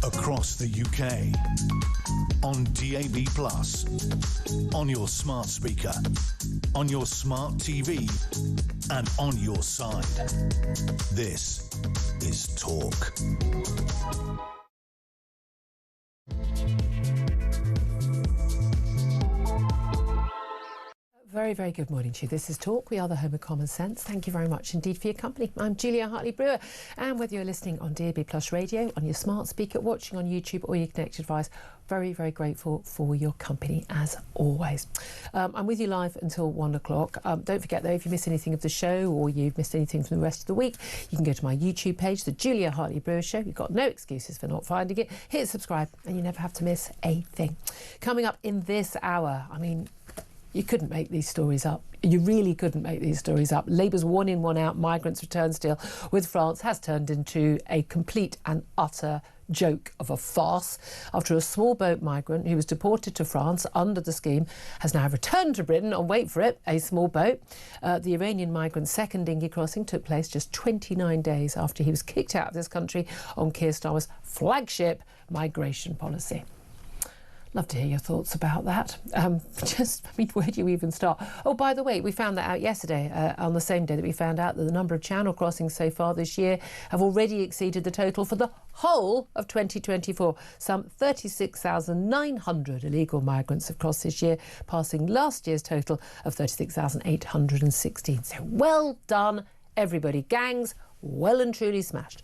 across the UK, on DAB+, on your smart speaker, on your smart TV, and on your side. This is Talk. Very, very good morning to you. This is Talk. We are the home of common sense. Thank you very much indeed for your company. I'm Julia Hartley-Brewer, and whether you're listening on DAB+ radio, on your smart speaker, watching on YouTube or your connected device, very, very grateful for your company as always. I'm with you live until 1 o'clock. Don't forget though, if you miss anything of the show or you've missed anything from the rest of the week, you can go to my YouTube page, the Julia Hartley-Brewer Show. You've got no excuses for not finding it. Hit subscribe and you never have to miss a thing. Coming up in this hour, I mean, you couldn't make these stories up. You really couldn't make these stories up. Labour's one in, one out migrants returns deal with France has turned into a complete and utter joke of a farce after a small boat migrant who was deported to France under the scheme has now returned to Britain on, wait for it, a small boat. The Iranian migrant's second dinghy crossing took place just 29 days after he was kicked out of this country on Keir Starmer's flagship migration policy. Love to hear your thoughts about that. Where do you even start? Oh, by the way, we found that out yesterday, on the same day that we found out that the number of channel crossings so far this year have already exceeded the total for the whole of 2024. Some 36,900 illegal migrants have crossed this year, passing last year's total of 36,816. So well done, everybody. Gangs, well and truly smashed.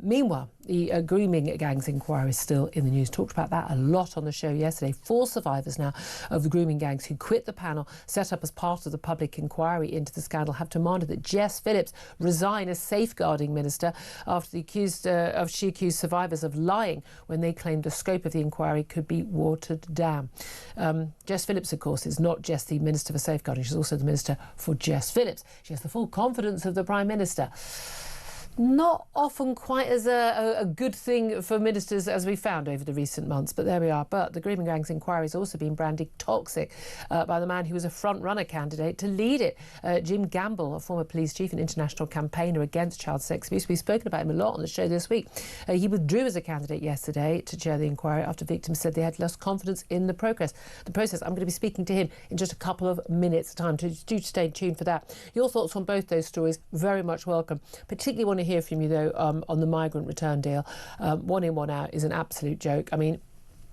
Meanwhile, the grooming gangs inquiry is still in the news. Talked about that a lot on the show yesterday. 4 survivors now of the grooming gangs who quit the panel set up as part of the public inquiry into the scandal have demanded that Jess Phillips resign as safeguarding minister after she accused survivors of lying when they claimed the scope of the inquiry could be watered down. Jess Phillips, of course, is not just the Minister for Safeguarding, she's also the Minister for Jess Phillips. She has the full confidence of the Prime Minister. Not often quite as a good thing for ministers as we found over the recent months, but there we are. But the grooming gangs inquiry has also been branded toxic by the man who was a front-runner candidate to lead it. Jim Gamble, a former police chief and international campaigner against child sex abuse. We've spoken about him a lot on the show this week. He withdrew as a candidate yesterday to chair the inquiry after victims said they had lost confidence in the process. I'm going to be speaking to him in just a couple of minutes' time, so do stay tuned for that. Your thoughts on both those stories, very much welcome. Particularly want to hear from you though on the migrant return deal. One in, one out is an absolute joke. I mean,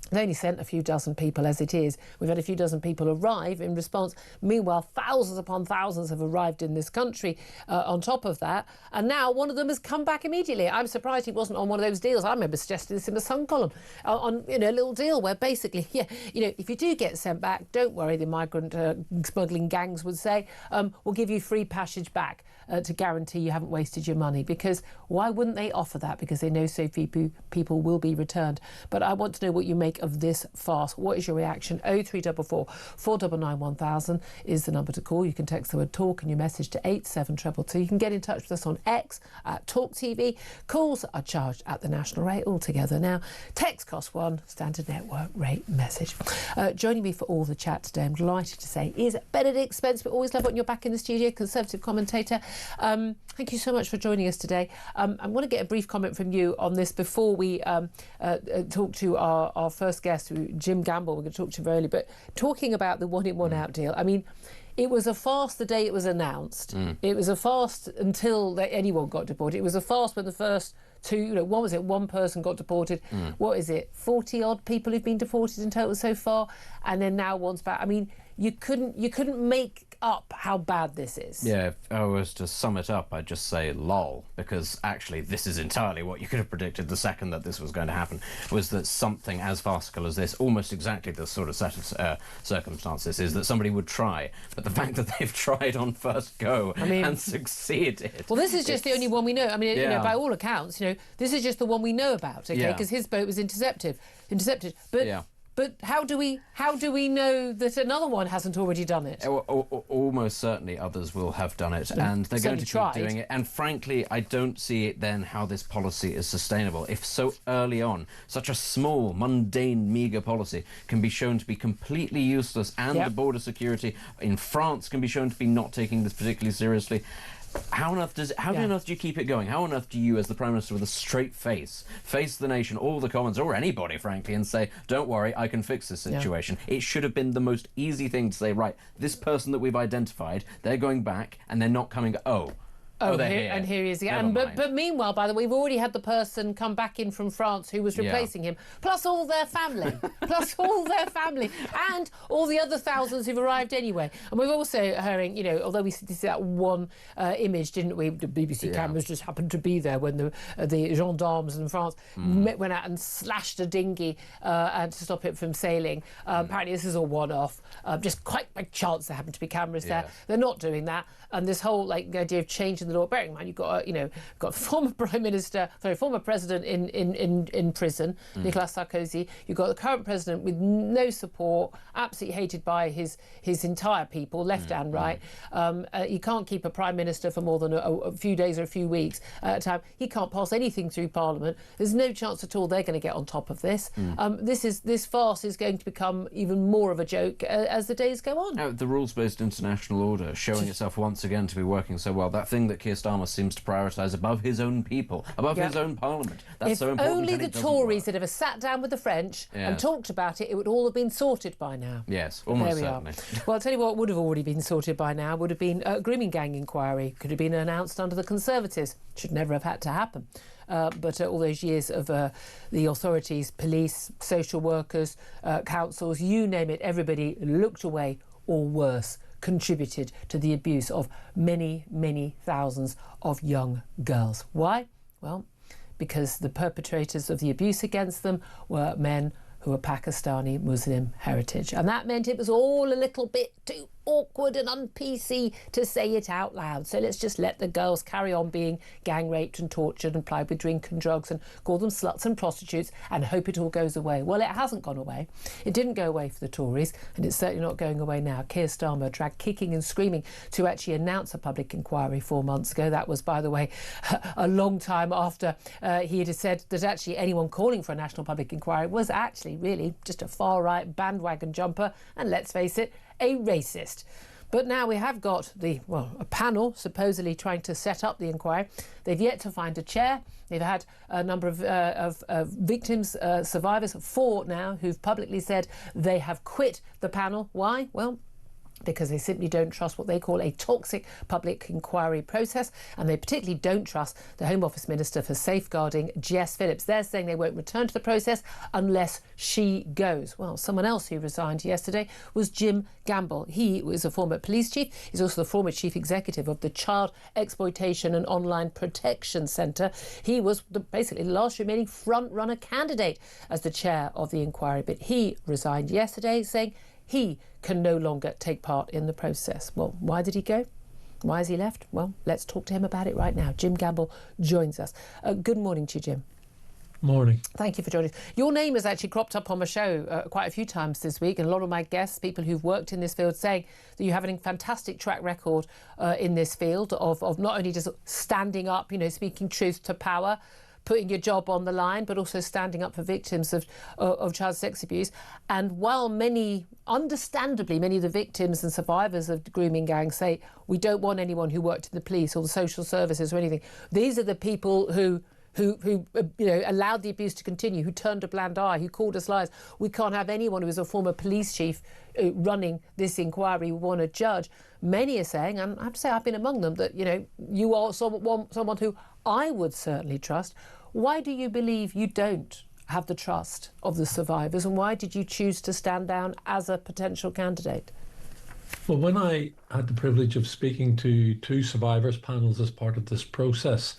they only sent a few dozen people as it is. We've had a few dozen people arrive in response. Meanwhile, thousands upon thousands have arrived in this country on top of that. And now one of them has come back immediately. I'm surprised he wasn't on one of those deals. I remember suggesting this in the Sun column on a little deal where basically, if you do get sent back, don't worry, the migrant smuggling gangs would say, we'll give you free passage back to guarantee you haven't wasted your money. Because why wouldn't they offer that? Because they know so few people will be returned. But I want to know what you make of this farce. What is your reaction? 0344 499 1000 is the number to call. You can text the word talk and your message to 87222. You can get in touch with us on X at Talk TV. Calls are charged at the national rate altogether. Now, text costs £1, standard network rate message. Joining me for all the chat today, I'm delighted to say, is Benedict Spence. We always love when you're back in the studio, Conservative commentator. Thank you so much for joining us today. I want to get a brief comment from you on this before we talk to our first guest, Jim Gamble. We're going to talk to him very early, but talking about the one in, one out deal. I mean, it was a farce the day it was announced. It was a farce until anyone got deported. It was a farce when the first two, one person got deported. What is it, 40 odd people who've been deported in total so far, and then now one's back. I mean, you couldn't make up how bad this is. Yeah, if I was to sum it up, I'd just say lol, because actually this is entirely what you could have predicted the second that this was going to happen, was that something as farcical as this, almost exactly the sort of set of circumstances, is that somebody would try. But the fact that they've tried on first go and succeeded... Well, this is just the only one we know. I mean, by all accounts, this is just the one we know about, okay? Because his boat was intercepted. But how do we know that another one hasn't already done it? Almost certainly others will have done it, and they're going to keep doing it. And frankly, I don't see it then how this policy is sustainable. If so early on, such a small, mundane, meagre policy can be shown to be completely useless, and the border security in France can be shown to be not taking this particularly seriously, How on earth do you keep it going? How on earth do you, as the Prime Minister with a straight face the nation, all the Commons, or anybody, frankly, and say, don't worry, I can fix this situation? It should have been the most easy thing to say, right, this person that we've identified, they're going back, and they're not coming, they're here. And here he is again. But meanwhile, by the way, we've already had the person come back in from France who was replacing him, plus all their family, and all the other thousands who've arrived anyway. And we've also hearing, although we see that one image, didn't we? The BBC cameras just happened to be there when the gendarmes in France went out and slashed a dinghy and to stop it from sailing. Apparently, this is a one-off. Just quite by chance there happened to be cameras there. They're not doing that. And this whole idea of changing the law, bearing in mind you've got got former former president in prison, Nicolas Sarkozy. You've got the current president with no support, absolutely hated by his entire people, left and right. You can't keep a prime minister for more than a few days or a few weeks at a time. He can't pass anything through Parliament. There's no chance at all they're going to get on top of this. This farce is going to become even more of a joke as the days go on. Now, the rules-based international order showing itself once again to be working so well. That thing that Keir Starmer seems to prioritise above his own people, above his own Parliament. That's so important. If only the Tories had ever sat down with the French and talked about it, it would all have been sorted by now. Yes, almost certainly. Well, I'll tell you what would have already been sorted by now would have been a grooming gang inquiry. Could have been announced under the Conservatives. Should never have had to happen. But all those years of the authorities, police, social workers, councils, you name it, everybody looked away, or worse, contributed to the abuse of many, many thousands of young girls. Why? Well, because the perpetrators of the abuse against them were men who were Pakistani Muslim heritage. And that meant it was all a little bit too awkward and un-PC to say it out loud. So let's just let the girls carry on being gang raped and tortured and plied with drink and drugs and call them sluts and prostitutes and hope it all goes away. Well, it hasn't gone away. It didn't go away for the Tories, and it's certainly not going away now. Keir Starmer dragged kicking and screaming to actually announce a public inquiry 4 months ago. That was, by the way, a long time after he had said that actually anyone calling for a national public inquiry was actually really just a far-right bandwagon jumper and, let's face it, a racist. But now we have got a panel supposedly trying to set up the inquiry. They've yet to find a chair. They've had a number of victims, survivors, 4 now, who've publicly said they have quit the panel. Why? Well, because they simply don't trust what they call a toxic public inquiry process, and they particularly don't trust the Home Office Minister for Safeguarding, Jess Phillips. They're saying they won't return to the process unless she goes. Well, someone else who resigned yesterday was Jim Gamble. He was a former police chief. He's also the former chief executive of the Child Exploitation and Online Protection Centre. He was basically the last remaining front-runner candidate as the chair of the inquiry, but he resigned yesterday, saying he can no longer take part in the process. Well, why did he go? Why has he left? Well, let's talk to him about it right now. Jim Gamble joins us. Good morning to you, Jim. Morning. Thank you for joining us. Your name has actually cropped up on my show quite a few times this week, and a lot of my guests, people who've worked in this field, saying that you have a fantastic track record in this field of not only just standing up, speaking truth to power, putting your job on the line, but also standing up for victims of child sex abuse. And while understandably, many of the victims and survivors of grooming gangs say, we don't want anyone who worked in the police or the social services or anything, these are the people who allowed the abuse to continue, who turned a blind eye, who called us liars. We can't have anyone who is a former police chief running this inquiry. We want a judge. Many are saying, and I have to say I've been among them, that you are someone who I would certainly trust. Why do you believe you don't have the trust of the survivors, and why did you choose to stand down as a potential candidate? Well, when I had the privilege of speaking to 2 survivors panels as part of this process,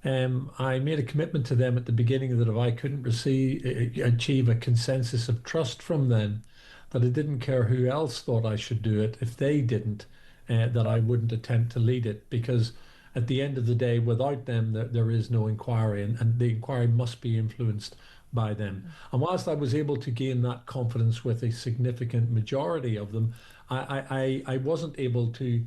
I made a commitment to them at the beginning that if I couldn't achieve a consensus of trust from them, that I didn't care who else thought I should do it. If they didn't, that I wouldn't attempt to lead it, because at the end of the day, without them, there is no inquiry, and the inquiry must be influenced by them. And whilst I was able to gain that confidence with a significant majority of them, I wasn't able to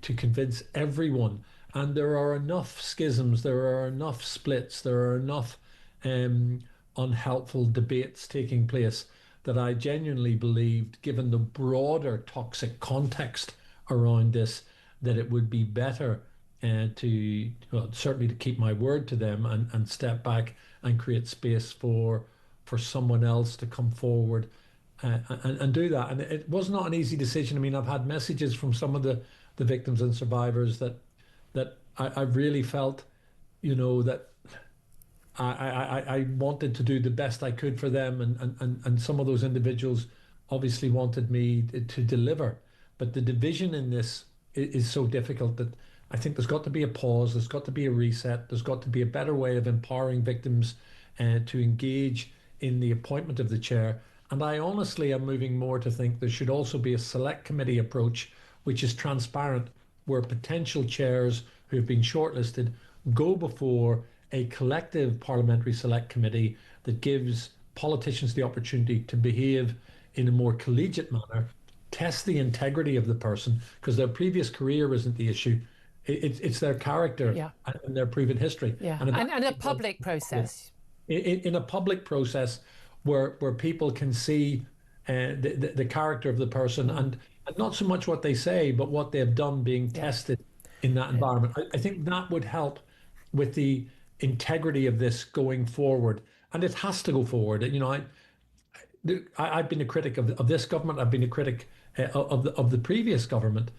convince everyone. And there are enough schisms, there are enough splits, there are enough unhelpful debates taking place that I genuinely believed, given the broader toxic context around this, that it would be better certainly to keep my word to them and step back and create space for someone else to come forward and do that. And it was not an easy decision. I mean, I've had messages from some of the victims and survivors that I really felt, that I wanted to do the best I could for them, and some of those individuals obviously wanted me to deliver. But the division in this is so difficult that I think there's got to be a pause, there's got to be a reset, there's got to be a better way of empowering victims to engage in the appointment of the chair. And I honestly am moving more to think there should also be a select committee approach, which is transparent, where potential chairs who have been shortlisted go before a collective parliamentary select committee that gives politicians the opportunity to behave in a more collegiate manner, test the integrity of the person, because their previous career isn't the issue. It's their character and their proven history. Yeah. And a public process. In a public process where people can see the character of the person and not so much what they say, but what they have done being tested in that environment. I think that would help with the integrity of this going forward. And it has to go forward. I've been a critic of this government. I've been a critic of the previous government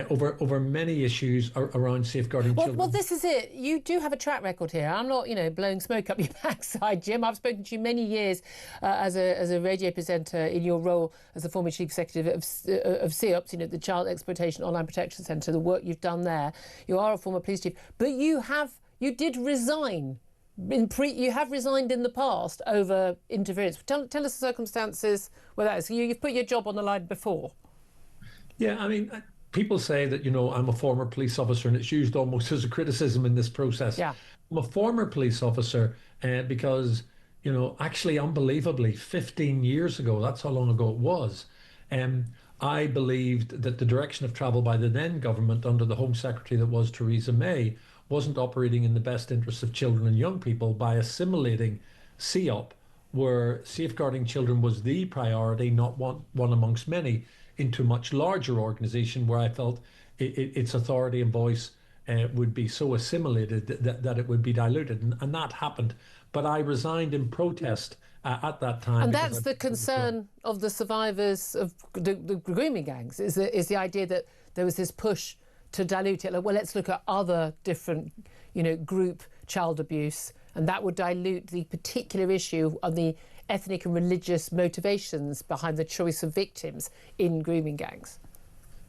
over many issues around safeguarding children. Well, this is it. You do have a track record here. I'm not, blowing smoke up your backside, Jim. I've spoken to you many years as a radio presenter in your role as the former chief executive of CEOPS, the Child Exploitation Online Protection Centre, the work you've done there. You are a former police chief, but you did resign. You have resigned in the past over interference. Tell us the circumstances where that is. You've put your job on the line before. Yeah, I mean, people say that, I'm a former police officer, and it's used almost as a criticism in this process. Yeah. I'm a former police officer because, actually, unbelievably, 15 years ago, that's how long ago it was, I believed that the direction of travel by the then government under the Home Secretary that was Theresa May wasn't operating in the best interests of children and young people by assimilating CEOP, where safeguarding children was the priority, not one amongst many, into a much larger organisation where I felt its authority and voice would be so assimilated that it would be diluted. And that happened. But I resigned in protest at that time. And that's the concern of the survivors of the grooming gangs, is the idea that there was this push to dilute it. Well, let's look at other different, group child abuse, and that would dilute the particular issue of the ethnic and religious motivations behind the choice of victims in grooming gangs.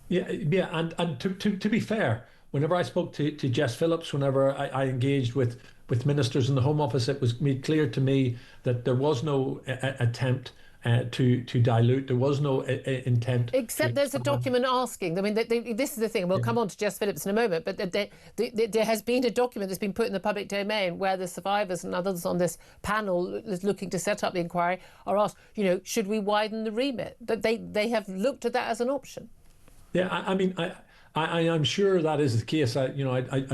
Yeah, and to be fair, whenever I spoke to Jess Phillips, whenever I engaged with ministers in the Home Office, it was made clear to me that there was no attempt to dilute. There was no intent. Except there's a document asking. I mean, this is the thing. We'll come on to Jess Phillips in a moment, but there has been a document that's been put in the public domain where the survivors and others on this panel looking to set up the inquiry are asked, should we widen the remit? That they have looked at that as an option. Yeah, I mean, I'm sure that is the case. I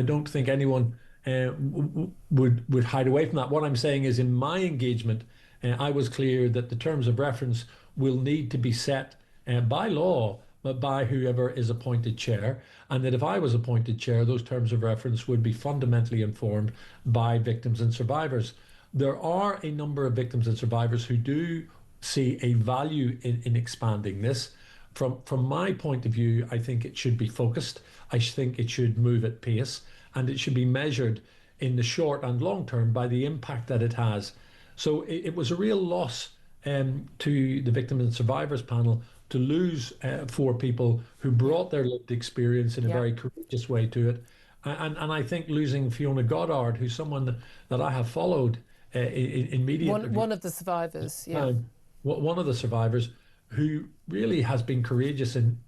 don't think anyone would hide away from that. What I'm saying is, in my engagement, I was clear that the terms of reference will need to be set by law, but by whoever is appointed chair, and that if I was appointed chair, those terms of reference would be fundamentally informed by victims and survivors. There are a number of victims and survivors who do see a value in expanding this. From my point of view, I think it should be focused. I think it should move at pace, and it should be measured in the short and long term by the impact that it has. So it was a real loss to the Victim and Survivors panel to lose 4 people who brought their lived experience in a very courageous way to it. And I think losing Fiona Goddard, who's someone that I have followed in media. One of the survivors, one of the survivors who really has been courageous in,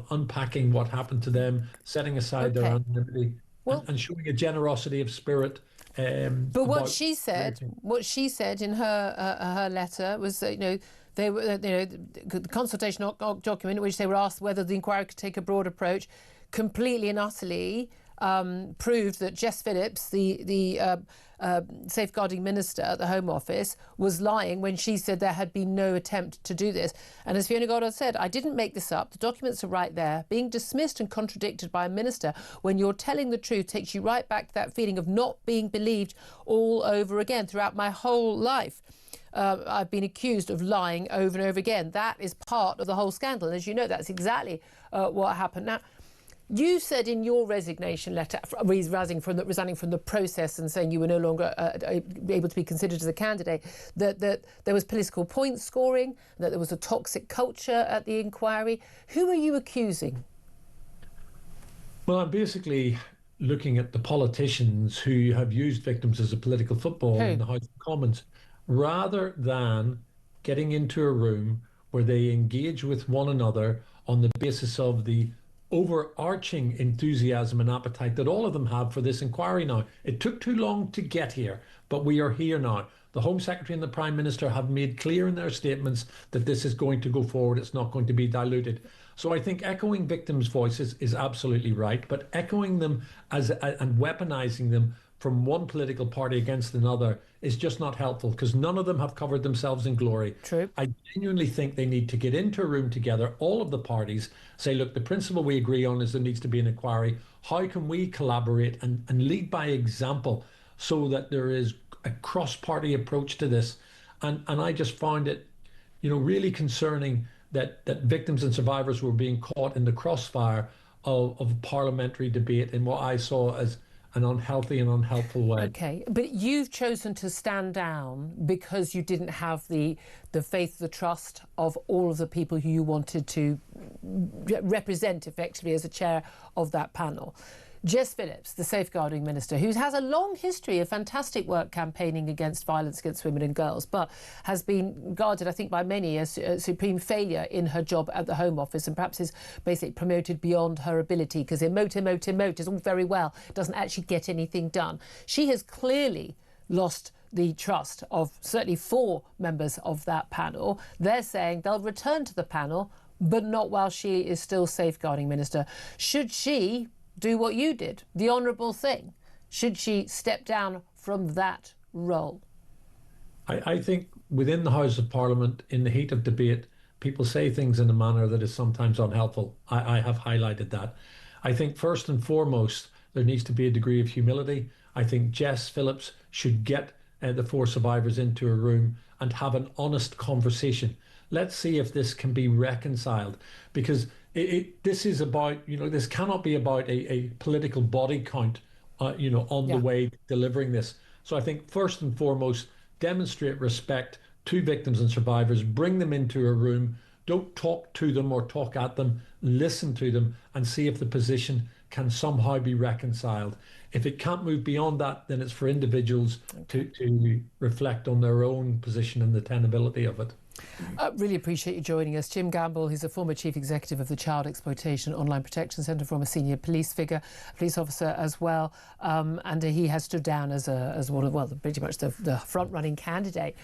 unpacking what happened to them, setting aside their anonymity, and showing a generosity of spirit. But what she said in her letter was that they were the consultation document in which they were asked whether the inquiry could take a broad approach, completely and utterly proved that Jess Phillips, the safeguarding minister at the Home Office, was lying when she said there had been no attempt to do this. And as Fiona Goddard said, I didn't make this up. The documents are right there. Being dismissed and contradicted by a minister when you're telling the truth takes you right back to that feeling of not being believed all over again. Throughout my whole life, I've been accused of lying over and over again. That is part of the whole scandal. And as you know, that's exactly what happened. Now, you said in your resignation letter, resigning from the process and saying you were no longer able to be considered as a candidate, that there was political point scoring, that there was a toxic culture at the inquiry. Who are you accusing? Well, I'm basically looking at the politicians who have used victims as a political football in the House of Commons, rather than getting into a room where they engage with one another on the basis of the overarching enthusiasm and appetite that all of them have for this inquiry now. It took too long to get here, but we are here now. The Home Secretary and the Prime Minister have made clear in their statements that this is going to go forward. It's not going to be diluted. So I think echoing victims' voices is absolutely right, but echoing them and weaponizing them from one political party against another is just not helpful, because none of them have covered themselves in glory. True. I genuinely think they need to get into a room together, all of the parties, say, look, the principle we agree on is there needs to be an inquiry. How can we collaborate and lead by example so that there is a cross-party approach to this? And I just found it, really concerning that victims and survivors were being caught in the crossfire of parliamentary debate in what I saw as an unhealthy and unhelpful way. Okay, but you've chosen to stand down because you didn't have the faith, the trust of all of the people who you wanted to represent effectively as a chair of that panel. Jess Phillips, the safeguarding minister, who has a long history of fantastic work campaigning against violence against women and girls, but has been regarded, I think, by many as a supreme failure in her job at the Home Office, and perhaps is basically promoted beyond her ability, because emote is all very well, doesn't actually get anything done. She has clearly lost the trust of certainly 4 members of that panel. They're saying they'll return to the panel, but not while she is still safeguarding minister. Should she do what you did, the honourable thing? Should she step down from that role? I think within the House of Parliament, in the heat of debate, people say things in a manner that is sometimes unhelpful. I have highlighted that. I think first and foremost, there needs to be a degree of humility. I think Jess Phillips should get the 4 survivors into a room and have an honest conversation. Let's see if this can be reconciled, because this is about, this cannot be about a political body count, on the way to delivering this. So I think first and foremost, demonstrate respect to victims and survivors, bring them into a room, don't talk to them or talk at them, listen to them and see if the position can somehow be reconciled. If it can't move beyond that, then it's for individuals to reflect on their own position and the tenability of it. Really appreciate you joining us. Jim Gamble, who's a former Chief Executive of the Child Exploitation Online Protection Centre, former senior police officer as well, and he has stood down as one of, pretty much the front-running candidate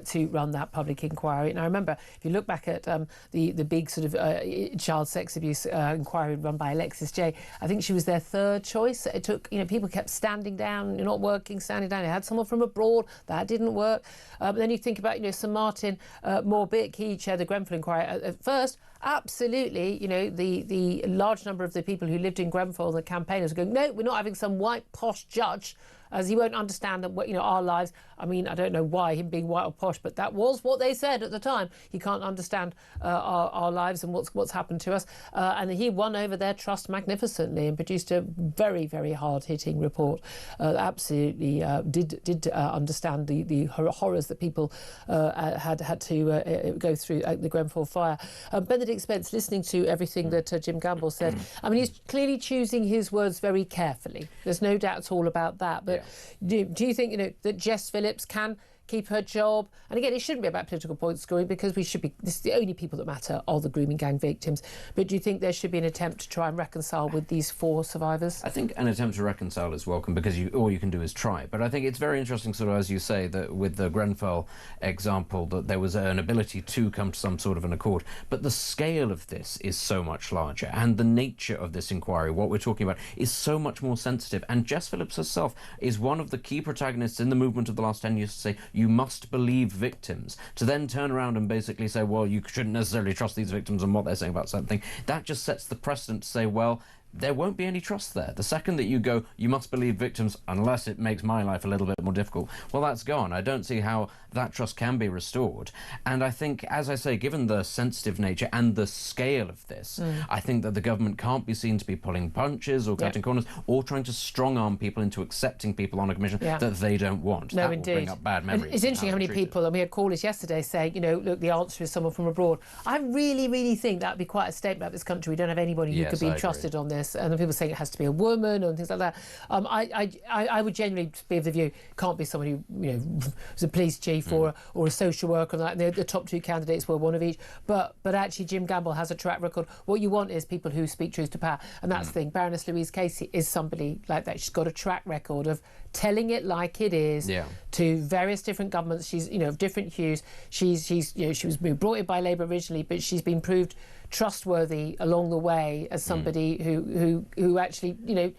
to run that public inquiry. And I remember, if you look back at the big sort of child sex abuse inquiry run by Alexis Jay, I think she was their 3rd choice. It took, people kept standing down, you're not working, standing down. They had someone from abroad, that didn't work. Then you think about, Sir Martin Morbick, he chaired the Grenfell inquiry at first. Absolutely, the large number of the people who lived in Grenfell, the campaigners, were going, no, we're not having some white posh judge, as he won't understand that, our lives. I mean, I don't know why, him being white or posh, but that was what they said at the time. He can't understand our lives and what's happened to us. And he won over their trust magnificently and produced a very, very hard-hitting report. Absolutely did understand the horrors that people had to go through the Grenfell fire. Benedict Spence, listening to everything that Jim Gamble said, I mean, he's clearly choosing his words very carefully. There's no doubt at all about that. But do you think, that Jess Phillips can keep her job. And again, it shouldn't be about political point scoring, because this is the only people that matter are the grooming gang victims. But do you think there should be an attempt to try and reconcile with these 4 survivors? I think an attempt to reconcile is welcome, because all you can do is try. But I think it's very interesting, sort of, as you say, that with the Grenfell example, that there was an ability to come to some sort of an accord. But the scale of this is so much larger, and the nature of this inquiry, what we're talking about, is so much more sensitive. And Jess Phillips herself is one of the key protagonists in the movement of the last 10 years to say, you must believe victims. To then turn around and basically say, well, you shouldn't necessarily trust these victims and what they're saying about something, that just sets the precedent to say, well, there won't be any trust there. The second that you go, you must believe victims unless it makes my life a little bit more difficult, well, that's gone. I don't see how that trust can be restored. And I think, as I say, given the sensitive nature and the scale of this, I think that the government can't be seen to be pulling punches or cutting corners or trying to strong-arm people into accepting people on a commission that they don't want. No, that indeed. will bring up bad memories. It's interesting how many people, and we had callers yesterday saying, you know, look, the answer is someone from abroad. I really, really think that would be quite a statement about this country. We don't have anybody who could be entrusted on this. And the people saying it has to be a woman and things like that. I would genuinely be of the view, can't be someone who, you know, was a police chief or a social worker. And the top 2 candidates were one of each. But actually, Jim Gamble has a track record. What you want is people who speak truth to power. And that's the thing. Baroness Louise Casey is somebody like that. She's got a track record of telling it like it is to various different governments. She's, you know, of different hues. She's you know, she was brought in by Labour originally, but she's been proved trustworthy along the way as somebody who actually, you know,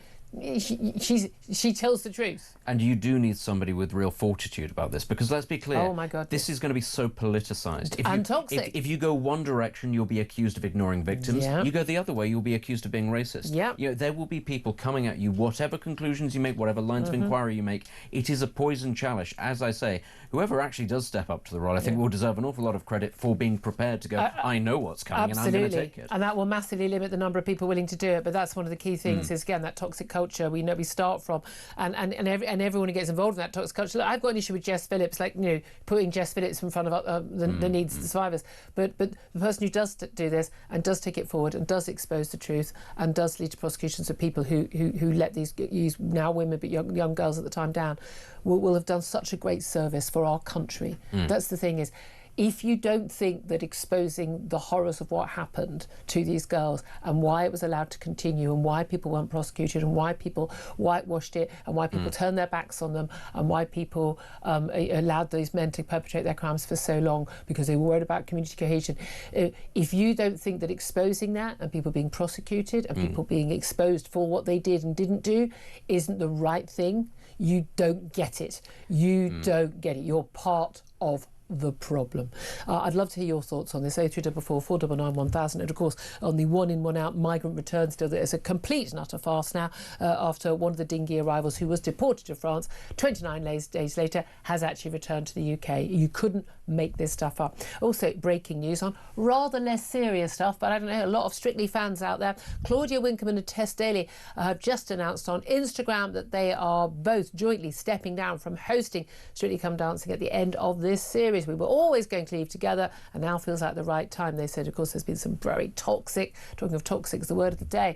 she tells the truth. And you do need somebody with real fortitude about this, because let's be clear, oh my God, this is going to be so politicised. And toxic. If you go one direction, you'll be accused of ignoring victims. You go the other way, you'll be accused of being racist. You know, there will be people coming at you, whatever conclusions you make, whatever lines of inquiry you make. It is a poison chalice. As I say, whoever actually does step up to the role, I think will deserve an awful lot of credit for being prepared to go, I know what's coming and I'm going to take it. And that will massively limit the number of people willing to do it. But that's one of the key things is, again, that toxic culture we know we start from, and everyone who gets involved in that toxic culture. Look, I've got an issue with Jess Phillips, like, you know, putting Jess Phillips in front of the needs of the survivors. But the person who does do this and does take it forward and does expose the truth and does lead to prosecutions of people who let these now women but young girls at the time down will have done such a great service for our country. That's the thing is, if you don't think that exposing the horrors of what happened to these girls and why it was allowed to continue and why people weren't prosecuted and why people whitewashed it and why people turned their backs on them and why people allowed those men to perpetrate their crimes for so long because they were worried about community cohesion, if you don't think that exposing that and people being prosecuted and people being exposed for what they did and didn't do isn't the right thing, you don't get it. You don't get it. You're part of the problem. I'd love to hear your thoughts on this. 0344 499 1000, and of course on the one in one out migrant return still. There's a complete and utter farce now after one of the dinghy arrivals who was deported to France 29 days later has actually returned to the UK. You couldn't make this stuff up. Also, breaking news on rather less serious stuff, but I don't know, a lot of Strictly fans out there. Claudia Winkleman and Tess Daly have just announced on Instagram that they are both jointly stepping down from hosting Strictly Come Dancing at the end of this series. We were always going to leave together and now feels like the right time. They said, of course, there's been some very toxic, talking of toxic is the word of the day,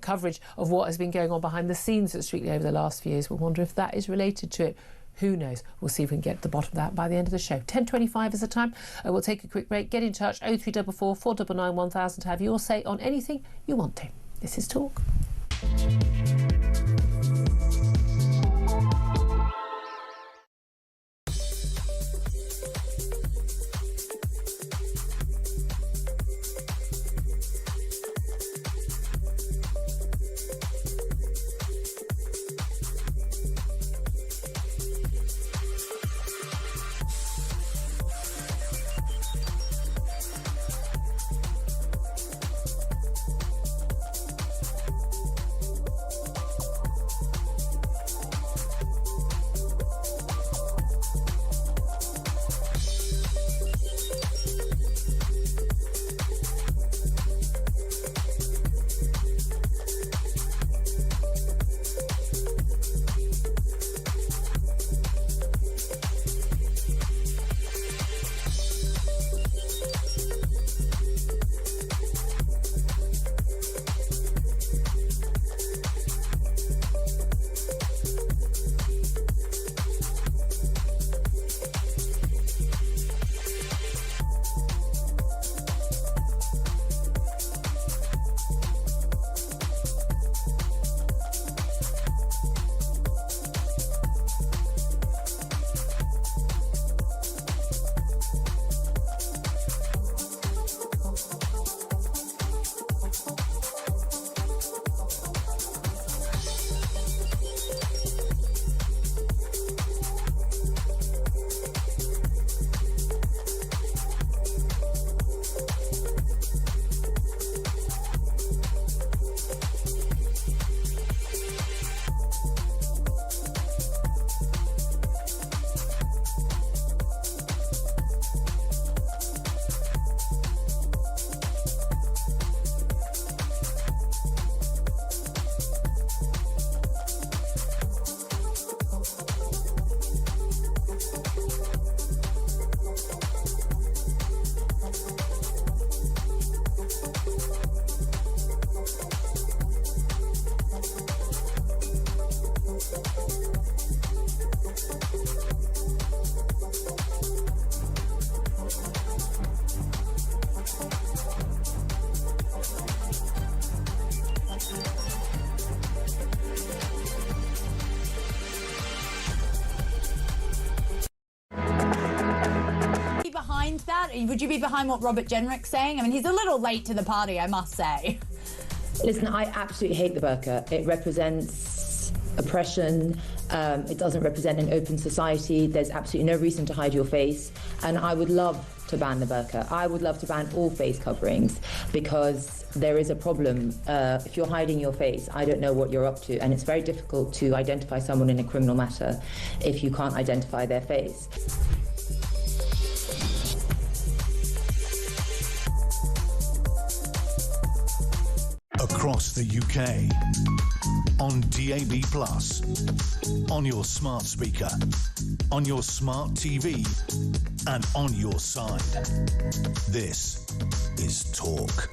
coverage of what has been going on behind the scenes at Strictly over the last few years. We'll wonder if that is related to it. Who knows? We'll see if we can get to the bottom of that by the end of the show. 10:25 is the time. We'll take a quick break. Get in touch, 0344 499 1000 to have your say on anything you want to. This is Talk. that? Would you be behind what Robert Jenrick's saying? I mean, he's a little late to the party, I must say. Listen, I absolutely hate the burqa. It represents oppression. It doesn't represent an open society. There's absolutely no reason to hide your face. And I would love to ban the burqa. I would love to ban all face coverings, because there is a problem. If you're hiding your face, I don't know what you're up to. And it's very difficult to identify someone in a criminal matter if you can't identify their face. Across the UK, on DAB+, on your smart speaker, on your smart TV, and on your side. This is Talk.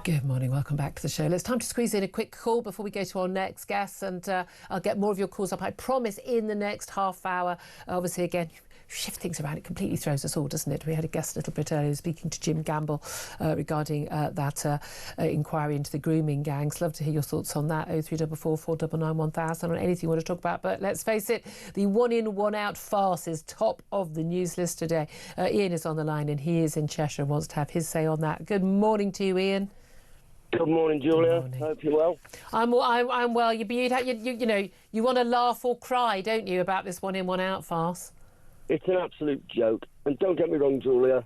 Good morning, welcome back to the show. It's time to squeeze in a quick call before we go to our next guest, and I'll get more of your calls up, I promise, in the next half hour. Obviously, again, shift things around, it completely throws us all, doesn't it? We had a guest a little bit earlier speaking to Jim Gamble regarding that inquiry into the grooming gangs. Love to hear your thoughts on that. 0344 499 1000 on anything you want to talk about. But let's face it, the one-in, one-out farce is top of the news list today. Ian is on the line and he is in Cheshire and wants to have his say on that. Good morning to you, Ian. Good morning, Julia. Good morning. Hope you're well. I'm well. You know, you want to laugh or cry, don't you, about this one-in, one-out farce? It's an absolute joke. And don't get me wrong, Julia.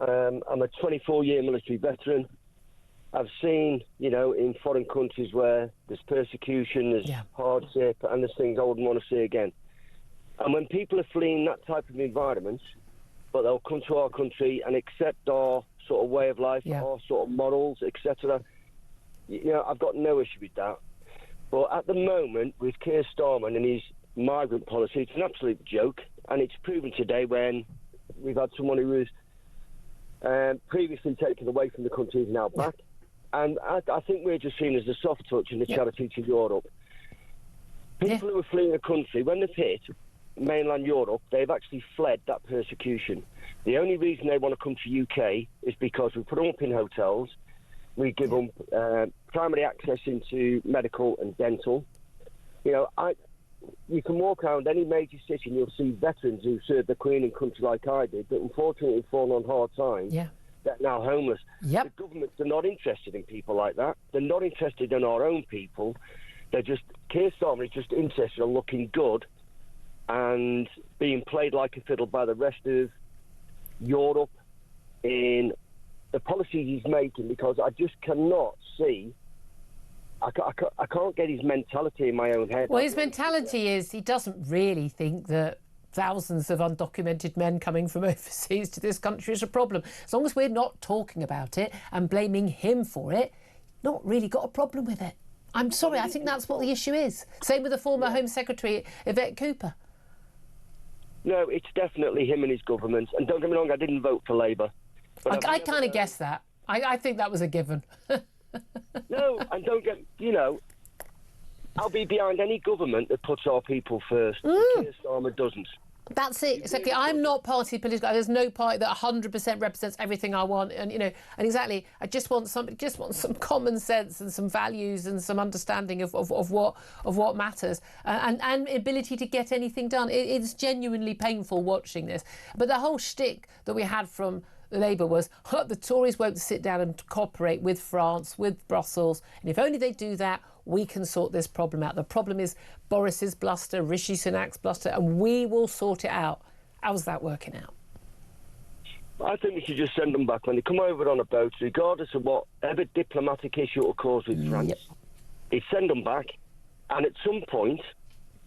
I'm a 24-year military veteran. I've seen, you know, in foreign countries where there's persecution, there's hardship, and there's things I wouldn't want to see again. And when people are fleeing that type of environment, but they'll come to our country and accept our sort of way of life, our sort of morals, etc., you know, I've got no issue with that. But at the moment, with Keir Starmer and his migrant policy, it's an absolute joke. And it's proven today when we've had someone who was previously taken away from the country is now back. And I think we're just seen as a soft touch and a charity to Europe. People who are fleeing a country, when they've hit mainland Europe, they've actually fled that persecution. The only reason they want to come to UK is because we put them up in hotels, we give them primary access into medical and dental. You know, you can walk around any major city and you'll see veterans who served the Queen and country like I did, but unfortunately have fallen on hard times. They're now homeless. The governments are not interested in people like that. They're not interested in our own people. They're just, Keir Starmer is just interested in looking good and being played like a fiddle by the rest of Europe in the policies he's making, because I just cannot see. I can't get his mentality in my own head. Well, his mentality is he doesn't really think that thousands of undocumented men coming from overseas to this country is a problem. As long as we're not talking about it and blaming him for it, not really got a problem with it. I'm sorry, I think that's what the issue is. Same with the former Home Secretary, Yvette Cooper. No, it's definitely him and his government. And don't get me wrong, I didn't vote for Labour. I kind of guessed that. I think that was a given. No, and don't get, you know, I'll be behind any government that puts our people first. Keir Starmer doesn't. That's it. Exactly. I'm not party political. There's no party that 100% represents everything I want. And, you know, and exactly, I just want some common sense and some values and some understanding of what matters and ability to get anything done. It's genuinely painful watching this. But the whole shtick that we had from Labour was the Tories won't sit down and cooperate with France, with Brussels, and if only they do that, we can sort this problem out. The problem is Boris's bluster, Rishi Sunak's bluster, and we will sort it out. How's that working out? I think we should just send them back when they come over on a boat, regardless of whatever diplomatic issue it will cause with France. It's send them back, and at some point,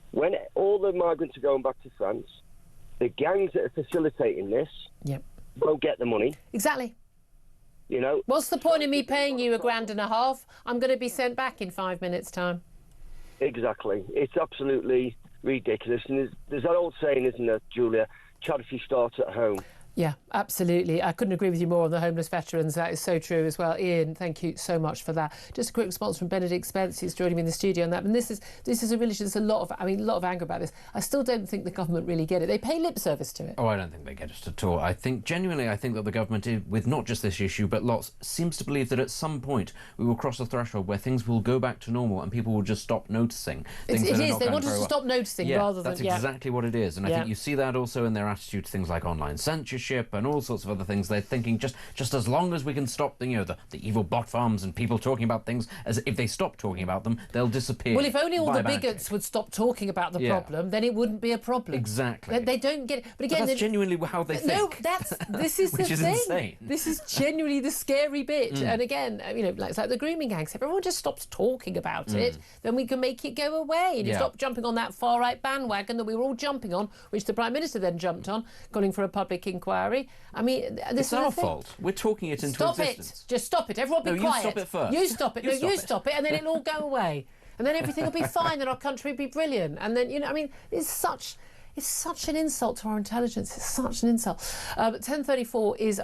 when all the migrants are going back to France, the gangs that are facilitating this won't get the money. Exactly. You know, what's the point of me paying you $1,500? I'm going to be sent back in 5 minutes' time. Exactly. It's absolutely ridiculous. And there's that old saying, isn't there, Julia? Charity starts at home. Yeah, absolutely. I couldn't agree with you more on the homeless veterans. That is so true as well. Ian, thank you so much for that. Just a quick response from Benedict Spence, who's joining me in the studio on that. And this is a real issue. There's a lot of anger about this. I still don't think the government really get it. They pay lip service to it. Oh, I don't think they get it at all. I think that the government, with not just this issue, but lots, seems to believe that at some point we will cross a threshold where things will go back to normal and people will just stop noticing. It is. They want us to stop noticing rather than... That's exactly what it is. And I think you see that also in their attitude to things like online censorship and all sorts of other things. They're thinking just as long as we can stop the evil bot farms and people talking about things, as if they stop talking about them, they'll disappear. Well, if only all the bigots would stop talking about the problem, then it wouldn't be a problem. Exactly. They don't get it. But again, that's genuinely how they think. No, this is which the is thing. Insane. This is genuinely the scary bit. And again, it's like the grooming gangs. If everyone just stops talking about it, then we can make it go away. And you stop jumping on that far right bandwagon that we were all jumping on, which the Prime Minister then jumped on, calling for a public inquiry. I mean, this it's our fault. We're talking it into existence. Stop it. Just stop it. Everyone be quiet. You stop it first. You stop it. You stop it, and then it'll all go away. And then everything will be fine, and our country will be brilliant. And then, it's such an insult to our intelligence. It's such an insult. 10:34 is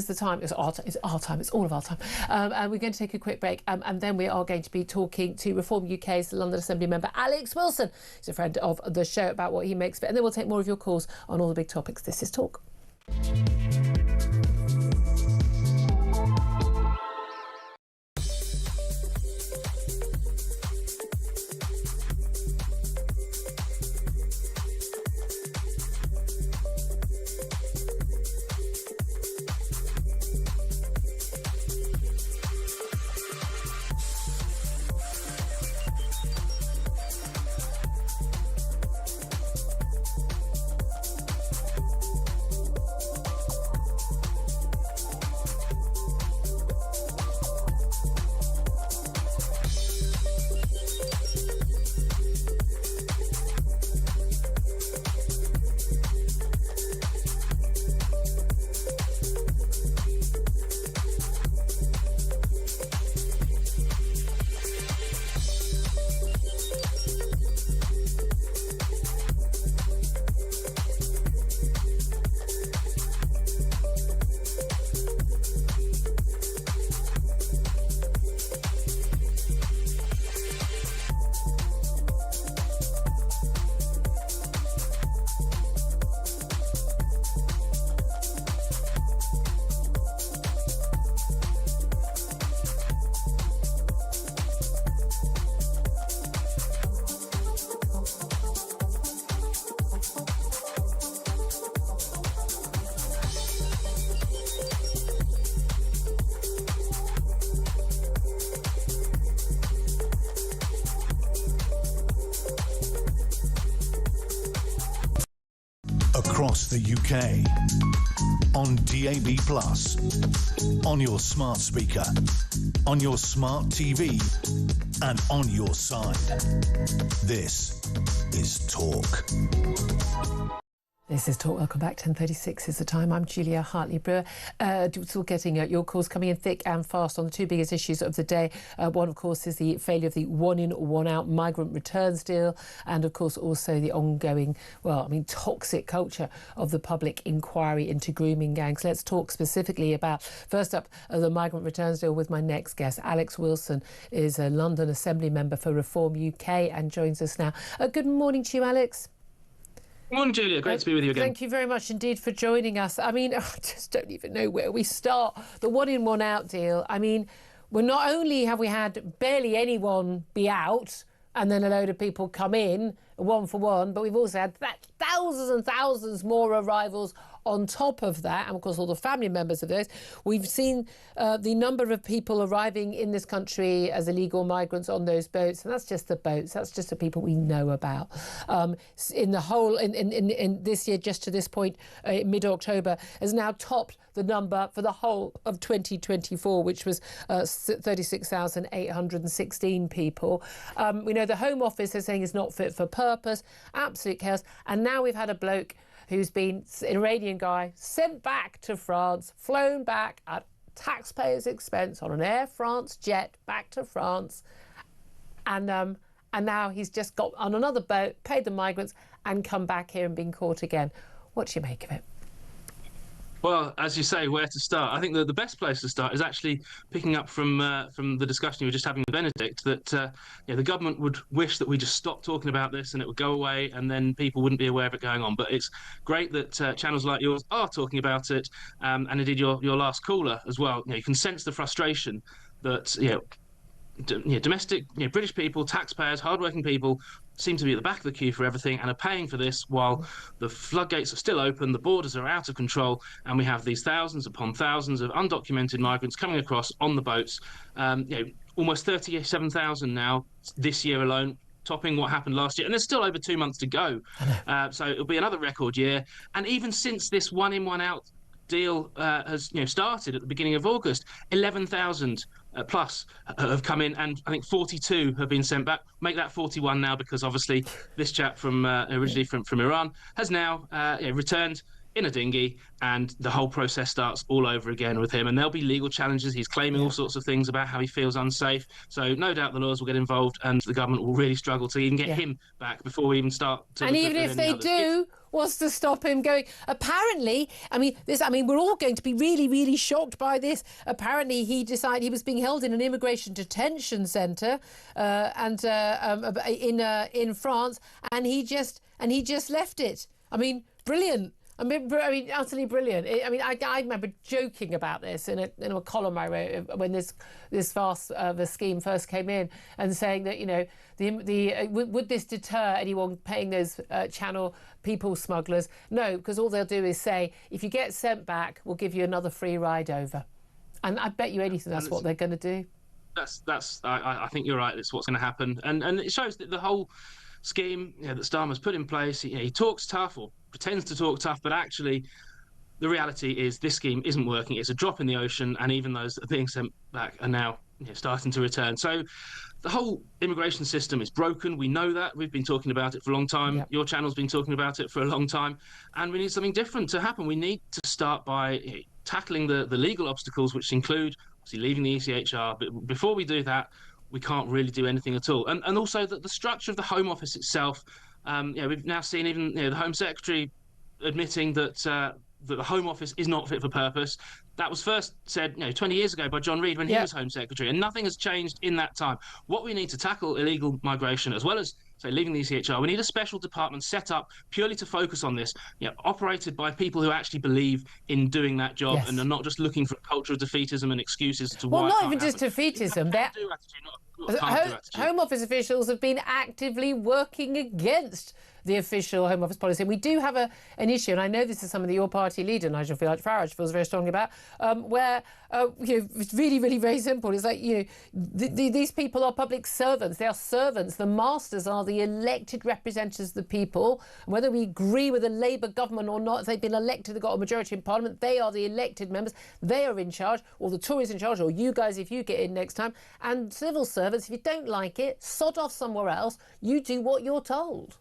the time. It's our time. It's all of our time. And we're going to take a quick break. And then we are going to be talking to Reform UK's London Assembly member Alex Wilson. He's a friend of the show, about what he makes of it. And then we'll take more of your calls on all the big topics. This is Talk. Across the UK, on DAB+, on your smart speaker, on your smart TV, and on your side. This is Talk. This is Talk. Welcome back. 10:36 is the time. I'm Julia Hartley-Brewer. Still getting your calls coming in thick and fast on the two biggest issues of the day. One, of course, is the failure of the one-in, one-out migrant returns deal, and, of course, also the ongoing, toxic culture of the public inquiry into grooming gangs. Let's talk specifically about, first up, the migrant returns deal with my next guest. Alex Wilson is a London Assembly member for Reform UK and joins us now. Good morning to you, Alex. Good morning, Julia. Great to be with you again. Thank you very much indeed for joining us. I just don't even know where we start. The one-in, one-out deal. Not only have we had barely anyone be out and then a load of people come in, one for one, but we've also had thousands and thousands more arrivals on top of that, and of course all the family members of those. We've seen the number of people arriving in this country as illegal migrants on those boats, and that's just the boats, that's just the people we know about. In this year, just to this point, mid-October, has now topped the number for the whole of 2024, which was 36,816 people. We know the Home Office is saying it's not fit for purpose, absolute chaos, and now we've had a bloke who's been, an Iranian guy, sent back to France, flown back at taxpayers' expense on an Air France jet back to France, and now he's just got on another boat, paid the migrants, and come back here and been caught again. What do you make of it? Well, as you say, where to start? I think the best place to start is actually picking up from the discussion you were just having with Benedict, that the government would wish that we just stopped talking about this and it would go away, and then people wouldn't be aware of it going on. But it's great that channels like yours are talking about it, and indeed your last caller as well. You can sense the frustration that domestic British people, taxpayers, hardworking people seem to be at the back of the queue for everything and are paying for this while the floodgates are still open, the borders are out of control, and we have these thousands upon thousands of undocumented migrants coming across on the boats. Almost 37,000 now this year alone, topping what happened last year, and there's still over 2 months to go. So it'll be another record year. And even since this one in, one out deal has started at the beginning of August, 11,000 plus have come in, and I think 42 have been sent back. Make that 41 now, because obviously this chap from originally from Iran has now returned in a dinghy, and the whole process starts all over again with him, and there'll be legal challenges. He's claiming all sorts of things about how he feels unsafe, so no doubt the lawyers will get involved, and the government will really struggle to even get him back before we even start to and even if they do, what's to stop him going? Apparently, we're all going to be really, really shocked by this. Apparently, he decided he was being held in an immigration detention centre in France, and he just left it. Brilliant. Utterly brilliant. I remember joking about this in a column I wrote when this vast the scheme first came in, and saying that would this deter anyone paying those Channel people smugglers? No, because all they'll do is say, if you get sent back, we'll give you another free ride over, and I bet you anything that's what they're going to do. I think you're right. That's what's going to happen, and it shows that the whole scheme that Starmer's put in place, he talks tough, or pretends to talk tough, but actually the reality is this scheme isn't working. It's a drop in the ocean, and even those that are being sent back are now starting to return. So the whole immigration system is broken. We know that. We've been talking about it for a long time. Yep. Your channel's been talking about it for a long time, and we need something different to happen. We need to start by tackling the legal obstacles, which include obviously leaving the ECHR. But before we do that, we can't really do anything at all. And also the structure of the Home Office itself. We've now seen even the Home Secretary admitting that the Home Office is not fit for purpose. That was first said 20 years ago by John Reid when he was Home Secretary, and nothing has changed in that time. What we need to tackle illegal migration, as well as leaving the ECHR, we need a special department set up purely to focus on this, operated by people who actually believe in doing that job and are not just looking for a culture of defeatism and excuses to why. Well, not even just defeatism. Home Office officials have been actively working against the official Home Office policy. And we do have an issue, and I know this is something that your party leader, Nigel Farage, feels very strongly about, where it's really, really very simple. It's like, these people are public servants. They are servants. The masters are the elected representatives of the people. And whether we agree with the Labour government or not, if they've been elected, they've got a majority in Parliament, they are the elected members. They are in charge, or the Tories in charge, or you guys if you get in next time. And civil servants, if you don't like it, sod off somewhere else. You do what you're told.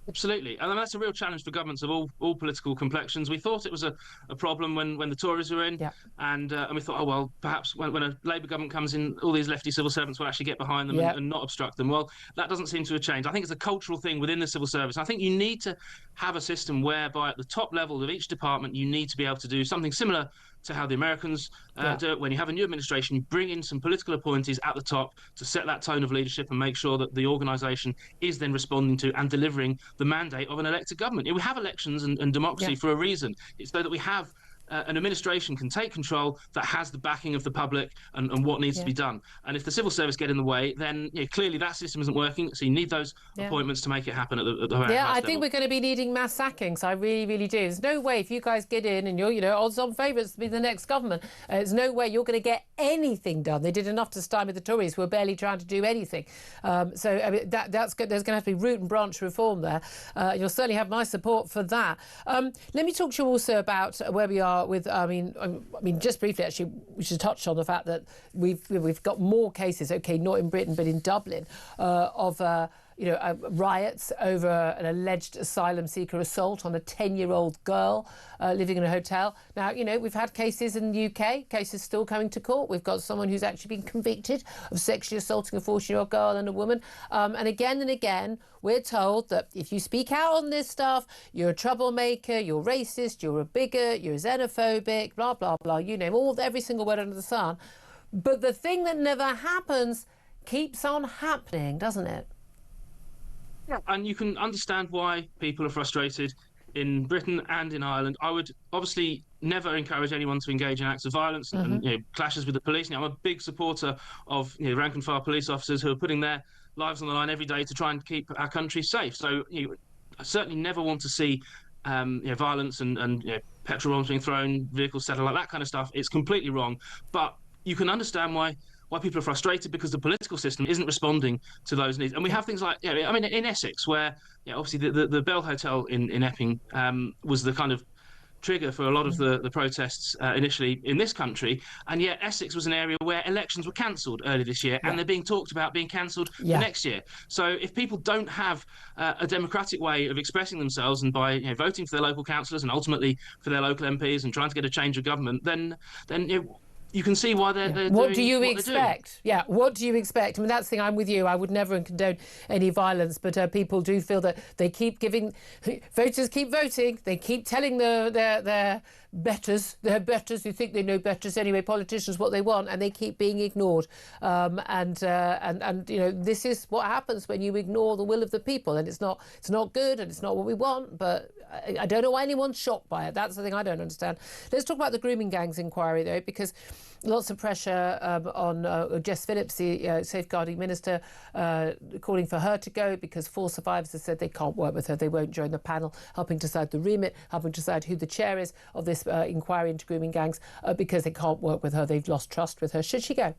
Absolutely. And that's a real challenge for governments of all political complexions. We thought it was a problem when the Tories were in, and we thought, perhaps when a Labour government comes in, all these lefty civil servants will actually get behind them and not obstruct them. Well, that doesn't seem to have changed. I think it's a cultural thing within the civil service. I think you need to have a system whereby at the top level of each department, you need to be able to do something similar to how the Americans do it. When you have a new administration, you bring in some political appointees at the top to set that tone of leadership and make sure that the organisation is then responding to and delivering the mandate of an elected government. We have elections and democracy for a reason. It's so that we have an administration can take control that has the backing of the public and what needs to be done. And if the civil service get in the way, then clearly that system isn't working. So you need those appointments to make it happen at the highest level. I think we're going to be needing mass sackings. I really, really do. There's no way if you guys get in and you're odds-on favourites to be the next government, there's no way you're going to get anything done. They did enough to stymie the Tories, who are barely trying to do anything. That's good. There's going to have to be root and branch reform there. You'll certainly have my support for that. Let me talk to you also about where we are with, just briefly, actually, we should touch on the fact that we've got more cases, not in Britain, but in Dublin, of riots over an alleged asylum seeker assault on a 10-year-old girl living in a hotel. Now, we've had cases in the UK, cases still coming to court. We've got someone who's actually been convicted of sexually assaulting a 14-year-old girl and a woman. And again, we're told that if you speak out on this stuff, you're a troublemaker, you're racist, you're a bigot, you're xenophobic, blah, blah, blah, you name every single word under the sun. But the thing that never happens keeps on happening, doesn't it? Yeah, and you can understand why people are frustrated in Britain and in Ireland. I would obviously never encourage anyone to engage in acts of violence and clashes with the police. Now, I'm a big supporter of rank and file police officers who are putting their lives on the line every day to try and keep our country safe. So I certainly never want to see violence and petrol bombs being thrown, vehicles set alight, that kind of stuff. It's completely wrong. But you can understand why people are frustrated, because the political system isn't responding to those needs. And we have things like, in Essex, where obviously the Bell Hotel in Epping was the kind of trigger for a lot of the protests initially in this country, and yet Essex was an area where elections were cancelled early this year, and they're being talked about being cancelled for next year. So if people don't have a democratic way of expressing themselves, and by voting for their local councillors and ultimately for their local MPs and trying to get a change of government, then you can see why they're doing what do you what expect? Yeah, what do you expect? I mean, that's the thing, I'm with you. I would never condone any violence, but people do feel that voters keep voting. They keep telling their betters who think they know betters anyway, politicians, what they want, and they keep being ignored. And this is what happens when you ignore the will of the people, and it's not good, and it's not what we want. But I don't know why anyone's shocked by it. That's the thing I don't understand. Let's talk about the grooming gangs inquiry, though, because lots of pressure on Jess Phillips, the safeguarding minister, calling for her to go because 4 survivors have said they can't work with her. They won't join the panel, helping decide the remit, helping decide who the chair is of this inquiry into grooming gangs, because they can't work with her. They've lost trust with her. Should she go?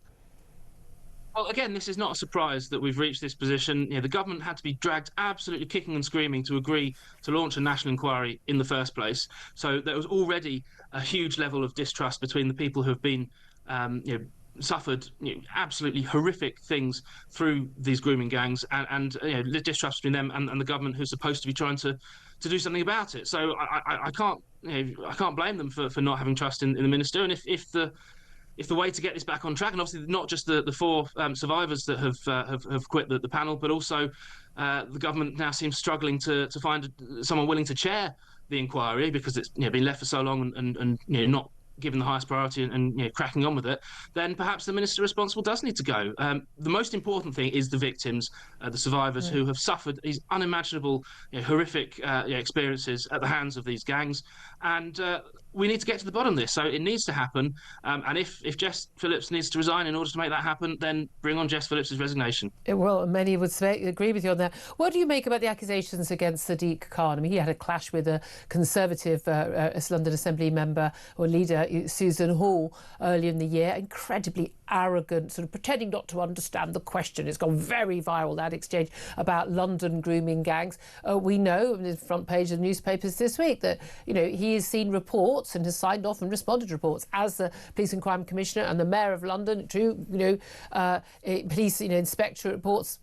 Well, again, this is not a surprise that we've reached this position. The government had to be dragged absolutely kicking and screaming to agree to launch a national inquiry in the first place. So there was already a huge level of distrust between the people who have been suffered absolutely horrific things through these grooming gangs, and distrust between them and the government, who's supposed to be trying to do something about it. So I can't blame them for not having trust in the minister. And if the way to get this back on track, and obviously not just the 4 survivors that have quit the panel, but also the government now seems struggling to find someone willing to chair the inquiry, because it's been left for so long and not given the highest priority and cracking on with it, then perhaps the minister responsible does need to go. The most important thing is the victims, the survivors who have suffered these unimaginable, horrific experiences at the hands of these gangs, and we need to get to the bottom of this. So it needs to happen, and if Jess Phillips needs to resign in order to make that happen, then bring on Jess Phillips' resignation. Well, many would agree with you on that. What do you make about the accusations against Sadiq Khan? I mean, he had a clash with a Conservative London Assembly member or leader, Susan Hall, earlier in the year. Incredibly arrogant, sort of pretending not to understand the question. It's gone very viral, that exchange about London grooming gangs. We know on the front page of the newspapers this week that he has seen reports and has signed off and responded to reports as the Police and Crime Commissioner and the Mayor of London to police inspector reports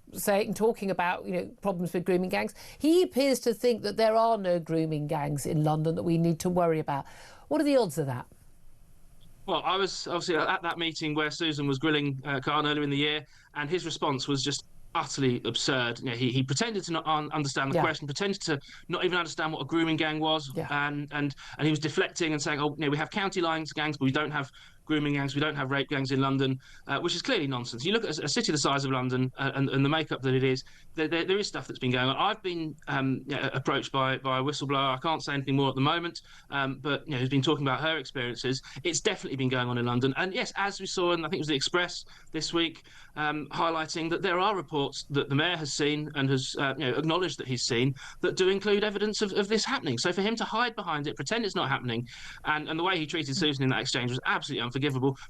talking about problems with grooming gangs. He appears to think that there are no grooming gangs in London that we need to worry about. What are the odds of that? Well, I was obviously at that meeting where Susan was grilling Khan earlier in the year, and his response was just utterly absurd. He pretended to not understand the question, pretended to not even understand what a grooming gang was, and he was deflecting and saying, we have county lines gangs, but we don't have grooming gangs, we don't have rape gangs in London, which is clearly nonsense. You look at a city the size of London and the makeup that it is, there is stuff that's been going on. I've been approached by a whistleblower. I can't say anything more at the moment, but who's been talking about her experiences. It's definitely been going on in London. And yes, as we saw, and I think it was the Express this week, highlighting that there are reports that the Mayor has seen and has acknowledged that he's seen that do include evidence of this happening. So for him to hide behind it, pretend it's not happening, and the way he treated Susan in that exchange was absolutely unforgivable.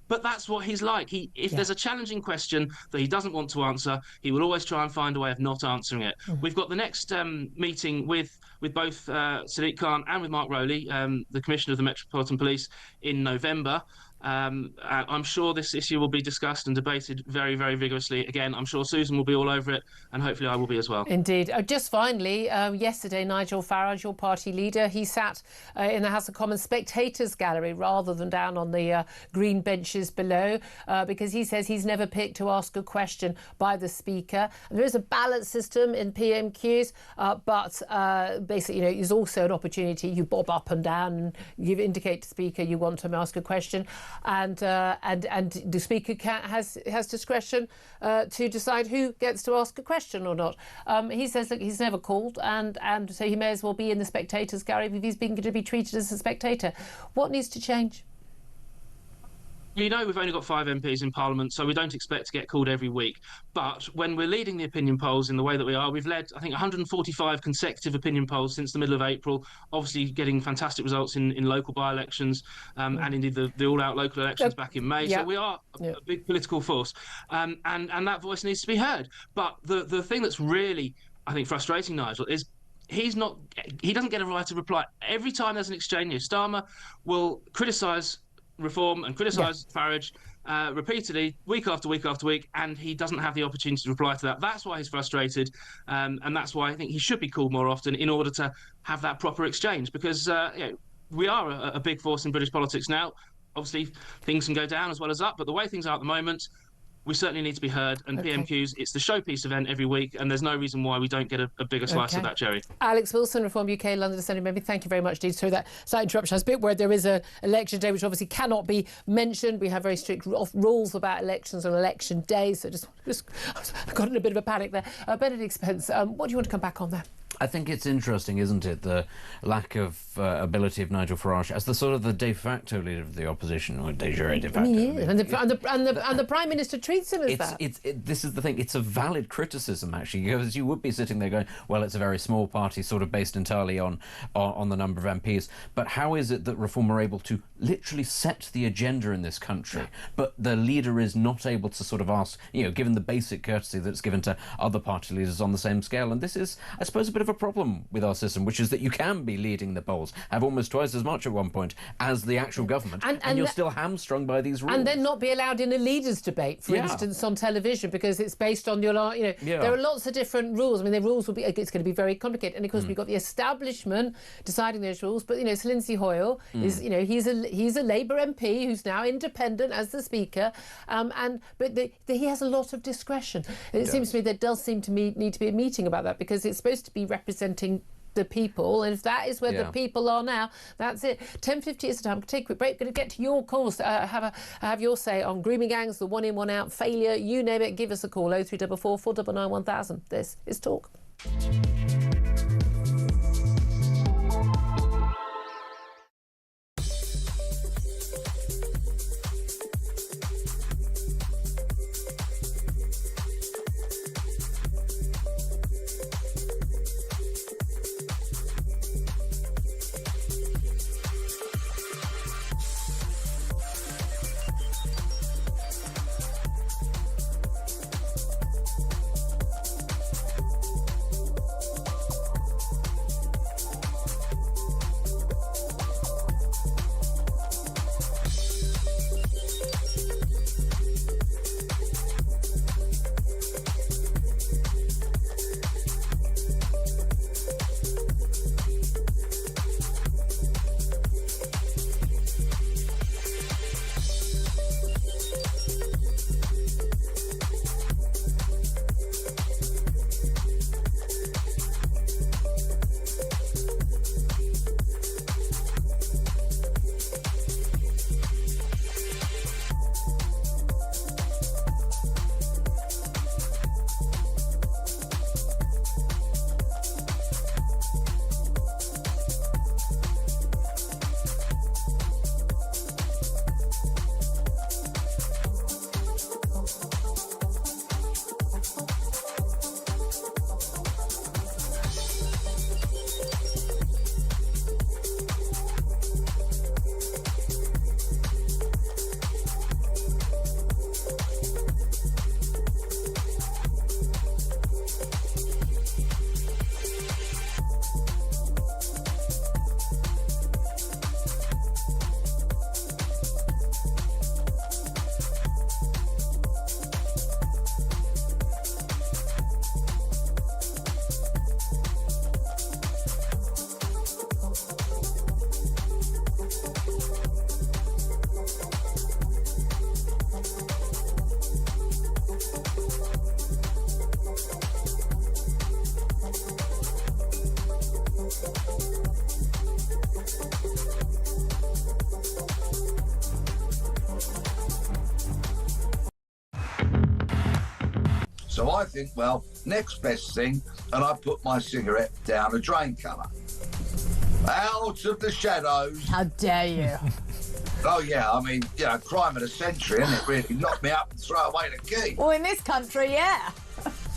But that's what he's like. If there's a challenging question that he doesn't want to answer, he will always try and find a way of not answering it. We've got the next meeting with both Sadiq Khan and with Mark Rowley, the Commissioner of the Metropolitan Police, in November. I'm sure this issue will be discussed and debated very, very vigorously. Again, I'm sure Susan will be all over it, and hopefully I will be as well. Indeed. Just finally, yesterday, Nigel Farage, your party leader, he sat in the House of Commons spectators gallery rather than down on the green benches below, because he says he's never picked to ask a question by the Speaker. And there is a ballot system in PMQs, but basically, there's also an opportunity. You bob up and down and you indicate to the Speaker you want to ask a question. And the Speaker has discretion to decide who gets to ask a question or not. He says, look, he's never called, and so he may as well be in the spectators' gallery if he's going to be treated as a spectator. What needs to change? We've only got 5 MPs in Parliament, so we don't expect to get called every week. But when we're leading the opinion polls in the way that we are, we've led, I think, 145 consecutive opinion polls since the middle of April, obviously getting fantastic results in local by-elections and indeed the all-out local elections back in May. So we are a big political force, and that voice needs to be heard. But the thing that's really, I think, frustrating, Nigel, is he doesn't get a right to reply. Every time there's an exchange, Starmer will criticise reform and criticise Farage repeatedly, week after week after week, and he doesn't have the opportunity to reply to that. That's why he's frustrated, and that's why I think he should be called more often in order to have that proper exchange, because we are a big force in British politics now. Obviously, things can go down as well as up, but the way things are at the moment, we certainly need to be heard. And PMQs, it's the showpiece event every week, and there's no reason why we don't get a bigger slice of that cherry. Alex Wilson, Reform UK, London Assembly Member, thank you very much indeed. Sorry, that slight interruption. I was a bit worried. There is an election day which obviously cannot be mentioned. We have very strict rules about elections on election day, so just I got in a bit of a panic there. Benedict Spence, what do you want to come back on there? I think it's interesting, isn't it, the lack of ability of Nigel Farage as the sort of the de facto leader of the opposition, or de jure de facto. And the Prime Minister treats him as that. This is the thing. It's a valid criticism, actually, because you would be sitting there going, well, it's a very small party, sort of based entirely on the number of MPs. But how is it that Reform are able to literally set the agenda in this country, but the leader is not able to sort of ask, given the basic courtesy that's given to other party leaders on the same scale? And this is, I suppose, a bit of a problem with our system, which is that you can be leading the polls, have almost twice as much at one point as the actual government, and you're still hamstrung by these rules. And then not be allowed in a leaders' debate, for instance, on television, because it's based on your, there are lots of different rules. I mean, the rules will be, it's going to be very complicated. And of course, we've got the establishment deciding those rules. But, Sir Lindsay Hoyle is, he's a Labour MP who's now independent as the Speaker. But he has a lot of discretion. And it seems to me there does seem to need to be a meeting about that, because it's supposed to be representing the people, and if that is where the people are now, that's it. 10:50 is the time. We'll take a quick break. We're going to get to your calls. Have your say on grooming gangs, the one in, one out, failure, you name it. Give us a call, 0344 499 1000. This is Talk. So I think, well, next best thing, and I put my cigarette down a drain cover. Out of the shadows. How dare you? Oh, yeah, I mean, crime of the century, isn't it, really? Knock me up and throw away the key. Well, in this country, yeah.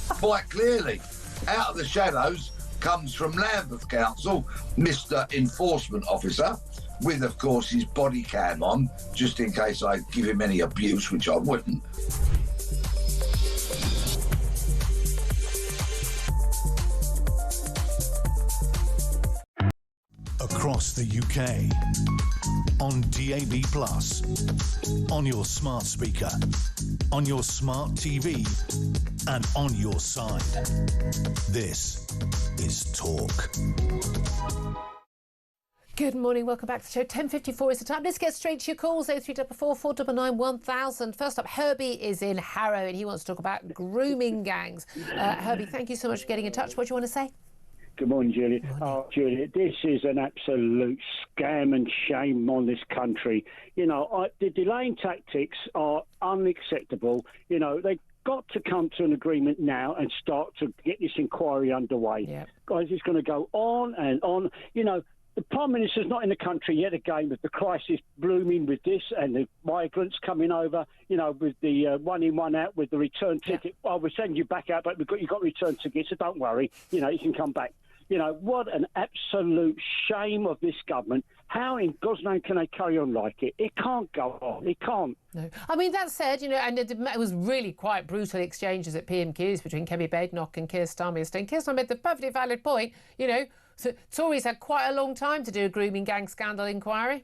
Quite clearly. Out of the shadows comes from Lambeth Council, Mr. Enforcement Officer, with, of course, his body cam on, just in case I give him any abuse, which I wouldn't. Across the UK, on DAB+, on your smart speaker, on your smart TV, and on your side. This is Talk. Good morning, welcome back to the show. 10:54 is the time. Let's get straight to your calls. 0344 499 1000. First up, Herbie is in Harrow and he wants to talk about grooming gangs. Herbie, thank you so much for getting in touch. What do you want to say? Good morning, Julia. Oh, Julia, this is an absolute scam and shame on this country. The delaying tactics are unacceptable. They've got to come to an agreement now and start to get this inquiry underway. Yep. Guys, it's going to go on and on. The Prime Minister's not in the country yet again, with the crisis blooming with this and the migrants coming over, with the one in, one out with the return ticket. Yeah. We'll send you back out, but you've got return tickets, so don't worry. You can come back. What an absolute shame of this government. How in God's name can they carry on like it? It can't go on. It can't. No. I mean, that said, and it was really quite brutal exchanges at PMQs between Kemi Badenoch and Keir Starmer. Keir Starmer made the perfectly valid point, so Tories had quite a long time to do a grooming gang scandal inquiry.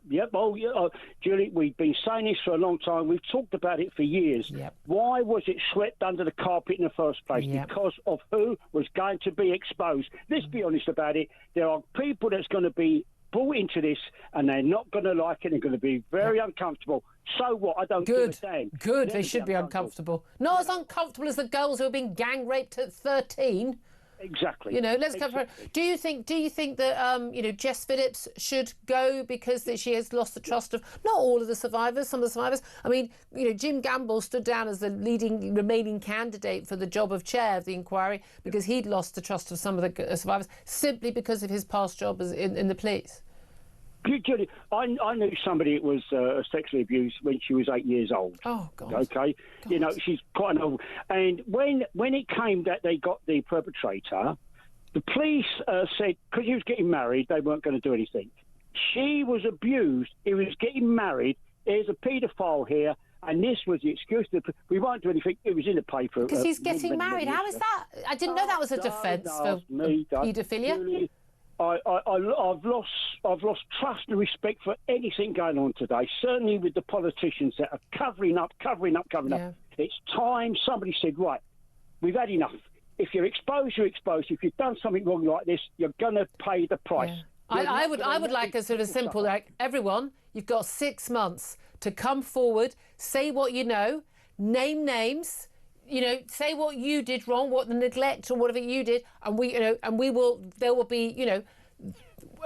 Yep. Oh, yeah. Julie, we've been saying this for a long time. We've talked about it for years. Yep. Why was it swept under the carpet in the first place? Yep. Because of who was going to be exposed. Let's be honest about it. There are people that's going to be brought into this and they're not going to like it. They're going to be very uncomfortable. So what? I don't give a damn. Good. They should be uncomfortable. Not as uncomfortable as the girls who have been gang raped at 13. Exactly. Let's go for it. Do you think that Jess Phillips should go because she has lost the trust of not all of the survivors, some of the survivors? I mean, Jim Gamble stood down as the leading remaining candidate for the job of chair of the inquiry because he'd lost the trust of some of the survivors simply because of his past job in the police. Julie, I knew somebody that was sexually abused when she was 8 years old. Oh, God. Okay? God. She's quite an old... And when it came that they got the perpetrator, the police said, because he was getting married, they weren't going to do anything. She was abused. He was getting married. There's a paedophile here. And this was the excuse. We won't do anything. It was in the paper. Because he's getting married. How is that? I didn't know that was a defence for paedophilia. Julie, I've lost trust and respect for anything going on today. Certainly with the politicians that are covering up. It's time somebody said, right, we've had enough. If you're exposed, you're exposed. If you've done something wrong like this, you're going to pay the price. Yeah. I would like a sort of simple, like, everyone, you've got 6 months to come forward, say what you know, name names. Say what you did wrong, what the neglect or whatever you did, and there will be,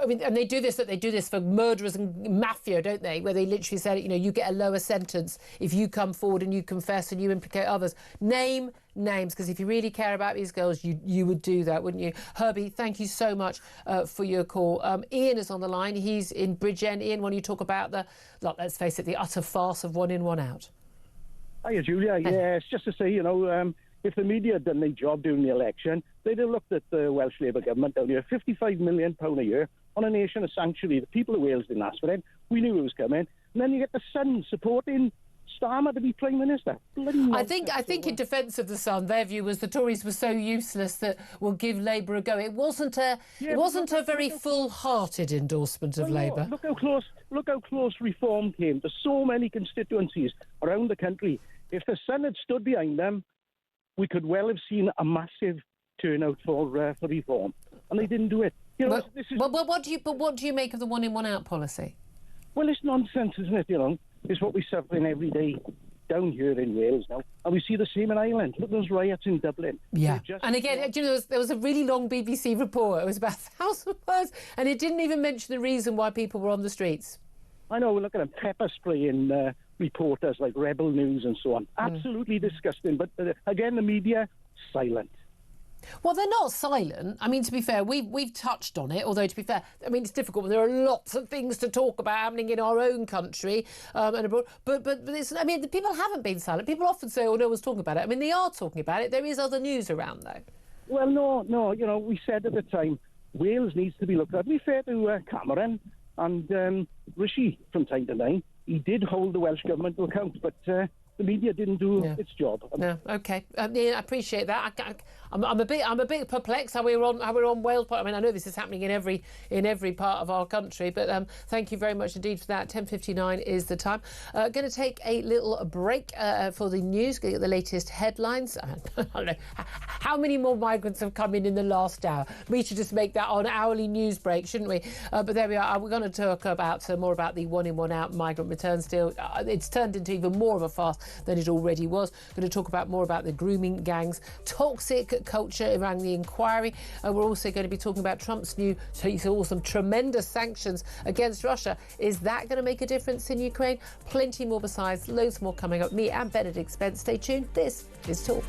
I mean, and they do this for murderers and mafia, don't they? Where they literally said, you get a lower sentence if you come forward and you confess and you implicate others. Name names, because if you really care about these girls, you would do that, wouldn't you? Herbie, thank you so much for your call. Ian is on the line. He's in Bridgend. Ian, when you talk about let's face it, the utter farce of one in, one out. Hiya, Julia. Yeah, it's just to say, if the media had done their job during the election, they'd have looked at the Welsh Labour government down here, £55 million a year on a nation of sanctuary. The people of Wales didn't ask for it. We knew it was coming. And then you get the Sun supporting Starmer to be Prime Minister. I think in defence of the Sun, their view was the Tories were so useless that we'll give Labour a go. It wasn't a very full-hearted endorsement of Labour. Look how close reform came to so many constituencies around the country. If the Sun had stood behind them, we could well have seen a massive turnout for reform, and they didn't do it. What do you make of the one in, one out policy? Well, it's nonsense, isn't it? It's what we're suffering every day down here in Wales now, and we see the same in Ireland. Look at those riots in Dublin. Yeah, and again, there was a really long BBC report. It was about 1,000 words, and it didn't even mention the reason why people were on the streets. I know. Look at them pepper spraying reporters like Rebel News and so on. Absolutely disgusting. But again, the media, silent. Well, they're not silent. I mean, to be fair, we've touched on it, although, to be fair, I mean, it's difficult. There are lots of things to talk about happening in our own country and abroad. But it's, I mean, the people haven't been silent. People often say, oh, no one's talking about it. I mean, they are talking about it. There is other news around, though. Well, no, you know, we said at the time, Wales needs to be looked at. To be fair to Cameron and Rishi from time to time, he did hold the Welsh Government to account, but the media didn't do its job. No, okay. I appreciate that. I'm a bit perplexed how we're on Wales. I mean, I know this is happening in every part of our country, but thank you very much indeed for that. 10:59 is the time. Going to take a little break for the news. Get the latest headlines. I don't know how many more migrants have come in the last hour. We should just make that an hourly news break, shouldn't we? But there we are. We're going to talk about more about the one in, one out migrant returns deal. It's turned into even more of a farce than it already was. Going to talk about more about the grooming gangs, toxic culture around the inquiry. We're also going to be talking about Trump's new, so you saw some tremendous sanctions against Russia. Is that going to make a difference in Ukraine? Plenty more besides, loads more coming up. Me and Benedict Spence. Stay tuned. This is Talk.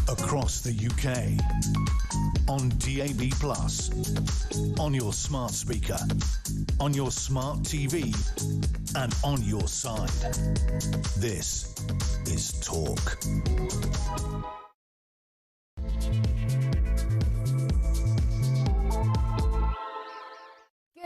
Across the UK, on DAB+, on your smart speaker, on your smart TV, and on your side. This is Talk.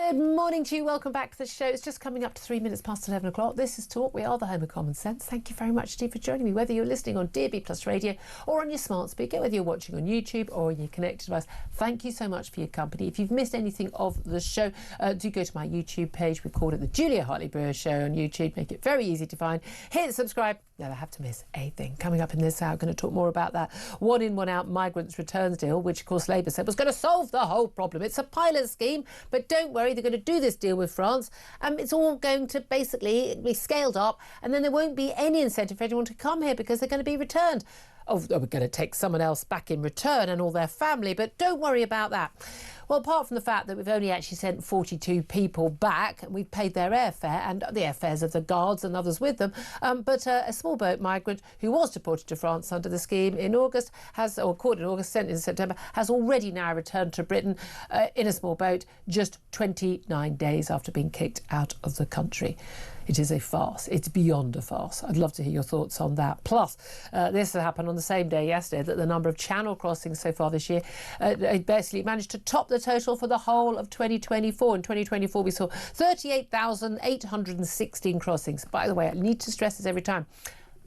Good morning to you. Welcome back to the show. It's just coming up to 3 minutes past 11 o'clock. This is Talk. We are the home of common sense. Thank you very much indeed for joining me, whether you're listening on DAB+ radio or on your smart speaker, whether you're watching on YouTube or on your connected device. Thank you so much for your company. If you've missed anything of the show, do go to my YouTube page. We've called it the Julia Hartley-Brewer Show on YouTube. Make it very easy to find. Hit subscribe. Never have to miss a thing. Coming up in this hour, going to talk more about that one in, one out migrants returns deal, which of course Labour said was going to solve the whole problem. It's a pilot scheme, but don't worry, they're going to do this deal with France. It's all going to basically be scaled up, and then there won't be any incentive for anyone to come here because they're going to be returned. Oh, we're going to take someone else back in return and all their family, but don't worry about that. Well, apart from the fact that we've only actually sent 42 people back, and we've paid their airfare and the airfares of the guards and others with them, but a small boat migrant who was deported to France under the scheme in August, caught in August, sent in September, has already now returned to Britain in a small boat just 29 days after being kicked out of the country. It is a farce. It's beyond a farce. I'd love to hear your thoughts on that. Plus, this happened on the same day yesterday that the number of channel crossings so far this year basically managed to top the total for the whole of 2024. In 2024, we saw 38,816 crossings. By the way, I need to stress this every time.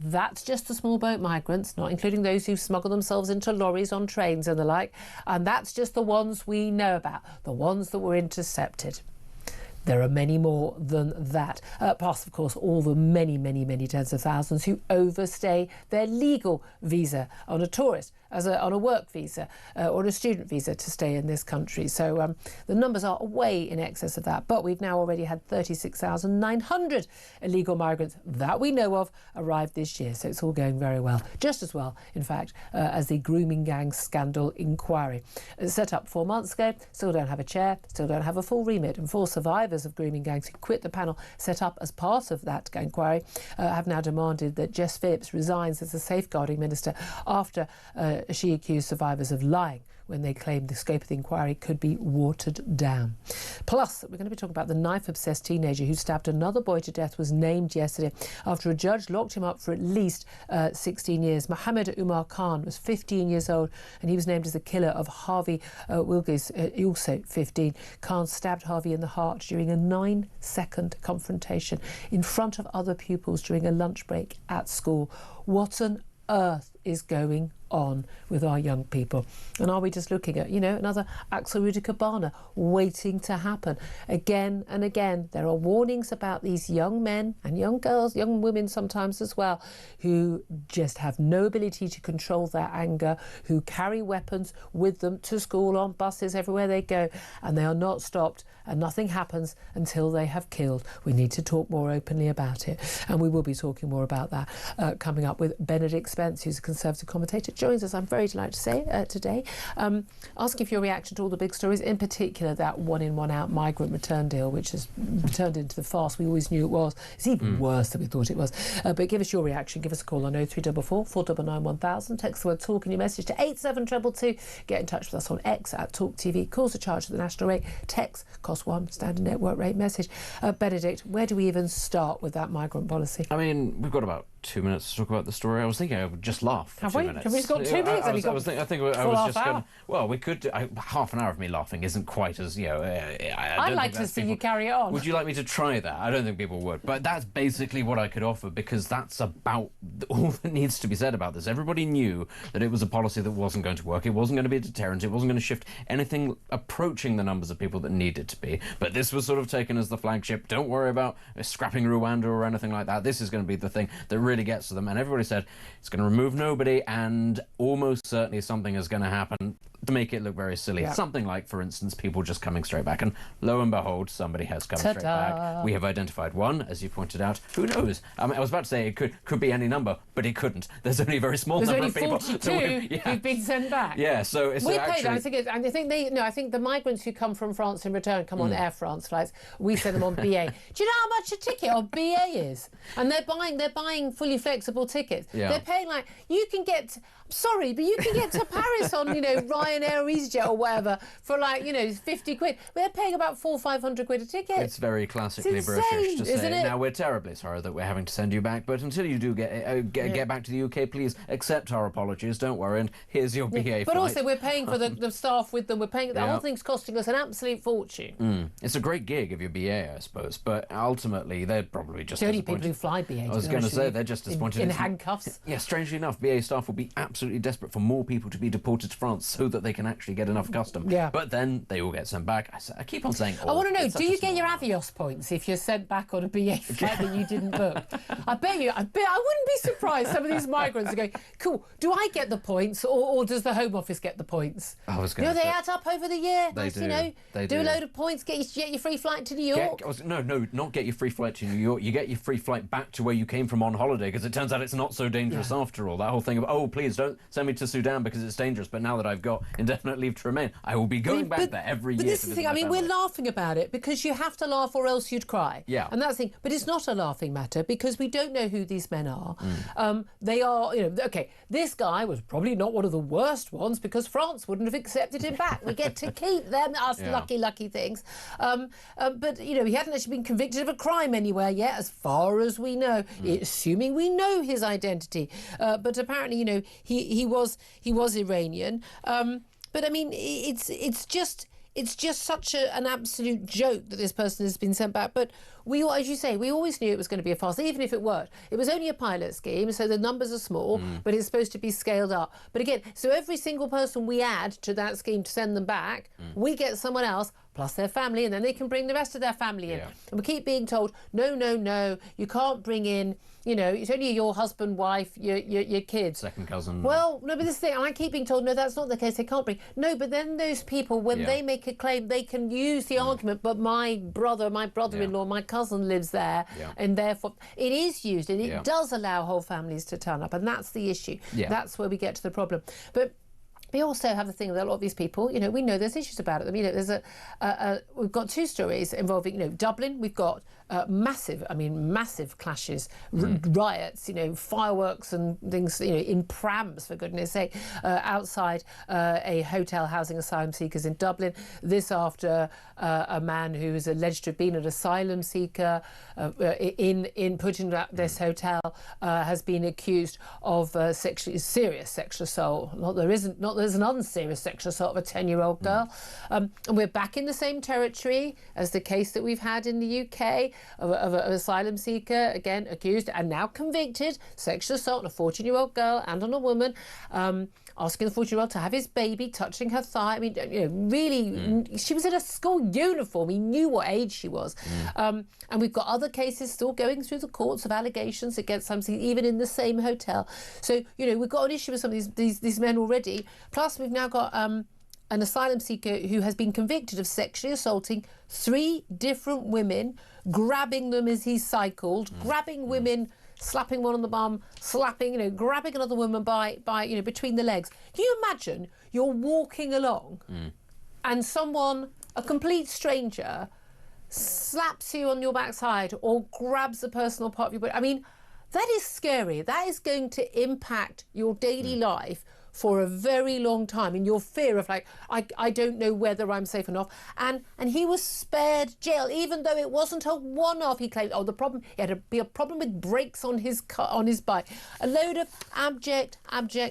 That's just the small boat migrants, not including those who smuggle themselves into lorries on trains and the like. And that's just the ones we know about, the ones that were intercepted. There are many more than that. Plus, of course, all the many, many, many tens of thousands who overstay their legal visa on a tourist, on a work visa or a student visa to stay in this country. So the numbers are way in excess of that. But we've now already had 36,900 illegal migrants that we know of arrive this year. So it's all going very well. Just as well, in fact, as the grooming gang scandal inquiry. Set up 4 months ago, still don't have a chair, still don't have a full remit. And 4 survivors of grooming gangs who quit the panel set up as part of that inquiry have now demanded that Jess Phillips resigns as the safeguarding minister after she accused survivors of lying when they claimed the scope of the inquiry could be watered down. Plus, we're going to be talking about the knife-obsessed teenager who stabbed another boy to death was named yesterday after a judge locked him up for at least 16 years. Mohammed Umar Khan was 15 years old and he was named as the killer of Harvey Wilkes, also 15. Khan stabbed Harvey in the heart during a 9-second confrontation in front of other pupils during a lunch break at school. What on earth is going on with our young people? And are we just looking at, another Axel Rudikabana waiting to happen? Again and again, there are warnings about these young men and young girls, young women sometimes as well, who just have no ability to control their anger, who carry weapons with them to school, on buses, everywhere they go, and they are not stopped and nothing happens until they have killed. We need to talk more openly about it, and we will be talking more about that coming up with Benedict Spence, who's a Conservative commentator, joins us, I'm very delighted to say, today, asking for your reaction to all the big stories, in particular that one in, one out migrant return deal, which has turned into the farce we always knew it was. It's even worse than we thought it was. But give us your reaction. Give us a call on 0344 499 1000. Text the word talk in your message to 87222. Get in touch with us on X at Talk TV. Calls are charged at the national rate. Text cost £1, standard network rate message. Benedict, where do we even start with that migrant policy? I mean, we've got about 2 minutes to talk about the story. I was thinking I would just laugh for 2 minutes. Have we got 2 minutes? I was just going. Well, we could. Half an hour of me laughing isn't quite as I'd like to see you carry it on. Would you like me to try that? I don't think people would, but that's basically what I could offer, because that's about all that needs to be said about this. Everybody knew that it was a policy that wasn't going to work. It wasn't going to be a deterrent. It wasn't going to shift anything approaching the numbers of people that needed to be. But this was sort of taken as the flagship. Don't worry about scrapping Rwanda or anything like that. This is going to be the thing that really gets to them. And everybody said it's going to remove nobody, and almost certainly something is going to happen to make it look very silly. Yeah. Something like, for instance, people just coming straight back. And lo and behold, somebody has come straight back. We have identified one, as you pointed out. Who knows? I was about to say it could be any number, but it couldn't. There's only a very small number of people. There's only 42 who've been sent back. Yeah, so it's actually... I think the migrants who come from France in return come on Air France flights. We send them on BA. Do you know how much a ticket on BA is? And they're buying fully flexible tickets. Yeah. They're paying you can get... Sorry, but you can get to Paris on, Ryanair or EasyJet or whatever for 50 quid. They're paying about 400 or 500 quid a ticket. It's very classically British to say. Now, we're terribly sorry that we're having to send you back, but until you do get back to the UK, please accept our apologies. Don't worry, and here's your BA flight. But also, we're paying for the staff with them. We're paying. The whole thing's costing us an absolute fortune. It's a great gig if you're BA, I suppose, but ultimately they're probably just the only people who fly BA. I was going to say they're just disappointed in handcuffs. Yeah, strangely enough, BA staff will be absolutely absolutely desperate for more people to be deported to France so that they can actually get enough custom. Yeah. But then they all get sent back. I keep on saying, I want to know, do you get your Avios points if you're sent back on a BA flight that you didn't book? I wouldn't be surprised some of these migrants are going, cool, do I get the points or does the Home Office get the points? I was going they add up over the year. They nice, do. They do a load of points, get your free flight to New York. No, not get your free flight to New York. You get your free flight back to where you came from on holiday, because it turns out it's not so dangerous after all. That whole thing of, oh, please don't send me to Sudan because it's dangerous, but now that I've got indefinite leave to remain, I will be going back there every year. But this is the thing, we're laughing about it because you have to laugh or else you'd cry. Yeah. And that's the thing. But it's not a laughing matter because we don't know who these men are. They are, okay, this guy was probably not one of the worst ones because France wouldn't have accepted him back. We get to keep them, us lucky things. But, he hadn't actually been convicted of a crime anywhere yet, as far as we know, assuming we know his identity. But apparently, he was Iranian. But I mean, it's just such an absolute joke that this person has been sent back. But we, as you say, we always knew it was going to be a farce, even if it worked. It was only a pilot scheme, so the numbers are small, but it's supposed to be scaled up. But again, so every single person we add to that scheme to send them back, we get someone else plus their family, and then they can bring the rest of their family in. And we keep being told, no, you can't bring in, it's only your husband, wife, your kids. Second cousin. Well, no, but this thing, I keep being told, no, that's not the case, they can't bring. No, but then those people, when they make a claim, they can use the argument, but my brother-in-law, my cousin lives there, and therefore it is used, and it does allow whole families to turn up, and that's the issue. That's where we get to the problem. But we also have the thing that a lot of these people, we know there's issues about it. There's we've got two stories involving, Dublin. We've got massive clashes, riots, fireworks and things, in prams, for goodness sake, outside a hotel housing asylum seekers in Dublin. This after a man who is alleged to have been an asylum seeker in put in this hotel has been accused of serious sexual assault. There's an unserious sexual assault of a 10-year-old girl. And we're back in the same territory as the case that we've had in the UK of an asylum seeker, again accused and now convicted, sexual assault on a 14-year-old girl and on a woman, asking the 14-year-old to have his baby, touching her thigh. Really, she was in a school uniform. He knew what age she was. And we've got other cases still going through the courts of allegations against something, even in the same hotel. So, we've got an issue with some of these men already. Plus, we've now got an asylum seeker who has been convicted of sexually assaulting 3 different women, grabbing them as he cycled, grabbing women, slapping one on the bum, grabbing another woman by between the legs. Can you imagine you're walking along and someone, a complete stranger, slaps you on your backside or grabs a personal part of your body? That is scary. That is going to impact your daily life for a very long time, in your fear of I don't know whether I'm safe enough. And he was spared jail, even though it wasn't a one-off. He claimed, he had a problem with brakes on his bike. A load of abject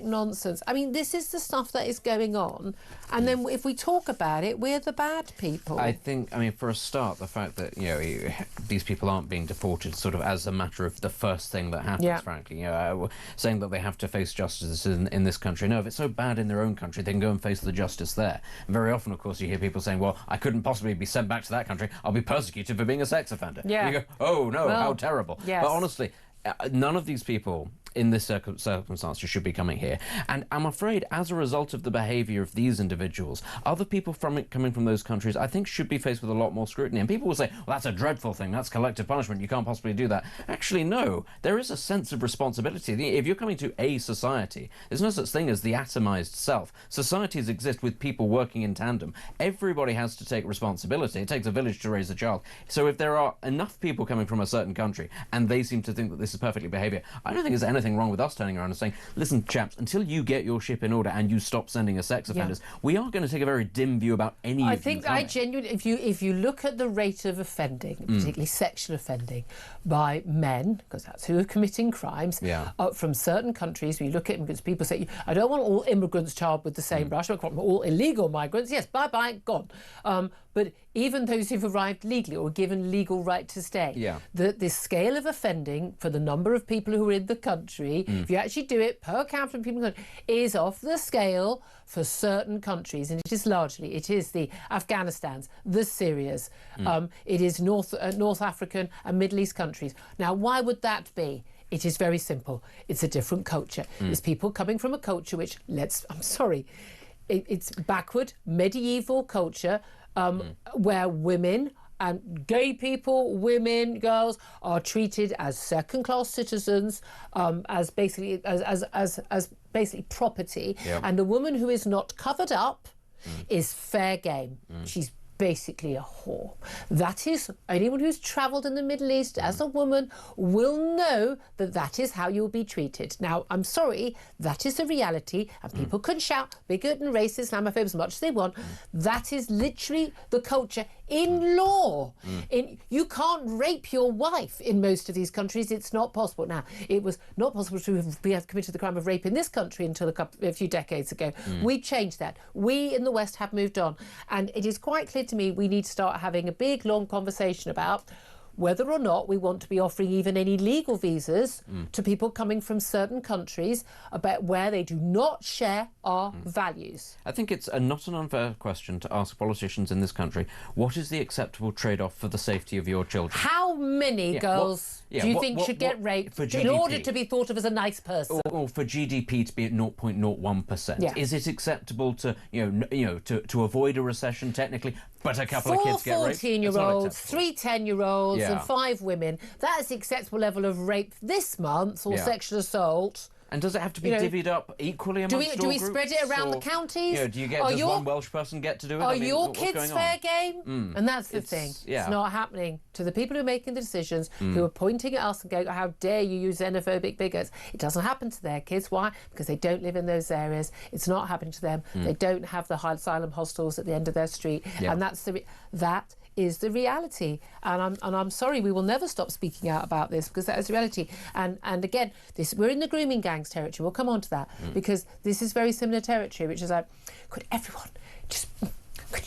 nonsense. This is the stuff that is going on. And then if we talk about it, we're the bad people. I think, for a start, the fact that, these people aren't being deported sort of as a matter of the first thing that happens, frankly. Saying that they have to face justice in this country. No, if it's so bad in their own country, they can go and face the justice there. And very often, of course, you hear people saying, well, I couldn't possibly be sent back to that country. I'll be persecuted for being a sex offender. Yeah. And you go, oh, no, how terrible. Yes. But honestly, none of these people in this circumstances should be coming here. And I'm afraid, as a result of the behaviour of these individuals, other people coming from those countries, I think, should be faced with a lot more scrutiny. And people will say, well, that's a dreadful thing, that's collective punishment, you can't possibly do that. Actually, no, there is a sense of responsibility. If you're coming to a society, there's no such thing as the atomised self. Societies exist with people working in tandem. Everybody has to take responsibility. It takes a village to raise a child. So if there are enough people coming from a certain country, and they seem to think that this is perfectly behaviour, I don't think there's anything wrong with us turning around and saying, listen, chaps, until you get your ship in order and you stop sending us sex offenders, we are going to take a very dim view about any of you. I genuinely, if you look at the rate of offending, particularly sexual offending, by men, because that's who are committing crimes, from certain countries, when you look at immigrants, people say, I don't want all immigrants tarred with the same brush, I want all illegal migrants, yes, bye-bye, gone. but even those who've arrived legally or given legal right to stay, the scale of offending for the number of people who are in the country, if you actually do it per capita people in the country, is off the scale for certain countries, and it is largely, it is the Afghanistans, the Syrias, it is North African and Middle East countries. Now, why would that be? It is very simple. It's a different culture. It's people coming from a culture which, I'm sorry, it's backward, medieval culture where women and gay people, women, girls are treated as second-class citizens, as basically as basically property, and the woman who is not covered up is fair game. She's basically a whore. That is, anyone who's travelled in the Middle East as a woman will know that that is how you'll be treated. Now, I'm sorry, that is the reality, and people can shout bigot and racist, Islamophobe as much as they want. That is literally the culture in law. You can't rape your wife in most of these countries. It's not possible. Now, it was not possible to have committed the crime of rape in this country until a few decades ago. We changed that. We in the West have moved on, and it is quite clear to me we need to start having a big, long conversation about whether or not we want to be offering even any legal visas to people coming from certain countries about where they do not share our values. I think it's not an unfair question to ask politicians in this country, what is the acceptable trade-off for the safety of your children? How many girls do you think should get raped in order to be thought of as a nice person? Or for GDP to be at 0.01%? Is it acceptable to, to avoid a recession technically, but a couple of kids get raped? 4 14-year-olds, 3 10-year-olds, and 5 women. That is the acceptable level of rape this month, or sexual assault. And does it have to be divvied up equally amongst all Do we groups, spread it around the counties? Does one Welsh person get to do it? Are your kids fair game? And that's the thing. It's not happening. To the people who are making the decisions, who are pointing at us and going, how dare you use xenophobic bigots? It doesn't happen to their kids. Why? Because they don't live in those areas. It's not happening to them. They don't have the asylum hostels at the end of their street. And that is the reality, and I'm sorry, we will never stop speaking out about this, because that is the reality. And again, we're in the grooming gangs territory. We'll come on to that, because this is very similar territory, which is like, could everyone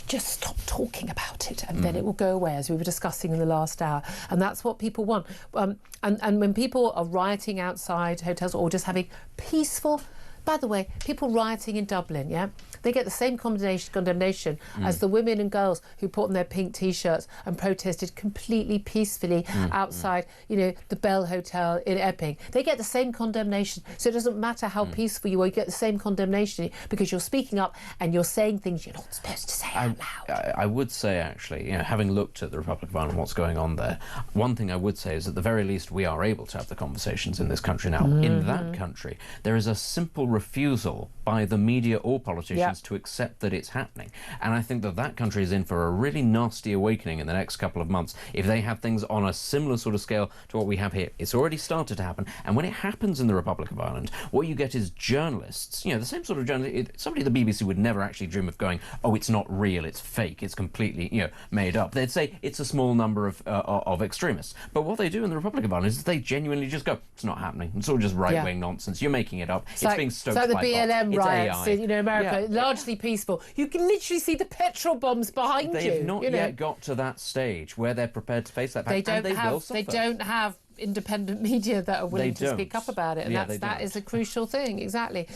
just stop talking about it, and then it will go away, as we were discussing in the last hour. And that's what people want. And when people are rioting outside hotels or just having peaceful. By the way, people rioting in Dublin, they get the same condemnation as the women and girls who put on their pink T-shirts and protested completely peacefully outside, the Bell Hotel in Epping. They get the same condemnation. So it doesn't matter how peaceful you are, you get the same condemnation, because you're speaking up and you're saying things you're not supposed to say out loud. I would say, actually, having looked at the Republic of Ireland and what's going on there, one thing I would say is, at the very least, we are able to have the conversations in this country now. In that country, there is a simple refusal by the media or politicians to accept that it's happening. And I think that country is in for a really nasty awakening in the next couple of months if they have things on a similar sort of scale to what we have here. It's already started to happen. And when it happens in the Republic of Ireland, what you get is journalists, the same sort of journalist, somebody at the BBC would never actually dream of going, oh, it's not real, it's fake, it's completely, made up. They'd say it's a small number of extremists. But what they do in the Republic of Ireland is they genuinely just go, it's not happening. It's all just right-wing nonsense. You're making it up. It's being stoked by the BLM bots. riots in America, largely peaceful. You can literally see the petrol bombs behind you. They have not yet got to that stage where they're prepared to face that fact, and they will suffer. They don't have independent media that are willing to speak up about it, and that is a crucial thing. Exactly.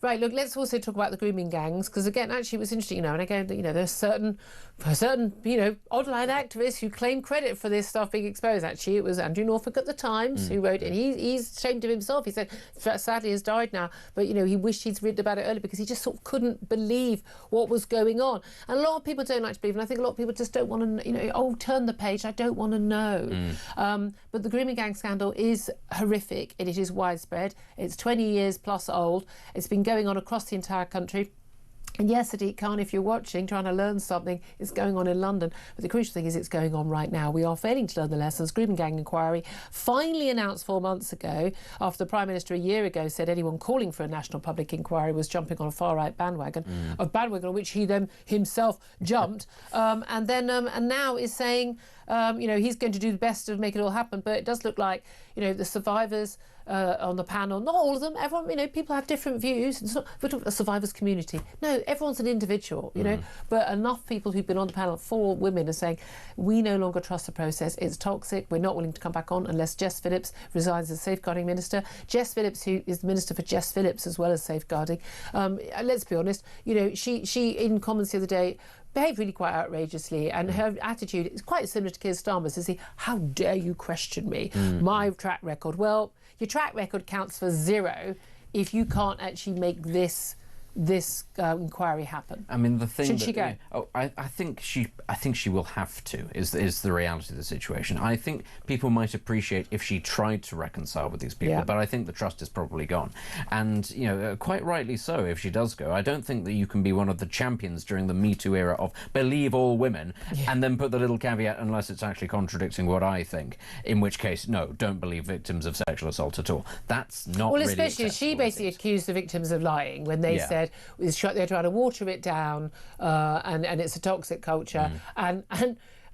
Right, look, let's also talk about the grooming gangs, because again, actually, it was interesting, and again, there's certain online activists who claim credit for this stuff being exposed. Actually, it was Andrew Norfolk at the Times who wrote, and he's ashamed of himself. He said, sadly, has died now, but he wished he'd written about it earlier, because he just sort of couldn't believe what was going on. And a lot of people don't like to believe, and I think a lot of people just don't want to, turn the page, I don't want to know. But the grooming gang scandal is horrific, and it is widespread. It's 20 years plus old. It's been going on across the entire country. And yes, Sadiq Khan, if you're watching, trying to learn something, it's going on in London. But the crucial thing is it's going on right now. We are failing to learn the lessons. Grooming gang inquiry finally announced 4 months ago, after the Prime Minister a year ago said anyone calling for a national public inquiry was jumping on a far-right bandwagon, on which he then himself jumped. And now is saying, he's going to do the best to make it all happen. But it does look like, the survivors on the panel. Not all of them. Everyone, you know, people have different views. It's not, we're talking about a survivors community. No, everyone's an individual, you know. But enough people who've been on the panel, 4 women, are saying we no longer trust the process. It's toxic. We're not willing to come back on unless Jess Phillips resigns as safeguarding minister. Jess Phillips, who is the minister for Jess Phillips as well as safeguarding. Let's be honest. You know, she in Commons the other day behaved really quite outrageously, and her attitude is quite similar to Keir Starmer's. Is how dare you question me, my track record? Well, your track record counts for 0 if you can't actually make this inquiry happen. I mean, the thing. Should she go? I think she will have to. Is the reality of the situation? I think people might appreciate if she tried to reconcile with these people, but I think the trust is probably gone, and you know, quite rightly so. If she does go, I don't think that you can be one of the champions during the Me Too era of believe all women, and then put the little caveat unless it's actually contradicting what I think. In which case, no, don't believe victims of sexual assault at all. That's not. Well, really especially she basically accused the victims of lying when they said they're trying to water it down, and it's a toxic culture, and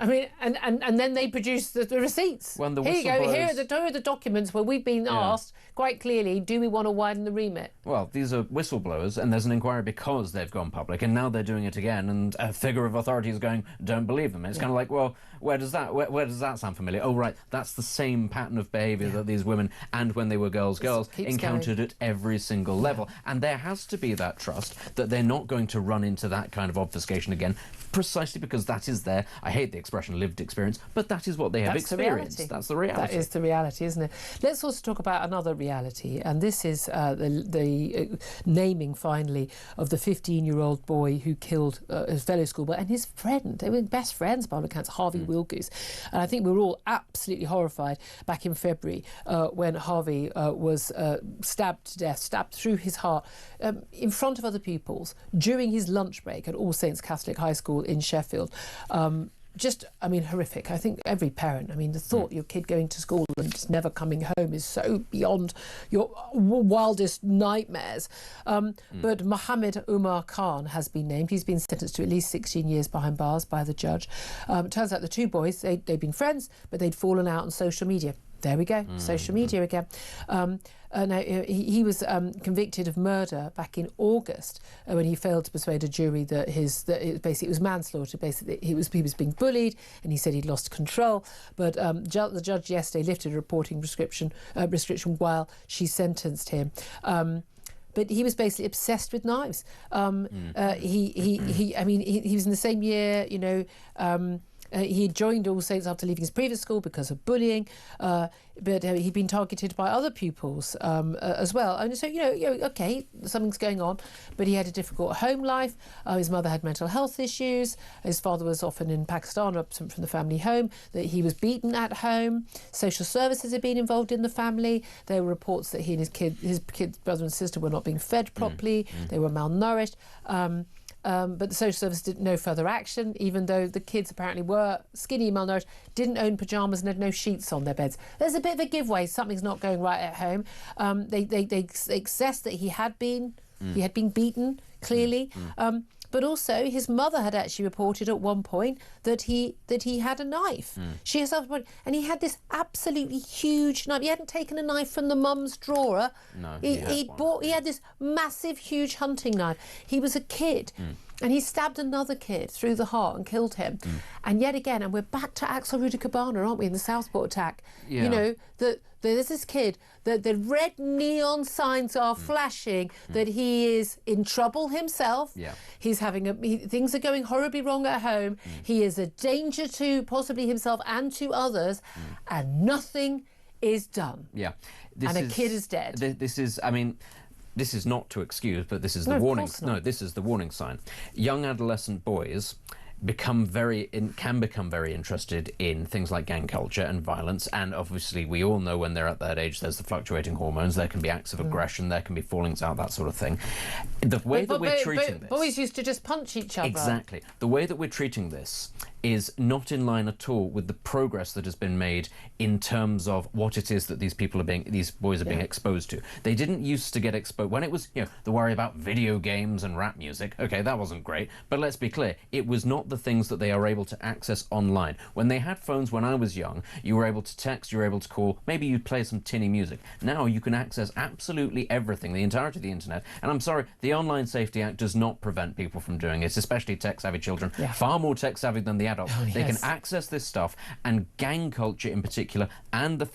I mean, and then they produce the receipts. When the here you go. Here are the documents where we've been asked quite clearly, do we want to widen the remit? Well, these are whistleblowers, and there's an inquiry because they've gone public, and now they're doing it again, and a figure of authority is going, don't believe them. It's kind of like, well, where does that sound familiar? Oh, right, that's the same pattern of behaviour that these women, and when they were girls, encountered at every single level. And there has to be that trust that they're not going to run into that kind of obfuscation again, precisely because that is their, I hate the expression lived experience, but that is what they have experienced. That's the reality. That is the reality, isn't it? Let's also talk about another reality, and this is the naming, finally, of the 15-year-old boy who killed his fellow schoolboy and his friend. They were best friends, by all accounts, Harvey Wilgoose. And I think we were all absolutely horrified back in February when Harvey was stabbed to death, stabbed through his heart in front of other pupils during his lunch break at All Saints Catholic High School in Sheffield. Just, I mean, horrific. I think every parent, I mean, the thought your kid going to school and just never coming home is so beyond your wildest nightmares. But Mohammed Umar Khan has been named. He's been sentenced to at least 16 years behind bars by the judge. Turns out the 2 boys, they'd been friends, but they'd fallen out on social media. There we go, social media again. Now, he was convicted of murder back in August when he failed to persuade a jury that it was manslaughter. Basically, he was being bullied, and he said he'd lost control. But the judge yesterday lifted a reporting restriction while she sentenced him. But he was basically obsessed with knives. He was in the same year, you know. He joined All Saints after leaving his previous school because of bullying, but he'd been targeted by other pupils as well. And so, okay, something's going on, but he had a difficult home life. His mother had mental health issues. His father was often in Pakistan, absent from the family home. That he was beaten at home. Social services had been involved in the family. There were reports that he and his kid's brother and sister were not being fed properly. They were malnourished. But the social service did no further action, even though the kids apparently were skinny, malnourished, didn't own pyjamas and had no sheets on their beds. There's a bit of a giveaway. Something's not going right at home. They assessed that he had been beaten, clearly. But also, his mother had actually reported at one point that he had a knife. She herself reported, and he had this absolutely huge knife. He hadn't taken a knife from the mum's drawer. No, he had this massive, huge hunting knife. He was a kid. And he stabbed another kid through the heart and killed him. And yet again, and we're back to Axel Ruda Cabana, aren't we, in the Southport attack? Yeah. You know, there's this kid, the red neon signs are flashing that he is in trouble himself. Yeah. He's things are going horribly wrong at home. He is a danger to possibly himself and to others, and nothing is done. Yeah. A kid is dead. This is not to excuse, but this is the warning. No, this is the warning sign. Young adolescent boys can become very interested in things like gang culture and violence, and obviously we all know when they're at that age there's the fluctuating hormones, there can be acts of aggression, there can be fallings out, that sort of thing. The way that we're treating this... Boys used to just punch each other. Exactly. The way that we're treating this is not in line at all with the progress that has been made in terms of what it is that these boys are being exposed to. They didn't used to get exposed when it was, the worry about video games and rap music. Okay, that wasn't great, but let's be clear, it was not the things that they are able to access online. When they had phones when I was young, you were able to text, you were able to call, maybe you'd play some tinny music. Now you can access absolutely everything, the entirety of the internet, and I'm sorry, the Online Safety Act does not prevent people from doing it, especially tech-savvy children, far more tech-savvy than the adults. They can access this stuff, and gang culture in particular, and the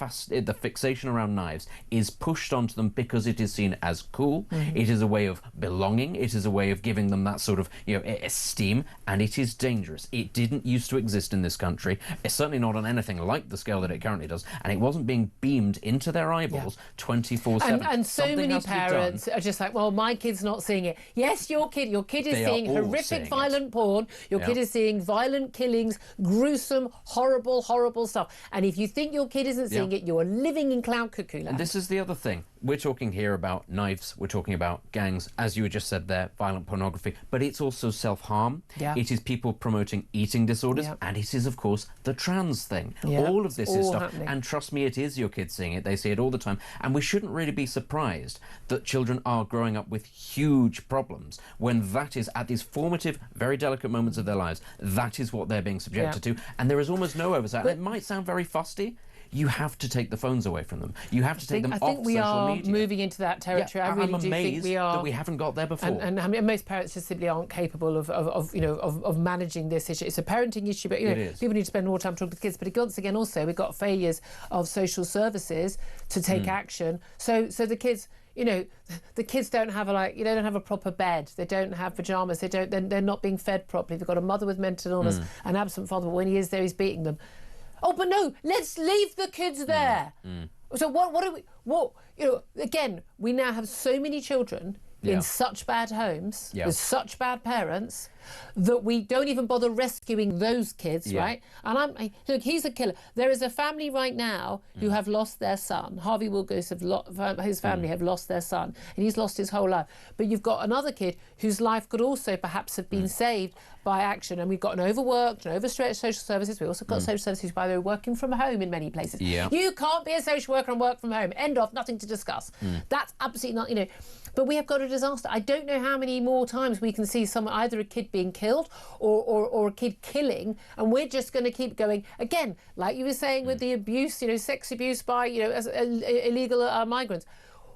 fixation around knives is pushed onto them because it is seen as cool. It is a way of belonging. It is a way of giving them that sort of esteem, and it is dangerous. It didn't used to exist in this country. It's certainly not on anything like the scale that it currently does, and it wasn't being beamed into their eyeballs 24/7. And so many parents are just like, well, my kid's not seeing it. Yes, your kid is seeing horrific violent porn. Your kid is seeing violent killings, gruesome, horrible stuff. And if you think your kid isn't seeing it, you are living in cloud cuckoo land. And this is the other thing. We're talking here about knives, we're talking about gangs, as you just said there, violent pornography, but it's also self-harm. It is people promoting eating disorders, and it is, of course, the trans thing. All of this is stuff, happening. And trust me, it is your kids seeing it. They see it all the time. And we shouldn't really be surprised that children are growing up with huge problems when that is, at these formative, very delicate moments of their lives, that is what they're being subjected to. And there is almost no oversight. And it might sound very fusty. You have to take the phones away from them. You have to take them off social media. I think we are moving into that territory. I really do think we are. That we haven't got there before. And most parents just simply aren't capable of managing this issue. It's a parenting issue, but people need to spend more time talking to kids. But once again, also we've got failures of social services to take action. So the kids. The kids don't have they don't have a proper bed. They don't have pajamas. They're not being fed properly. They've got a mother with mental illness, an absent father. But when he is there, he's beating them. Oh, but no, let's leave the kids there. So again, we now have so many children in such bad homes, with such bad parents, that we don't even bother rescuing those kids, right? And look, he's a killer. There is a family right now who have lost their son. Harvey Wilkes, his family have lost their son, and he's lost his whole life. But you've got another kid whose life could also perhaps have been saved by action. And we've got an overworked and overstretched social services. We've also got social services, by the way, working from home in many places. You can't be a social worker and work from home. End of, nothing to discuss. That's absolutely not, But we have got a disaster. I don't know how many more times we can see someone, either a kid being killed or a kid killing, and we're just going to keep going. Again, like you were saying with the abuse, sex abuse by, illegal migrants.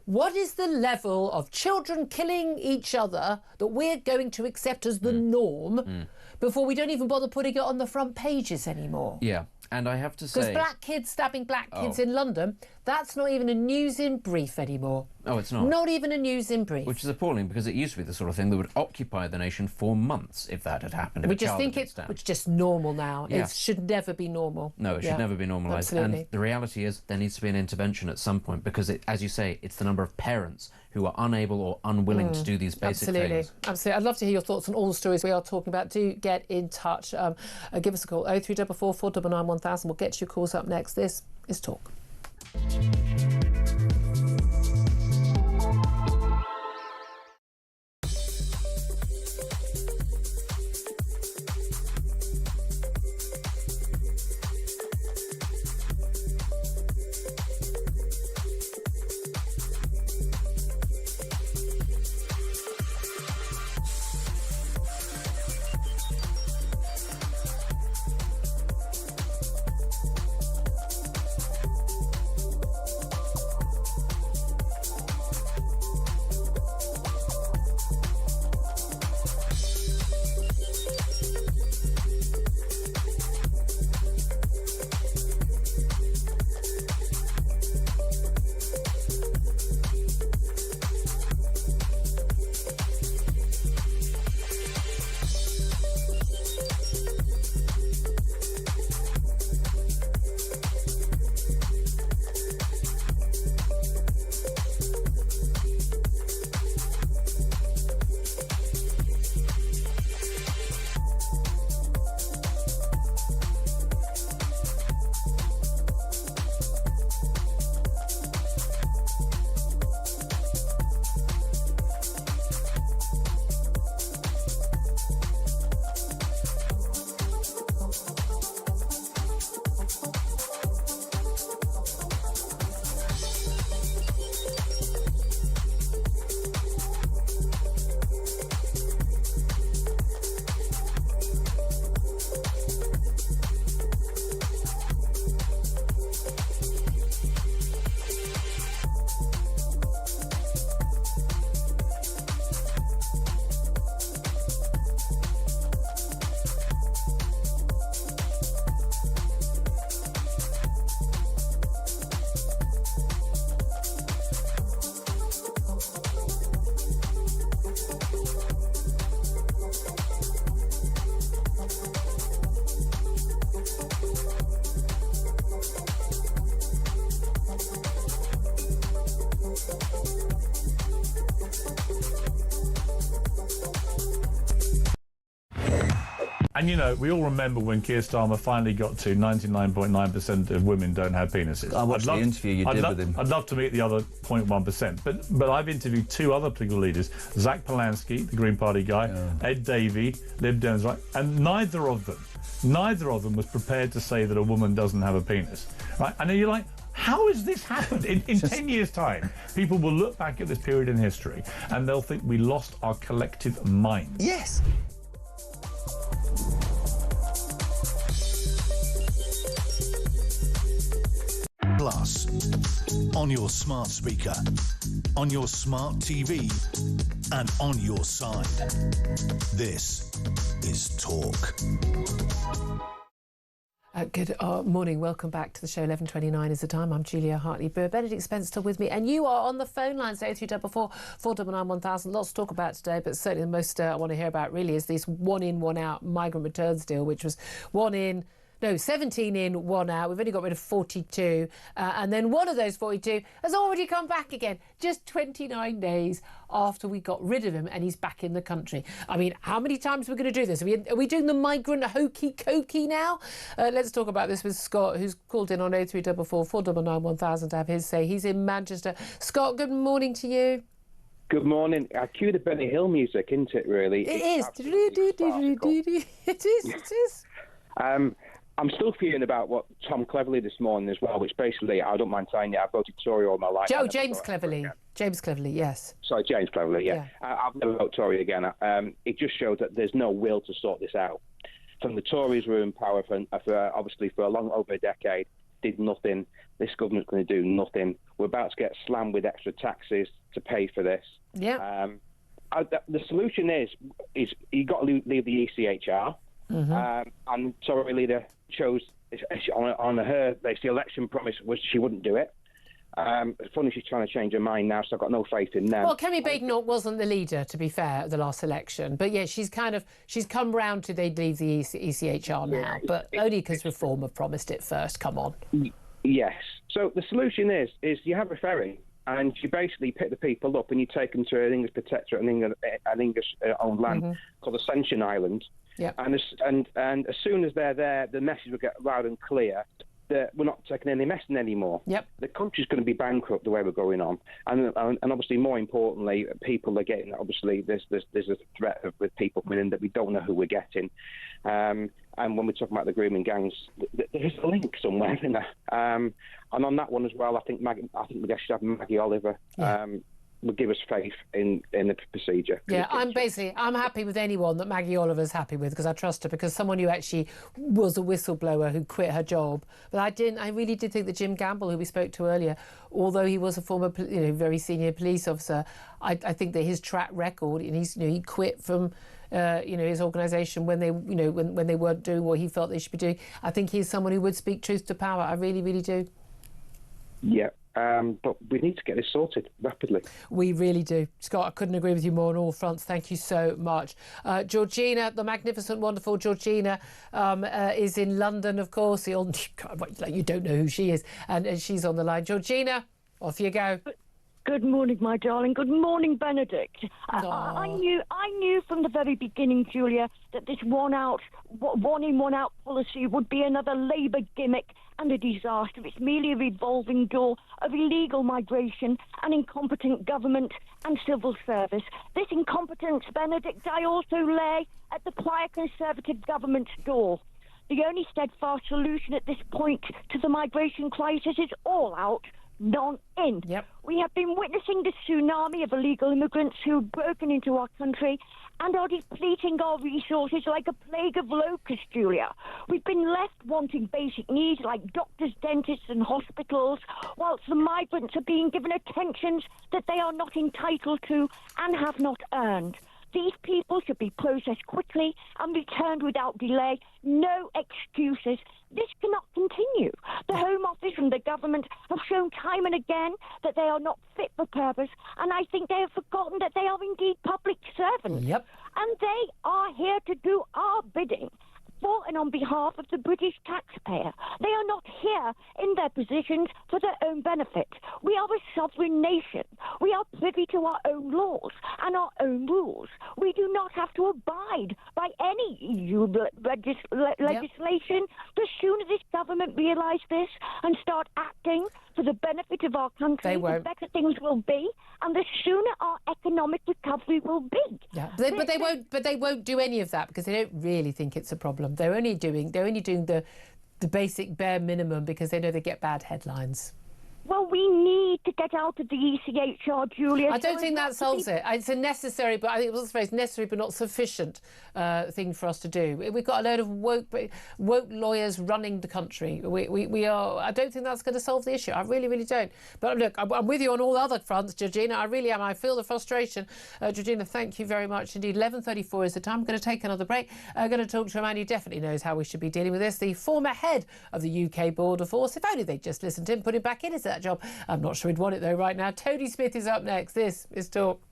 What is the level of children killing each other that we're going to accept as the norm before we don't even bother putting it on the front pages anymore? Yeah, and I have to say... Because black kids stabbing black kids in London, that's not even a news in brief anymore. Oh, it's not? Not even a news in brief. Which is appalling, because it used to be the sort of thing that would occupy the nation for months if that had happened. We just think it's just normal now. It should never be normal. No, it should never be normalised. Absolutely. And the reality is there needs to be an intervention at some point, because, as you say, it's the number of parents who are unable or unwilling to do these basic things. Absolutely. I'd love to hear your thoughts on all the stories we are talking about. Do get in touch. Give us a call, 0344 499 1000. We'll get your calls up next. This is Talk. And, you know, we all remember when Keir Starmer finally got to 99.9% of women don't have penises. I watched the interview you did with him. I'd love to meet the other 0.1%. But I've interviewed two other political leaders, Zach Polanski, the Green Party guy, Ed Davey, Lib Dems, right? And neither of them was prepared to say that a woman doesn't have a penis, right? And then you're like, how has this happened? In 10 years' time, people will look back at this period in history and they'll think we lost our collective mind. Yes. Plus, on your smart speaker, on your smart TV, and on your side. This is Talk. Good morning. Welcome back to the show. 11:29 is the time. I'm Julia Hartley-Brewer. Benedict Spence still with me, and you are on the phone lines 0344 499 1000. Lots to talk about today, but certainly the most I want to hear about really is this one in, one out migrant returns deal, which was 17 in, 1 out. We've only got rid of 42. And then one of those 42 has already come back again, just 29 days after we got rid of him, and he's back in the country. I mean, how many times are we going to do this? Are we doing the migrant hokey-cokey now? Let's talk about this with Scott, who's called in on 0344 499 1000 to have his say. He's in Manchester. Scott, good morning to you. Good morning. I cue the Benny Hill music, isn't it, really? It is. It is. I'm still feeling about what Tom Cleverly this morning as well, which basically, I don't mind saying, I've voted Tory all my life. James Cleverly. James Cleverly, yes. Sorry, James Cleverly, yeah. I've never voted Tory again. It just shows that there's no will to sort this out. From the Tories were in power for over a decade, did nothing. This government's going to do nothing. We're about to get slammed with extra taxes to pay for this. Yeah. The solution is you got to leave the ECHR. Mm-hmm. And Tory leader chose on her. The election promise was she wouldn't do it. It's funny she's trying to change her mind now, so I've got no faith in them. Well, Kemi Badenoch wasn't the leader, to be fair, at the last election, but yeah, she's come round to they'd leave the ECHR now, but only because Reform have promised it first. Come on. Yes. So the solution is you have a ferry. And you basically pick the people up and you take them to an English protectorate, an English-owned land called Ascension Island. Yep. And as soon as they're there, the message will get loud and clear that we're not taking any messing anymore. Yep. The country's going to be bankrupt the way we're going on, and obviously more importantly, people are getting. Obviously, there's a threat with people coming in that we don't know who we're getting. And when we're talking about the grooming gangs, there's a link somewhere in there. And on that one as well, I think we should have Maggie Oliver. Would give us faith in the procedure. Yeah, I'm happy with anyone that Maggie Oliver's happy with, because I trust her, because someone who actually was a whistleblower who quit her job. But I really did think that Jim Gamble, who we spoke to earlier, although he was a former, very senior police officer, I think that his track record, and he quit from his organisation when they when they weren't doing what he felt they should be doing. I think he's someone who would speak truth to power. I really, really do. Yeah. But we need to get this sorted rapidly. We really do. Scott, I couldn't agree with you more on all fronts. Thank you so much. Georgina, the magnificent, wonderful Georgina, is in London, of course. You don't know who she is. And she's on the line. Georgina, off you go. Good morning, my darling. Good morning, Benedict. I knew from the very beginning, Julia, that this one in, one out policy would be another Labour gimmick and a disaster. It's merely a revolving door of illegal migration and incompetent government and civil service. This incompetence, Benedict, I also lay at the prior Conservative government's door. The only steadfast solution at this point to the migration crisis is all out, none in. Yep. We have been witnessing the tsunami of illegal immigrants who have broken into our country and are depleting our resources like a plague of locusts, Julia. We've been left wanting basic needs like doctors, dentists and hospitals, whilst the migrants are being given attentions that they are not entitled to and have not earned. These people should be processed quickly and returned without delay. No excuses. This cannot continue. The Home Office and the government have shown time and again that they are not fit for purpose, and I think they have forgotten that they are indeed public servants. Yep. And they are here to do our bidding. for and on behalf of the British taxpayer. They are not here in their positions for their own benefit. We are a sovereign nation. We are privy to our own laws and our own rules. We do not have to abide by any EU legislation. The sooner this government realise this and start acting for the benefit of our country, the better things will be, and the sooner our economic recovery will be. Yeah, but they won't do any of that because they don't really think it's a problem. They're only doing the basic bare minimum because they know they get bad headlines. Well, we need to get out of the ECHR, Julia. I don't think that solves it. It's a necessary, but I think it was the phrase necessary but not sufficient thing for us to do. We've got a load of woke lawyers running the country. We are. I don't think that's going to solve the issue. I really, really don't. But look, I'm with you on all other fronts, Georgina. I really am. I feel the frustration. Georgina, thank you very much indeed. 11:34 is the time. I'm going to take another break. I'm going to talk to a man who definitely knows how we should be dealing with this. The former head of the UK Border Force. If only they'd just listened to him, put him back in as that job. I'm not sure he'd want it though right now. Tony Smith is up next. This is Talk.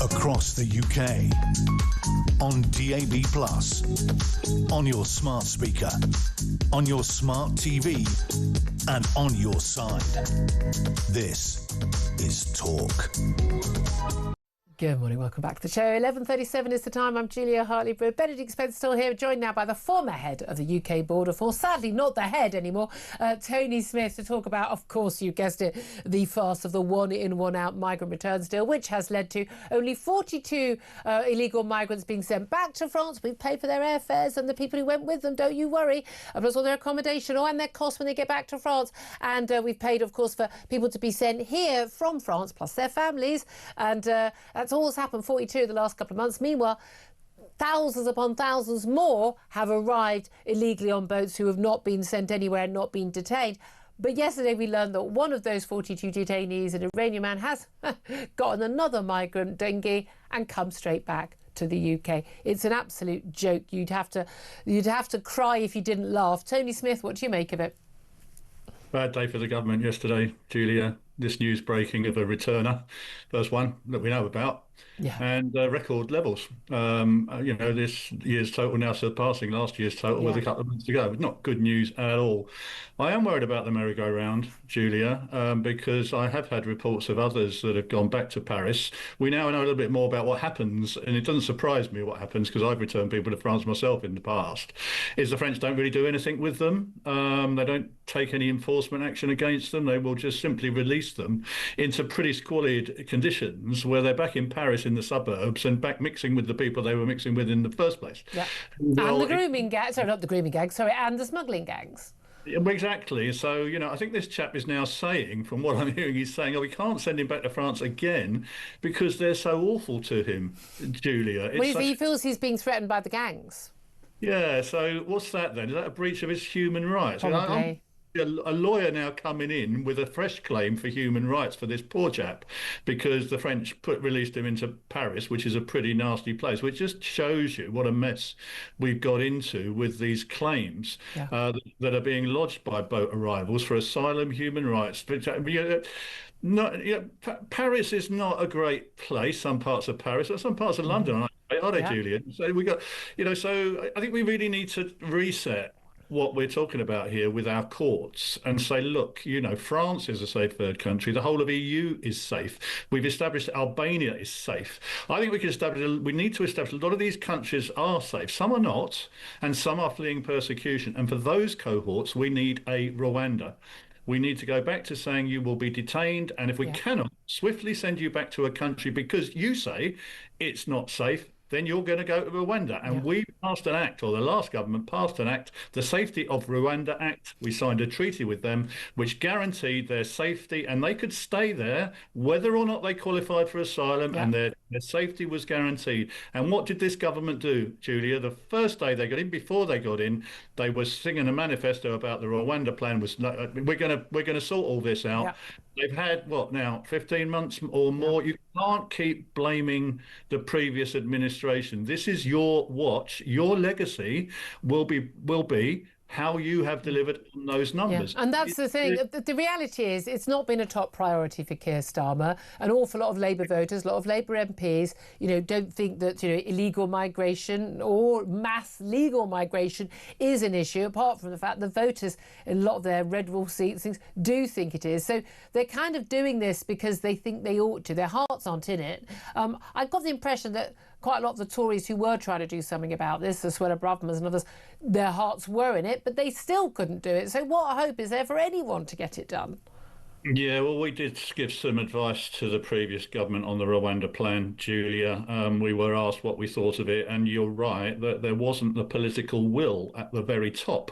Across the UK, on DAB+, on your smart speaker, on your smart TV, and on your side. This is Talk. Good morning, welcome back to the show. 11:37 is the time. I'm Julia Hartley-Brewer. Benedict Spence still here, joined now by the former head of the UK Border Force, sadly not the head anymore, Tony Smith, to talk about, of course, you guessed it, the farce of the one-in, one-out migrant returns deal, which has led to only 42 illegal migrants being sent back to France. We've paid for their airfares and the people who went with them, don't you worry, plus all their accommodation and their costs when they get back to France. And we've paid, of course, for people to be sent here from France, plus their families. And that's all that's happened, 42 the last couple of months. Meanwhile, thousands upon thousands more have arrived illegally on boats who have not been sent anywhere and not been detained. But yesterday we learned that one of those 42 detainees, an Iranian man, has gotten another migrant dinghy and come straight back to the UK. It's an absolute joke. You'd have to cry if you didn't laugh. Tony Smith, what do you make of it? Bad day for the government yesterday, Julia. this news breaking of a returner, first one that we know about. Yeah. And record levels. This year's total now surpassing last year's total with a couple of months to go. Not good news at all. I am worried about the merry-go-round, Julia, because I have had reports of others that have gone back to Paris. We now know a little bit more about what happens, and it doesn't surprise me what happens because I've returned people to France myself in the past, is the French don't really do anything with them. They don't take any enforcement action against them. They will just simply release them into pretty squalid conditions where they're back in Paris in the suburbs and back mixing with the people they were mixing with in the first place. Yeah. And the grooming gangs, sorry, not the grooming gangs, sorry, and the smuggling gangs. Exactly. So, I think this chap is now saying, from what I'm hearing, he's saying, we can't send him back to France again because they're so awful to him, Julia. He feels he's being threatened by the gangs. Yeah, so what's that then? Is that a breach of his human rights? Probably. A lawyer now coming in with a fresh claim for human rights for this poor chap because the French released him into Paris, which is a pretty nasty place, which just shows you what a mess we've got into with these claims that are being lodged by boat arrivals for asylum, human rights. Paris is not a great place, some parts of Paris, or some parts of London, are they, Julian? So we got, so I think we really need to reset what we're talking about here with our courts and say, look, France is a safe third country. The whole of EU is safe. We've established Albania is safe. I think we need to establish a lot of these countries are safe. Some are not, and some are fleeing persecution. And for those cohorts, we need a Rwanda. We need to go back to saying you will be detained, and if we cannot swiftly send you back to a country because you say it's not safe, then you're going to go to Rwanda. And we passed an act, or the last government passed an act, the Safety of Rwanda Act. We signed a treaty with them which guaranteed their safety, and they could stay there whether or not they qualified for asylum, and their safety was guaranteed. And what did this government do, Julia? The first day they got in, before they got in, they were singing a manifesto about the Rwanda plan. We're going to sort all this out. They've had, 15 months or more? You can't keep blaming the previous administration. This is your watch. Your legacy will be how you have delivered on those numbers. And that's the thing. The reality is it's not been a top priority for Keir Starmer. An awful lot of Labour voters, a lot of Labour MPs, don't think that illegal migration or mass legal migration is an issue, apart from the fact that voters in a lot of their red wall seats do think it is. So they're kind of doing this because they think they ought to. Their hearts aren't in it. I've got the impression that quite a lot of the Tories who were trying to do something about this, the Suella Bravermans and others, their hearts were in it, but they still couldn't do it. So what hope is there for anyone to get it done? Yeah, well, we did give some advice to the previous government on the Rwanda plan, Julia. We were asked what we thought of it, and you're right that there wasn't the political will at the very top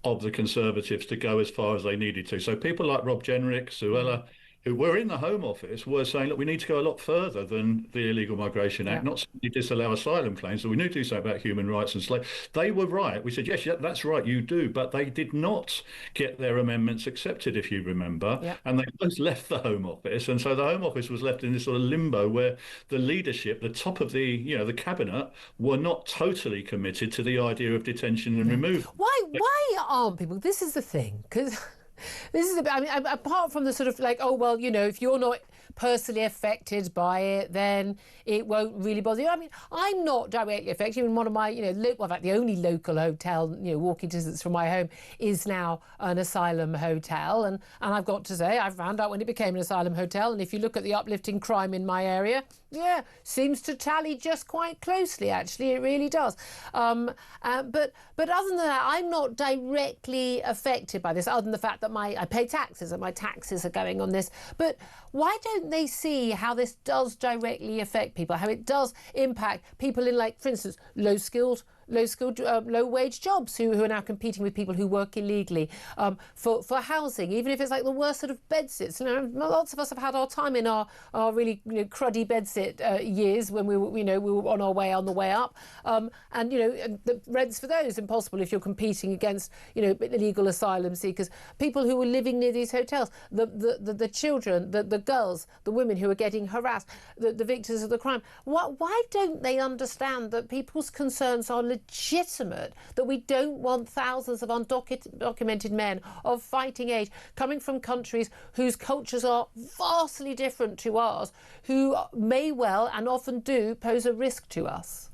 of the Conservatives to go as far as they needed to. So people like Rob Jenrick, Suella, who were in the Home Office, were saying, look, we need to go a lot further than the Illegal Migration Act, not simply disallow asylum claims, but we need to do something about human rights and slavery. They were right. We said, yes, that's right, you do. But they did not get their amendments accepted, if you remember. And they both left the Home Office. And so the Home Office was left in this sort of limbo where the leadership, the top of the cabinet, were not totally committed to the idea of detention and removal. Why aren't people? This is the thing, because this is apart from the sort of if you're not personally affected by it, then it won't really bother you. I mean, I'm not directly affected. Even one of my, the only local hotel, walking distance from my home is now an asylum hotel. And I've got to say, I found out when it became an asylum hotel. And if you look at the uplift in crime in my area, seems to tally just quite closely, actually. It really does. But other than that, I'm not directly affected by this, other than the fact that I pay taxes and my taxes are going on this. But why don't they see how this does directly affect people, how it does impact people in, for instance, low-skilled, low-wage jobs who are now competing with people who work illegally for housing, even if it's the worst sort of bedsit. Lots of us have had our time in our really cruddy bedsit years when we were on our way on the way up, and the rents for those impossible if you're competing against illegal asylum seekers, people who were living near these hotels, the children, the girls, the women who are getting harassed, the victims of the crime. Why don't they understand that people's concerns are legitimate? legitimate that we don't want thousands of undocumented men of fighting age coming from countries whose cultures are vastly different to ours, who may well and often do pose a risk to us?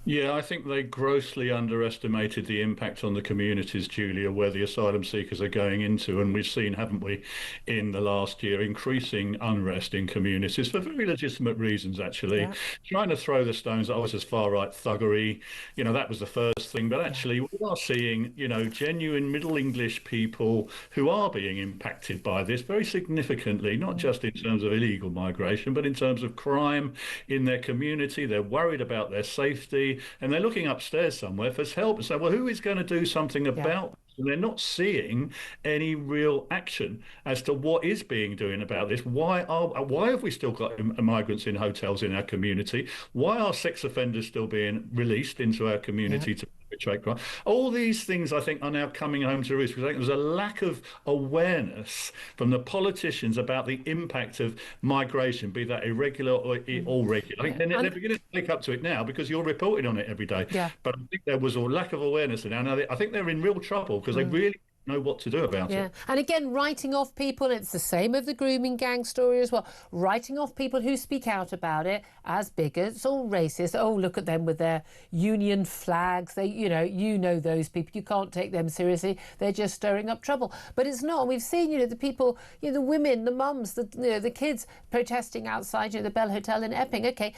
Yeah, I think they grossly underestimated the impact on the communities, Julia, where the asylum seekers are going into. And we've seen, haven't we, in the last year, increasing unrest in communities for very legitimate reasons, actually. Yeah. Trying to throw the stones, oh, it's as far-right thuggery, that was the first thing. But actually, we are seeing, genuine Middle English people who are being impacted by this very significantly, not just in terms of illegal migration, but in terms of crime in their community. They're worried about their safety. And they're looking upstairs somewhere for help and say, well, who is going to do something about this? And they're not seeing any real action as to what is being done about this. Why have we still got migrants in hotels in our community? Why are sex offenders still being released into our community to perpetrate crime? All these things, I think, are now coming home to roost, because I think there's a lack of awareness from the politicians about the impact of migration, be that irregular or regular. I think they're beginning to wake up to it now because you're reporting on it every day. Yeah. But I think there was a lack of awareness now. I think they're in real trouble because they really know what to do about it. And again, writing off people, it's the same of the grooming gang story as well. Writing off people who speak out about it as bigots or racist. Oh, look at them with their union flags. They, you know those people. You can't take them seriously. They're just stirring up trouble. But it's not. We've seen, the people, the women, the mums, the kids protesting outside the Bell Hotel in Epping. Okay,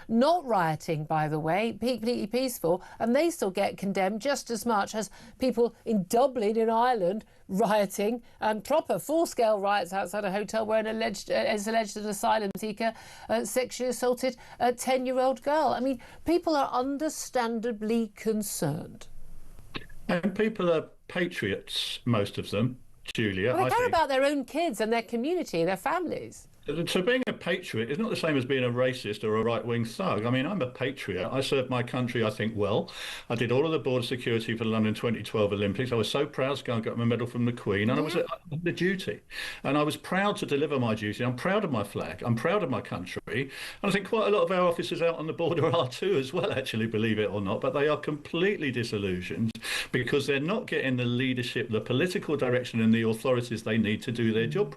not rioting, by the way, completely peaceful, and they still get condemned just as much as people in Dublin, in Ireland, rioting and proper full-scale riots outside a hotel where an alleged asylum seeker sexually assaulted a 10-year-old girl. I mean, people are understandably concerned. And people are patriots, most of them, Julia. Well, they care about their own kids and their community, their families. So being a patriot is not the same as being a racist or a right-wing thug. I mean, I'm a patriot. I served my country, I think, well. I did all of the border security for the London 2012 Olympics. I was so proud to go and get my medal from the Queen, and I was the duty. And I was proud to deliver my duty. I'm proud of my flag. I'm proud of my country. And I think quite a lot of our officers out on the border are too as well, actually, believe it or not. But they are completely disillusioned because they're not getting the leadership, the political direction and the authorities they need to do their job.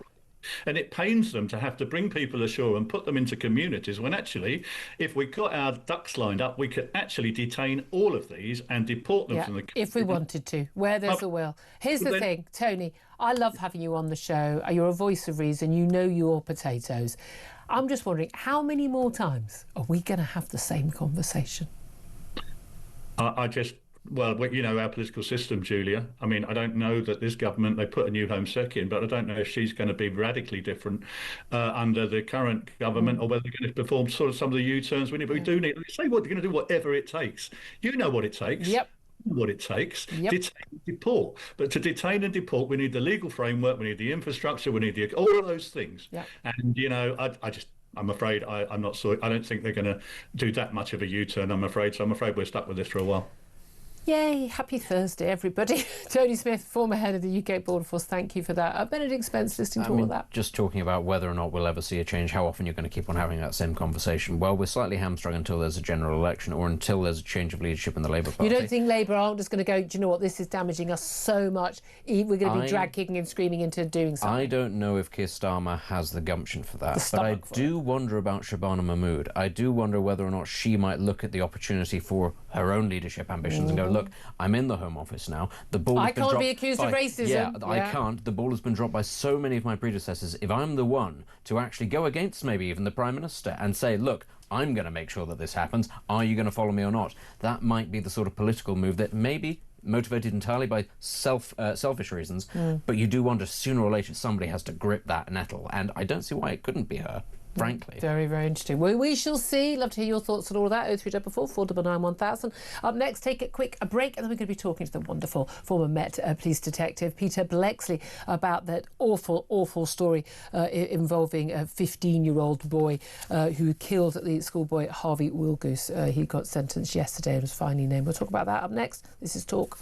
And it pains them to have to bring people ashore and put them into communities when actually, if we got our ducks lined up, we could actually detain all of these and deport them from the country. If we wanted to, where there's a will. Here's the thing, Tony, I love having you on the show. You're a voice of reason. You know your potatoes. I'm just wondering, how many more times are we going to have the same conversation? Well, our political system, Julia. I mean, I don't know that this government, they put a new Home Sec in, but I don't know if she's going to be radically different under the current government or whether they're going to perform sort of some of the U-turns we need. But we do need, say what they're going to do, whatever it takes. You know what it takes. Yep. What it takes. Yep. Detain and deport. But to detain and deport, we need the legal framework, we need the infrastructure, we need all of those things. Yep. And, I'm afraid I'm not sure. I don't think they're going to do that much of a U-turn, I'm afraid. So I'm afraid we're stuck with this for a while. Yay, happy Thursday, everybody. Tony Smith, former head of the UK Border Force, thank you for that. Benedict Spence, listening to all of that. Just talking about whether or not we'll ever see a change, how often you're going to keep on having that same conversation. Well, we're slightly hamstrung until there's a general election or until there's a change of leadership in the Labour Party. You don't think Labour aren't just going to go, do you know what, this is damaging us so much, we're going to be drag kicking and screaming into doing something? I don't know if Keir Starmer has the gumption for that, but I do wonder about Shabana Mahmood. I do wonder whether or not she might look at the opportunity for her own leadership ambitions and go, look, I'm in the Home Office now. The ball I can't be accused of racism. Yeah, I can't. The ball has been dropped by so many of my predecessors. If I'm the one to actually go against maybe even the Prime Minister and say, look, I'm going to make sure that this happens, are you going to follow me or not? That might be the sort of political move that maybe motivated entirely by selfish reasons, but you do wonder sooner or later somebody has to grip that nettle, and I don't see why it couldn't be her. Frankly. Very, very interesting. Well, we shall see. Love to hear your thoughts on all of that. 0344 499 1000. Up next, take a quick break, and then we're going to be talking to the wonderful former Met police detective Peter Blexley about that awful, awful story involving a 15-year-old boy who killed the schoolboy Harvey Wilgoose. He got sentenced yesterday and was finally named. We'll talk about that up next. This is Talk.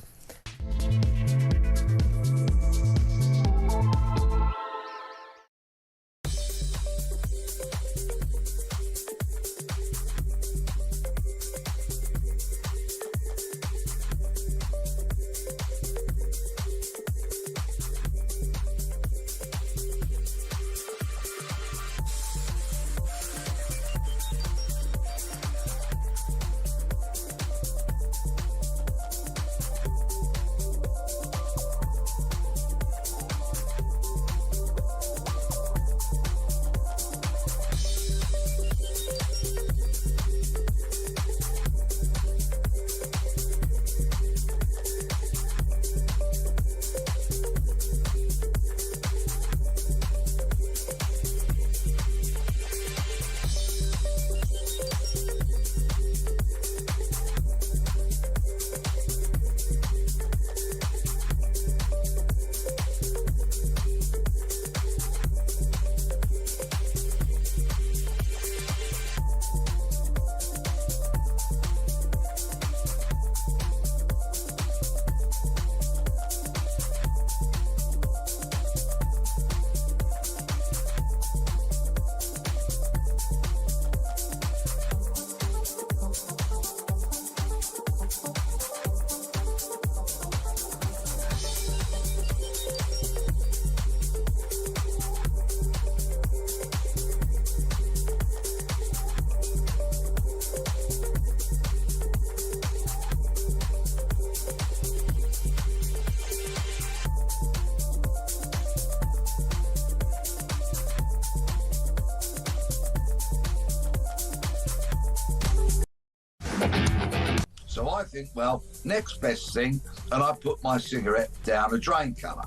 I think, well, next best thing, and I put my cigarette down a drain cover.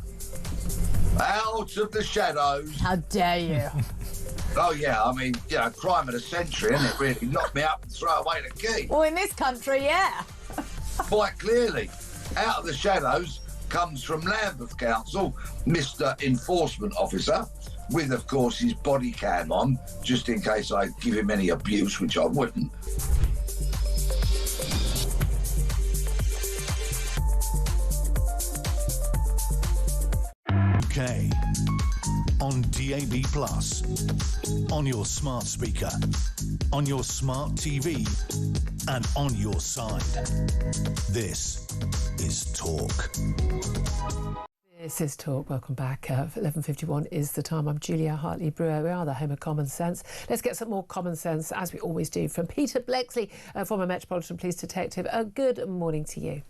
Out of the shadows. How dare you? Oh, yeah, I mean, you know, crime of the century, isn't it, really? Knock me up and throw away the key. Well, in this country, yeah. Quite clearly. Out of the shadows comes from Lambeth Council, Mr. Enforcement Officer, with, of course, his body cam on, just in case I give him any abuse, which I wouldn't. UK on DAB+, on your smart speaker, on your smart TV, and on your side. This is Talk. This is Talk. Welcome back. 11:51 is the time. I'm Julia Hartley-Brewer. We are the home of common sense. Let's get some more common sense, as we always do, from Peter Blexley, former Metropolitan Police Detective. Good morning to you.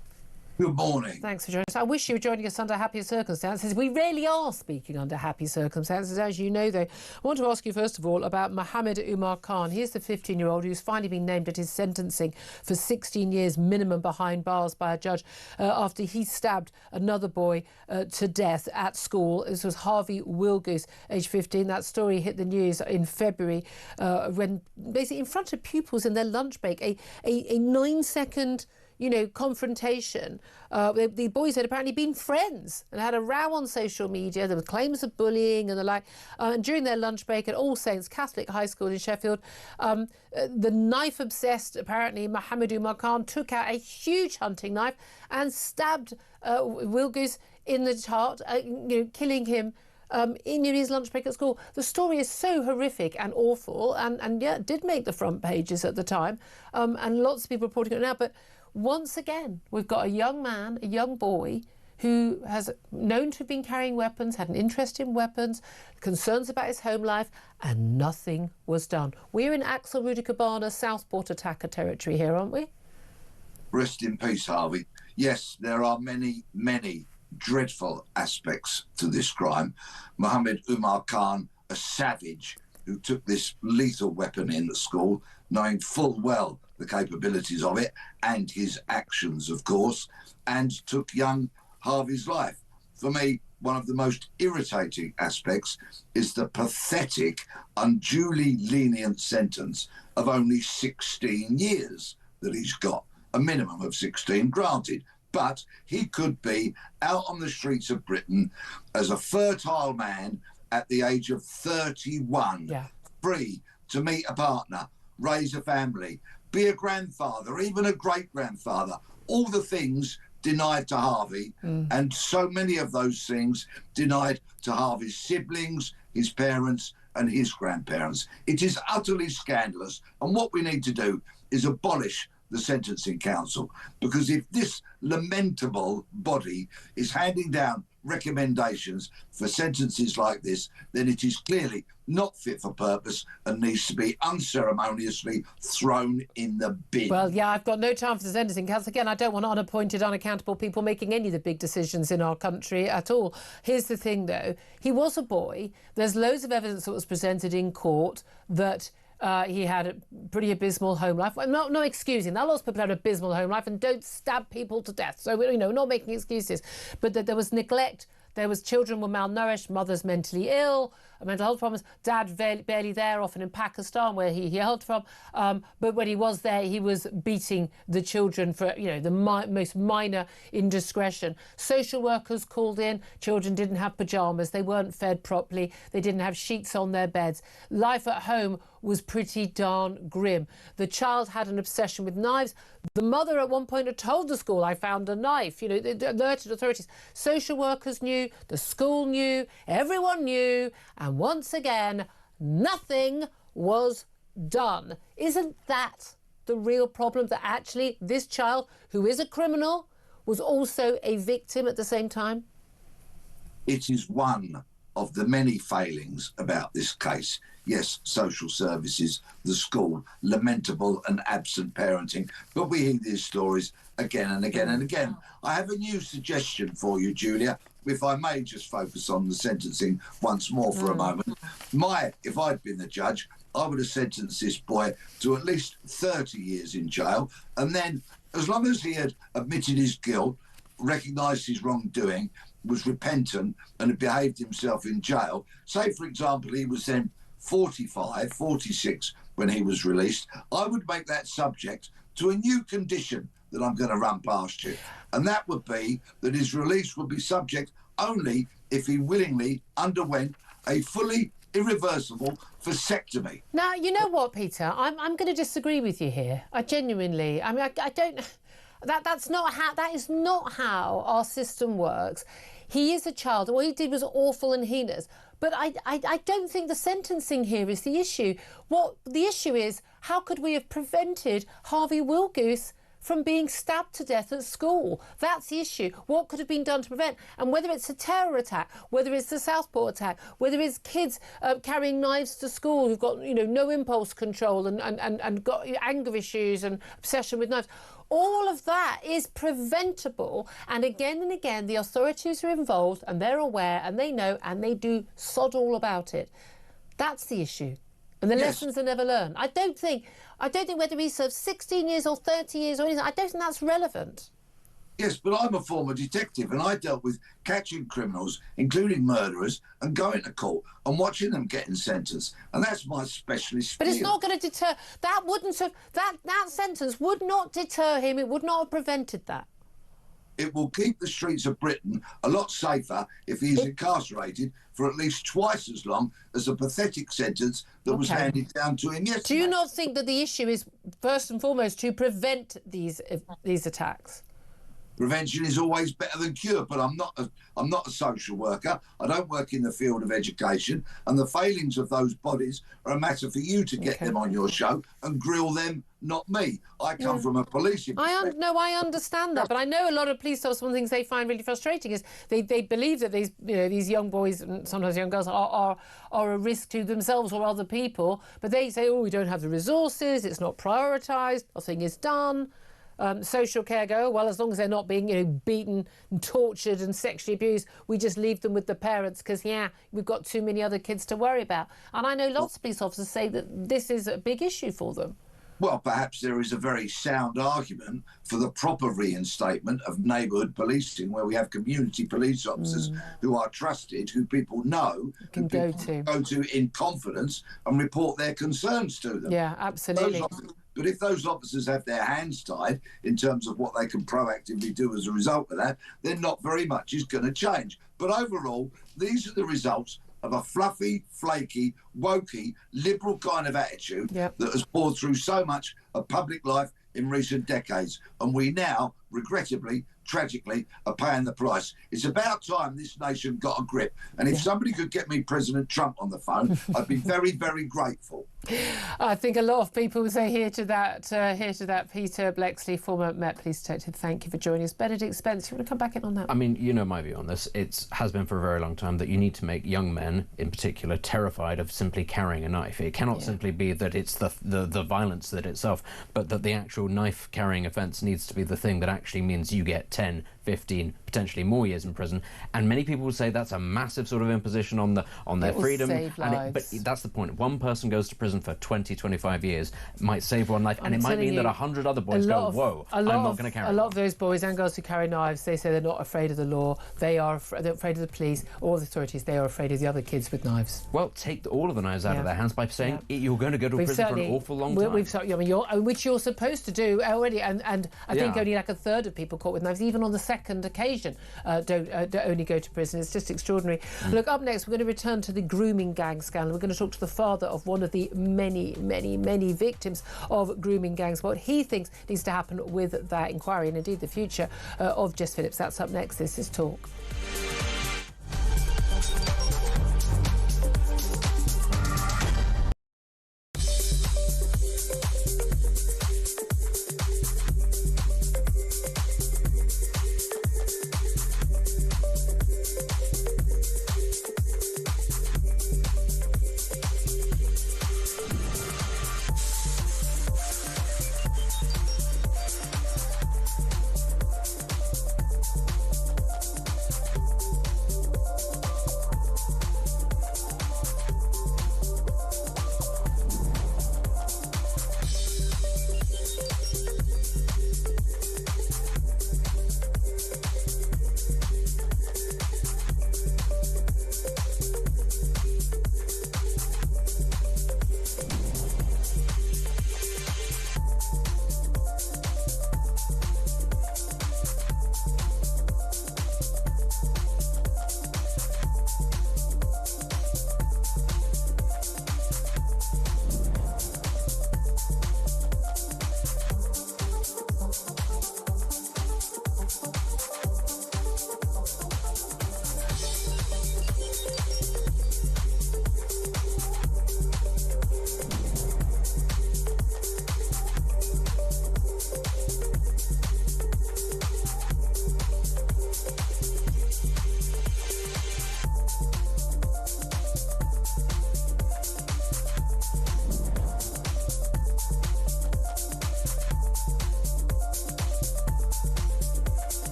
Good morning. Thanks for joining us. I wish you were joining us under happier circumstances. We rarely are speaking under happy circumstances, as you know, though. I want to ask you, first of all, about Mohammed Umar Khan. He's the 15-year-old who's finally been named at his sentencing for 16 years minimum behind bars by a judge after he stabbed another boy to death at school. This was Harvey Wilgoose, age 15. That story hit the news in February when, basically, in front of pupils in their lunch break, a 9-second confrontation. The boys had apparently been friends and had a row on social media. There were claims of bullying and the like. And during their lunch break at All Saints Catholic High School in Sheffield, the knife-obsessed, apparently, Mohammed Umar Khan took out a huge hunting knife and stabbed Wilgoose in the heart, killing him in his lunch break at school. The story is so horrific and awful, and yeah, it did make the front pages at the time, and lots of people reporting it now. But once again, we've got a young man, a young boy, who has known to have been carrying weapons, had an interest in weapons, concerns about his home life, and nothing was done. We're in Axel Rudikabana Southport attacker territory here, aren't we? Rest in peace, Harvey. Yes, there are many, many dreadful aspects to this crime. Mohammed Umar Khan, a savage who took this lethal weapon in at school, knowing full well the capabilities of it and his actions, of course, and took young Harvey's life. For me, one of the most irritating aspects is the pathetic, unduly lenient sentence of only 16 years that he's got. A minimum of 16, granted, but he could be out on the streets of Britain as a fertile man at the age of 31, free to meet a partner, raise a family, be a grandfather, even a great-grandfather, all the things denied to Harvey, and so many of those things denied to Harvey's siblings, his parents, and his grandparents. It is utterly scandalous, and what we need to do is abolish the Sentencing Council, because if this lamentable body is handing down recommendations for sentences like this, then it is clearly not fit for purpose and needs to be unceremoniously thrown in the bin. Well, yeah, I've got no time for the Sentencing Council. Again, I don't want unappointed, unaccountable people making any of the big decisions in our country at all. Here's the thing, though. He was a boy. There's loads of evidence that was presented in court that he had a pretty abysmal home life. Well, no excusing that. Lots of people have an abysmal home life and don't stab people to death. So, not making excuses. But that there was neglect. There was children were malnourished, mothers mentally ill, mental health problems. Dad barely there, often in Pakistan, where he hailed from. But when he was there, he was beating the children for, the most minor indiscretion. Social workers called in. Children didn't have pyjamas. They weren't fed properly. They didn't have sheets on their beds. Life at home was pretty darn grim. The child had an obsession with knives. The mother at one point had told the school, I found a knife. They alerted authorities. Social workers knew, the school knew, everyone knew, and once again, nothing was done. Isn't that the real problem, that actually this child, who is a criminal, was also a victim at the same time? It is one of the many failings about this case. Yes, social services, the school, lamentable and absent parenting. But we hear these stories again and again and again. I have a new suggestion for you, Julia, if I may just focus on the sentencing once more for a moment. If I'd been the judge, I would have sentenced this boy to at least 30 years in jail and then as long as he had admitted his guilt, recognised his wrongdoing, was repentant and had behaved himself in jail, say, for example, he was then 45, 46 when he was released, I would make that subject to a new condition that I'm going to run past you. And that would be that his release would be subject only if he willingly underwent a fully irreversible vasectomy. Now, you know what, Peter? I'm going to disagree with you here. I genuinely, I mean, I don't... That is not how our system works. He is a child. What he did was awful and heinous. But I don't think the sentencing here is the issue. What the issue is, how could we have prevented Harvey Wilgoose from being stabbed to death at school? That's the issue. What could have been done to prevent? And whether it's a terror attack, whether it's the Southport attack, whether it's kids carrying knives to school who've got, you know, no impulse control and got anger issues and obsession with knives, all of that is preventable. And again, the authorities are involved and they're aware and they know and they do sod all about it. That's the issue. And the lessons are never learned. I don't think whether he serves 16 years or 30 years or anything, I don't think that's relevant. Yes, but I'm a former detective and I dealt with catching criminals, including murderers, and going to court and watching them getting sentenced. And that's my specialist But field. it's not going to deter... That sentence would not deter him. It would not have prevented that. It will keep the streets of Britain a lot safer if he is incarcerated for at least twice as long as the pathetic sentence that was handed down to him yesterday. Do you not think that the issue is, first and foremost, to prevent these attacks? Prevention is always better than cure, but I'm not a social worker. I don't work in the field of education, and the failings of those bodies are a matter for you to get them on your show and grill them, not me. I come from a policing perspective. I understand that, but I know a lot of police officers, one of the things they find really frustrating is they believe that these young boys and sometimes young girls are a risk to themselves or other people, but they say, oh, we don't have the resources, it's not prioritised, nothing is done. Social care go, well, as long as they're not being, beaten and tortured and sexually abused, we just leave them with the parents because, we've got too many other kids to worry about. And I know lots of police officers say that this is a big issue for them. Well, perhaps there is a very sound argument for the proper reinstatement of neighbourhood policing, where we have community police officers who are trusted, who people know, can go to in confidence and report their concerns to them. Yeah, absolutely. But if those officers have their hands tied in terms of what they can proactively do as a result of that, then not very much is going to change. But overall, these are the results of a fluffy, flaky, wokey, liberal kind of attitude that has poured through so much of public life in recent decades. And we now, regrettably, tragically, are paying the price. It's about time this nation got a grip. And if somebody could get me President Trump on the phone, I'd be very, very grateful. I think a lot of people would say here to that. Peter Blexley, former Met Police Detective, thank you for joining us. Benedict Spence, you want to come back in on that? I mean, you know my view on this. It has been for a very long time that you need to make young men, in particular, terrified of simply carrying a knife. It cannot simply be that it's the violence that itself, but that the actual knife-carrying offence needs to be the thing that actually means you get 10, 15, potentially more years in prison. And many people would say that's a massive sort of imposition on their freedom. But that's the point. One person goes to prison for 20, 25 years, might save one life, and it might mean that 100 other boys go, whoa, I'm not going to carry a lot of those boys and girls who carry knives, they say they're not afraid of the law, they're afraid of the police or the authorities, they are afraid of the other kids with knives. Well, take all of the knives out of their hands by saying you're going to go to prison for an awful long time. Which you're supposed to do already, and I think only like a third of people caught with knives, even on the second occasion, don't only go to prison. It's just extraordinary. Look, up next we're going to return to the grooming gang scandal. We're going to talk to the father of one of the many victims of grooming gangs, what he thinks needs to happen with that inquiry and indeed the future of Jess Phillips. That's up next. This is Talk.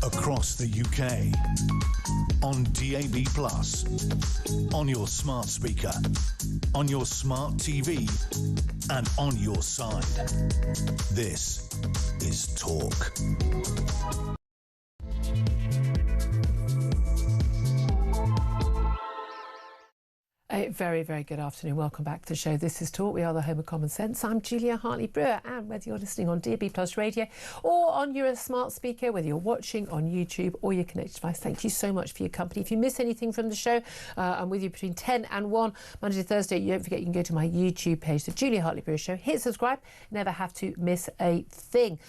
across the UK, on DAB+, on your smart speaker, on your smart TV, and on your side. This is Talk. A very, very good afternoon. Welcome back to the show. This is Talk. We are the home of common sense. I'm Julia Hartley-Brewer, and whether you're listening on DAB+ radio or on your smart speaker, whether you're watching on YouTube or your connected device, thank you so much for your company. If you miss anything from the show, I'm with you between 10 and 1, Monday to Thursday. You don't forget you can go to my YouTube page, the Julia Hartley-Brewer Show. Hit subscribe. Never have to miss a thing.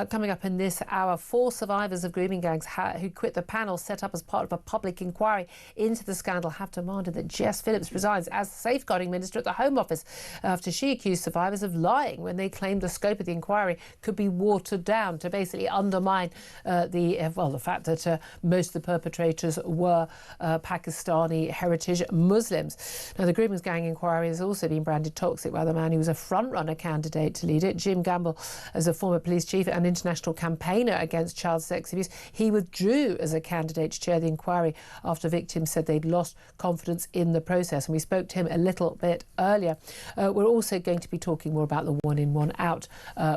Coming up in this hour, 4 survivors of grooming gangs who quit the panel set up as part of a public inquiry into the scandal have demanded that Jess Phillips resigns as Safeguarding Minister at the Home Office after she accused survivors of lying when they claimed the scope of the inquiry could be watered down to basically undermine the fact that most of the perpetrators were Pakistani heritage Muslims. Now, the grooming gang inquiry has also been branded toxic by the man who was a front-runner candidate to lead it. Jim Gamble, as a former police chief and international campaigner against child sex abuse, he withdrew as a candidate to chair the inquiry after victims said they'd lost confidence in the process. And we spoke to him a little bit earlier. We're also going to be talking more about the one-in, one-out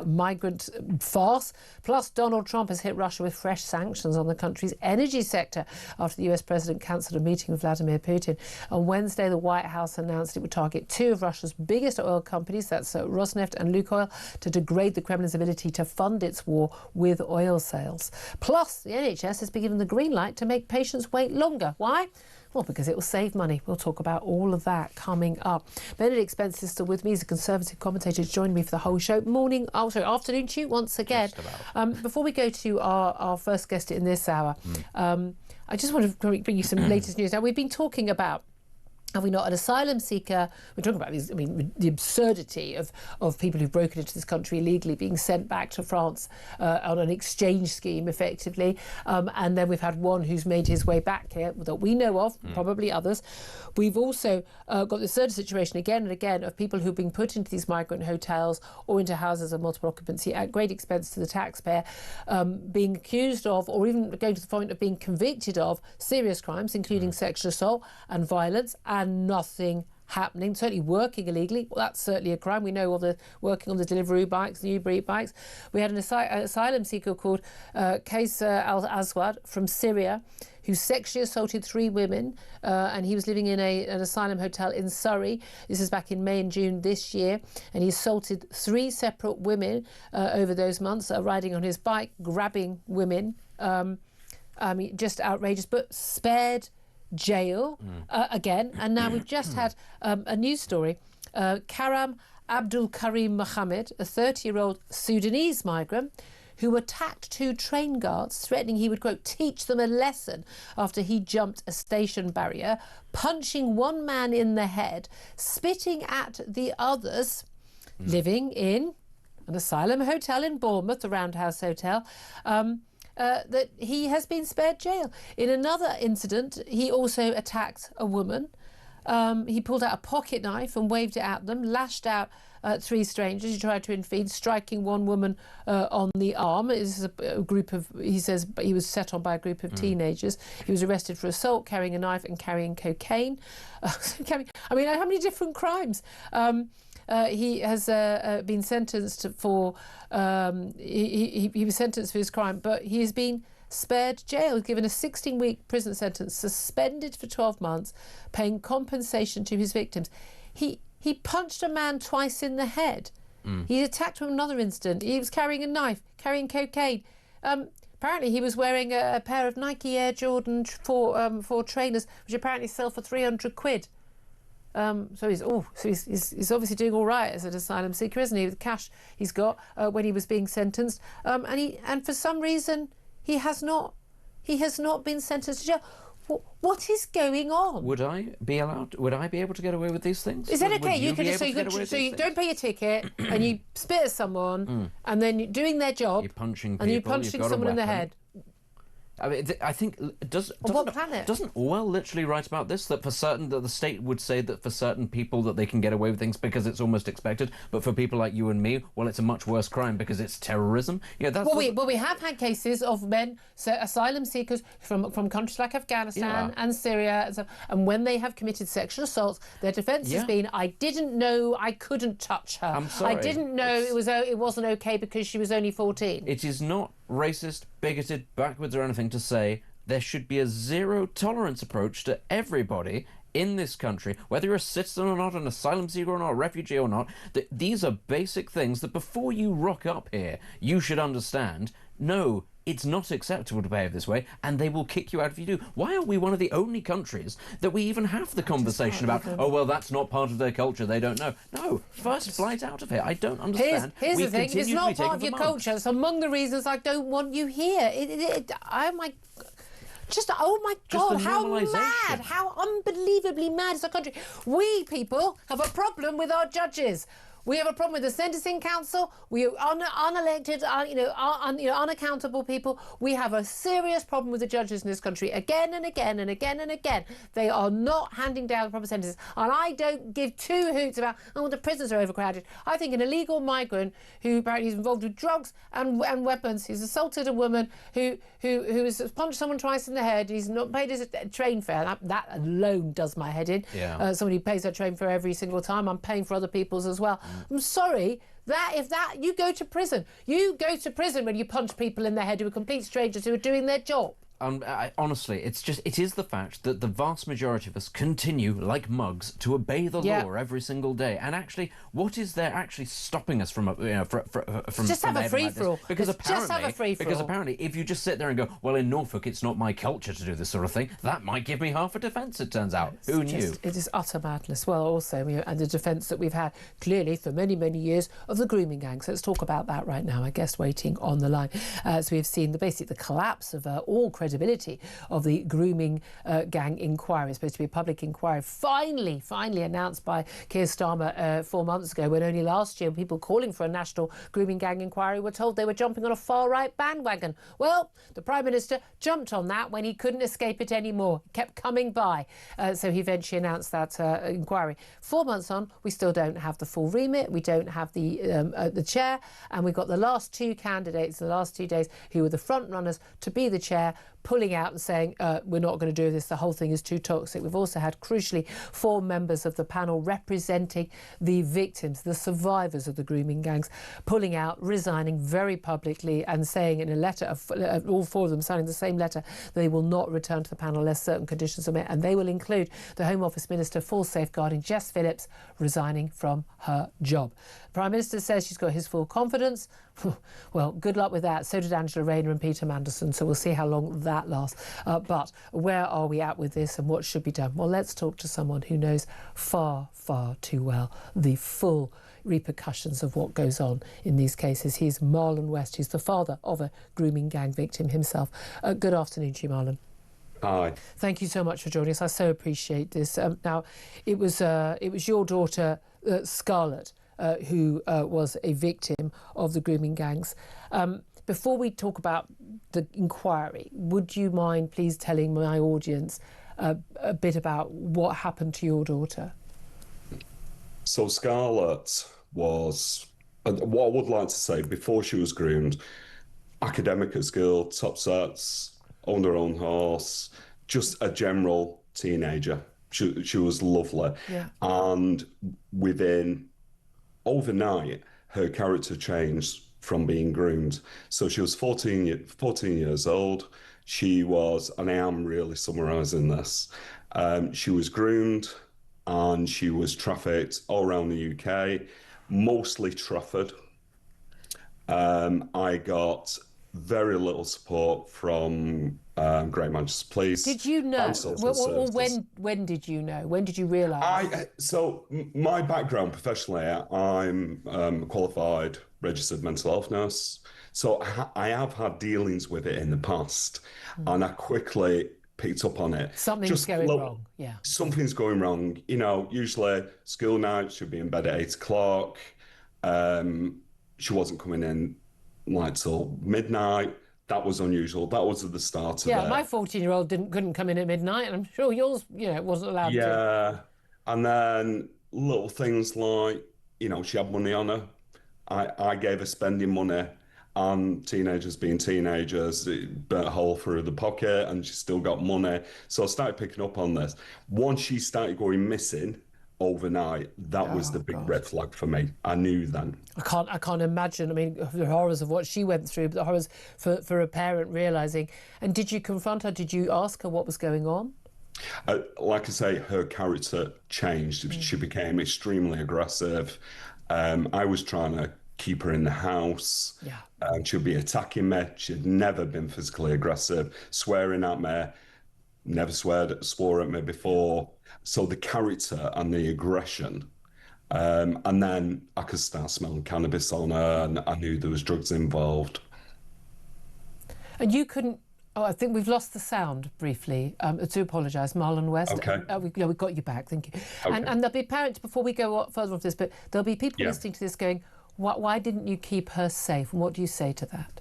migrant farce. Plus, Donald Trump has hit Russia with fresh sanctions on the country's energy sector after the US president cancelled a meeting with Vladimir Putin. On Wednesday, the White House announced it would target 2 of Russia's biggest oil companies, that's Rosneft and Lukoil, to degrade the Kremlin's ability to fund its war with oil sales. Plus, the NHS has been given the green light to make patients wait longer. Why? Well, because it will save money. We'll talk about all of that coming up. Benedict Spence is still with me. He's a Conservative commentator to join me for the whole show. Afternoon to you once again. Before we go to our first guest in this hour, I just want to bring you some latest news. Now, we've been talking about, have we not, an asylum seeker? We're talking about these, the absurdity of people who've broken into this country illegally being sent back to France on an exchange scheme, effectively. And then we've had one who's made his way back here that we know of, probably others. We've also got the third situation again and again of people who've been put into these migrant hotels or into houses of multiple occupancy at great expense to the taxpayer, being accused of, or even going to the point of being convicted of, serious crimes, including sexual assault and violence, and nothing happening. Certainly working illegally, well, that's certainly a crime. We know all the working on the Deliveroo bikes, the Uber Eats bikes. We had an asylum seeker called Kayser Al-Aswad from Syria, who sexually assaulted 3 women, and he was living in an asylum hotel in Surrey. This is back in May and June this year, and he assaulted 3 separate women over those months, riding on his bike, grabbing women. Just outrageous, but spared jail again. And now we've just had a news story. Karam Abdul Karim Mohammed, a 30-year-old Sudanese migrant who attacked 2 train guards, threatening he would, quote, teach them a lesson after he jumped a station barrier, punching one man in the head, spitting at the others, living in an asylum hotel in Bournemouth, the Roundhouse Hotel, that he has been spared jail. In another incident, he also attacked a woman. He pulled out a pocket knife and waved it at them, lashed out at 3 strangers who tried to intervene, striking one woman on the arm. It is a group of, he says, he was set on by a group of teenagers. He was arrested for assault, carrying a knife and carrying cocaine. How many different crimes? He has been sentenced for, he was sentenced for his crime, but he has been spared jail, given a 16-week prison sentence, suspended for 12 months, paying compensation to his victims. He punched a man twice in the head. He attacked him in another incident. He was carrying a knife, carrying cocaine. Apparently he was wearing a pair of Nike Air Jordan 4 trainers, which apparently sell for 300 quid. So he's obviously doing all right as an asylum seeker, isn't he? With the cash he's got when he was being sentenced, and for some reason he has not been sentenced to jail. What is going on? Would I be able to get away with these things? Is that okay? You don't pay your ticket and you spit at someone and then you're doing their job, you're punching people, and you're punching someone in the head. I mean, I think doesn't Orwell literally write about this, that for certain that the state would say that for certain people that they can get away with things because it's almost expected, but for people like you and me, well, it's a much worse crime because it's terrorism. Yeah, that's we have had cases of men, so asylum seekers from countries like Afghanistan and Syria, and when they have committed sexual assaults, their defence has been, I didn't know I couldn't touch her. I'm sorry. I didn't know it wasn't okay because she was only 14. It is not racist, bigoted, backwards or anything to say there should be a zero tolerance approach to everybody in this country, whether you're a citizen or not, an asylum seeker or not, a refugee or not. These are basic things that before you rock up here, you should understand. No, it's not acceptable to behave this way, and they will kick you out if you do. Why are we one of the only countries that we even have the conversation about, oh, well, that's not part of their culture, they don't know? No, first flight out of here. I don't understand. Here's the thing, it's not part of your culture. It's among the reasons I don't want you here. Oh my God, how mad, how unbelievably mad is our country. We people have a problem with our judges. We have a problem with the Sentencing Council. We are unelected, unaccountable people. We have a serious problem with the judges in this country again and again and again and again. They are not handing down proper sentences. And I don't give two hoots about, the prisons are overcrowded. I think an illegal migrant who apparently is involved with drugs and weapons, he's assaulted a woman who has punched someone twice in the head, he's not paid his train fare. That alone does my head in. Yeah. Somebody who pays their train fare every single time. I'm paying for other people's as well. I'm sorry, you go to prison. You go to prison when you punch people in the head who are complete strangers who are doing their job. Honestly, it is the fact that the vast majority of us continue, like mugs, to obey the law every single day. And actually, what is there actually stopping us from just have a free-for-all. Because apparently, if you just sit there and go, well, in Norfolk, it's not my culture to do this sort of thing, that might give me half a defence, it turns out. Who knew? It is utter madness. Well, also, and the defence that we've had, clearly, for many, many years, of the grooming gangs. Let's talk about that right now. I guess waiting on the line. So we've seen the collapse of all credibility of the grooming gang inquiry. It's supposed to be a public inquiry, finally announced by Keir Starmer 4 months ago, when only last year people calling for a national grooming gang inquiry were told they were jumping on a far-right bandwagon. Well, the Prime Minister jumped on that when he couldn't escape it anymore. It kept coming by. So he eventually announced that inquiry. 4 months on, we still don't have the full remit. We don't have the chair. And we've got the last two candidates in the last 2 days who were the front runners to be the chair, pulling out and saying, we're not going to do this, the whole thing is too toxic. We've also had, crucially, 4 members of the panel representing the victims, the survivors of the grooming gangs, pulling out, resigning very publicly and saying in a letter, all 4 of them signing the same letter, they will not return to the panel unless certain conditions are met, and they will include the Home Office Minister for Safeguarding, Jess Phillips, resigning from her job. The Prime Minister says she's got his full confidence. Well, good luck with that. So did Angela Rayner and Peter Mandelson, so we'll see how long that lasts. But where are we at with this and what should be done? Well, let's talk to someone who knows far, far too well the full repercussions of what goes on in these cases. He's Marlon West. He's the father of a grooming gang victim himself. Good afternoon to you, Marlon. Hi. Thank you so much for joining us. I so appreciate this. Now, it was your daughter, Scarlett, who was a victim of the grooming gangs. Before we talk about the inquiry, would you mind please telling my audience a bit about what happened to your daughter? So Scarlett was, what I would like to say, before she was groomed, academic at school, top sets, owned her own horse, just a general teenager. She was lovely. Yeah. And overnight, her character changed from being groomed. So she was 14 years old. She was, and I am really summarising this, she was groomed and she was trafficked all around the UK, mostly Trafford. I got very little support from Great Manchester Police. Did you know? When did you know? When did you realise? So my background professionally, I'm a qualified registered mental health nurse. So I have had dealings with it in the past, and I quickly picked up on it. Something's going wrong. Yeah. Something's going wrong. You know, usually school nights, she'd be in bed at 8 o'clock. She wasn't coming in like till midnight. that was unusual. That was at the start of it. Yeah, my 14-year-old couldn't come in at midnight, and I'm sure yours, wasn't allowed to. Yeah, and then little things like, she had money on her. I gave her spending money, and teenagers being teenagers, it burnt a hole through the pocket, and she still got money. So I started picking up on this. Once she started going missing overnight, that was the big red flag for me. I knew then. I can't imagine. I mean, the horrors of what she went through, but the horrors for a parent realising. And did you confront her? Did you ask her what was going on? Like I say, her character changed. She became extremely aggressive. I was trying to keep her in the house. Yeah. She'd be attacking me. She'd never been physically aggressive, swearing at me, never swore at me before. So the character and the aggression, and then I could start smelling cannabis on her, and I knew there was drugs involved. And you couldn't. Oh, I think we've lost the sound briefly. I do apologise, Marlon West. Okay. We got you back, thank you. Okay. And there'll be parents, before we go further off this, but there'll be people listening to this going, why didn't you keep her safe? And what do you say to that?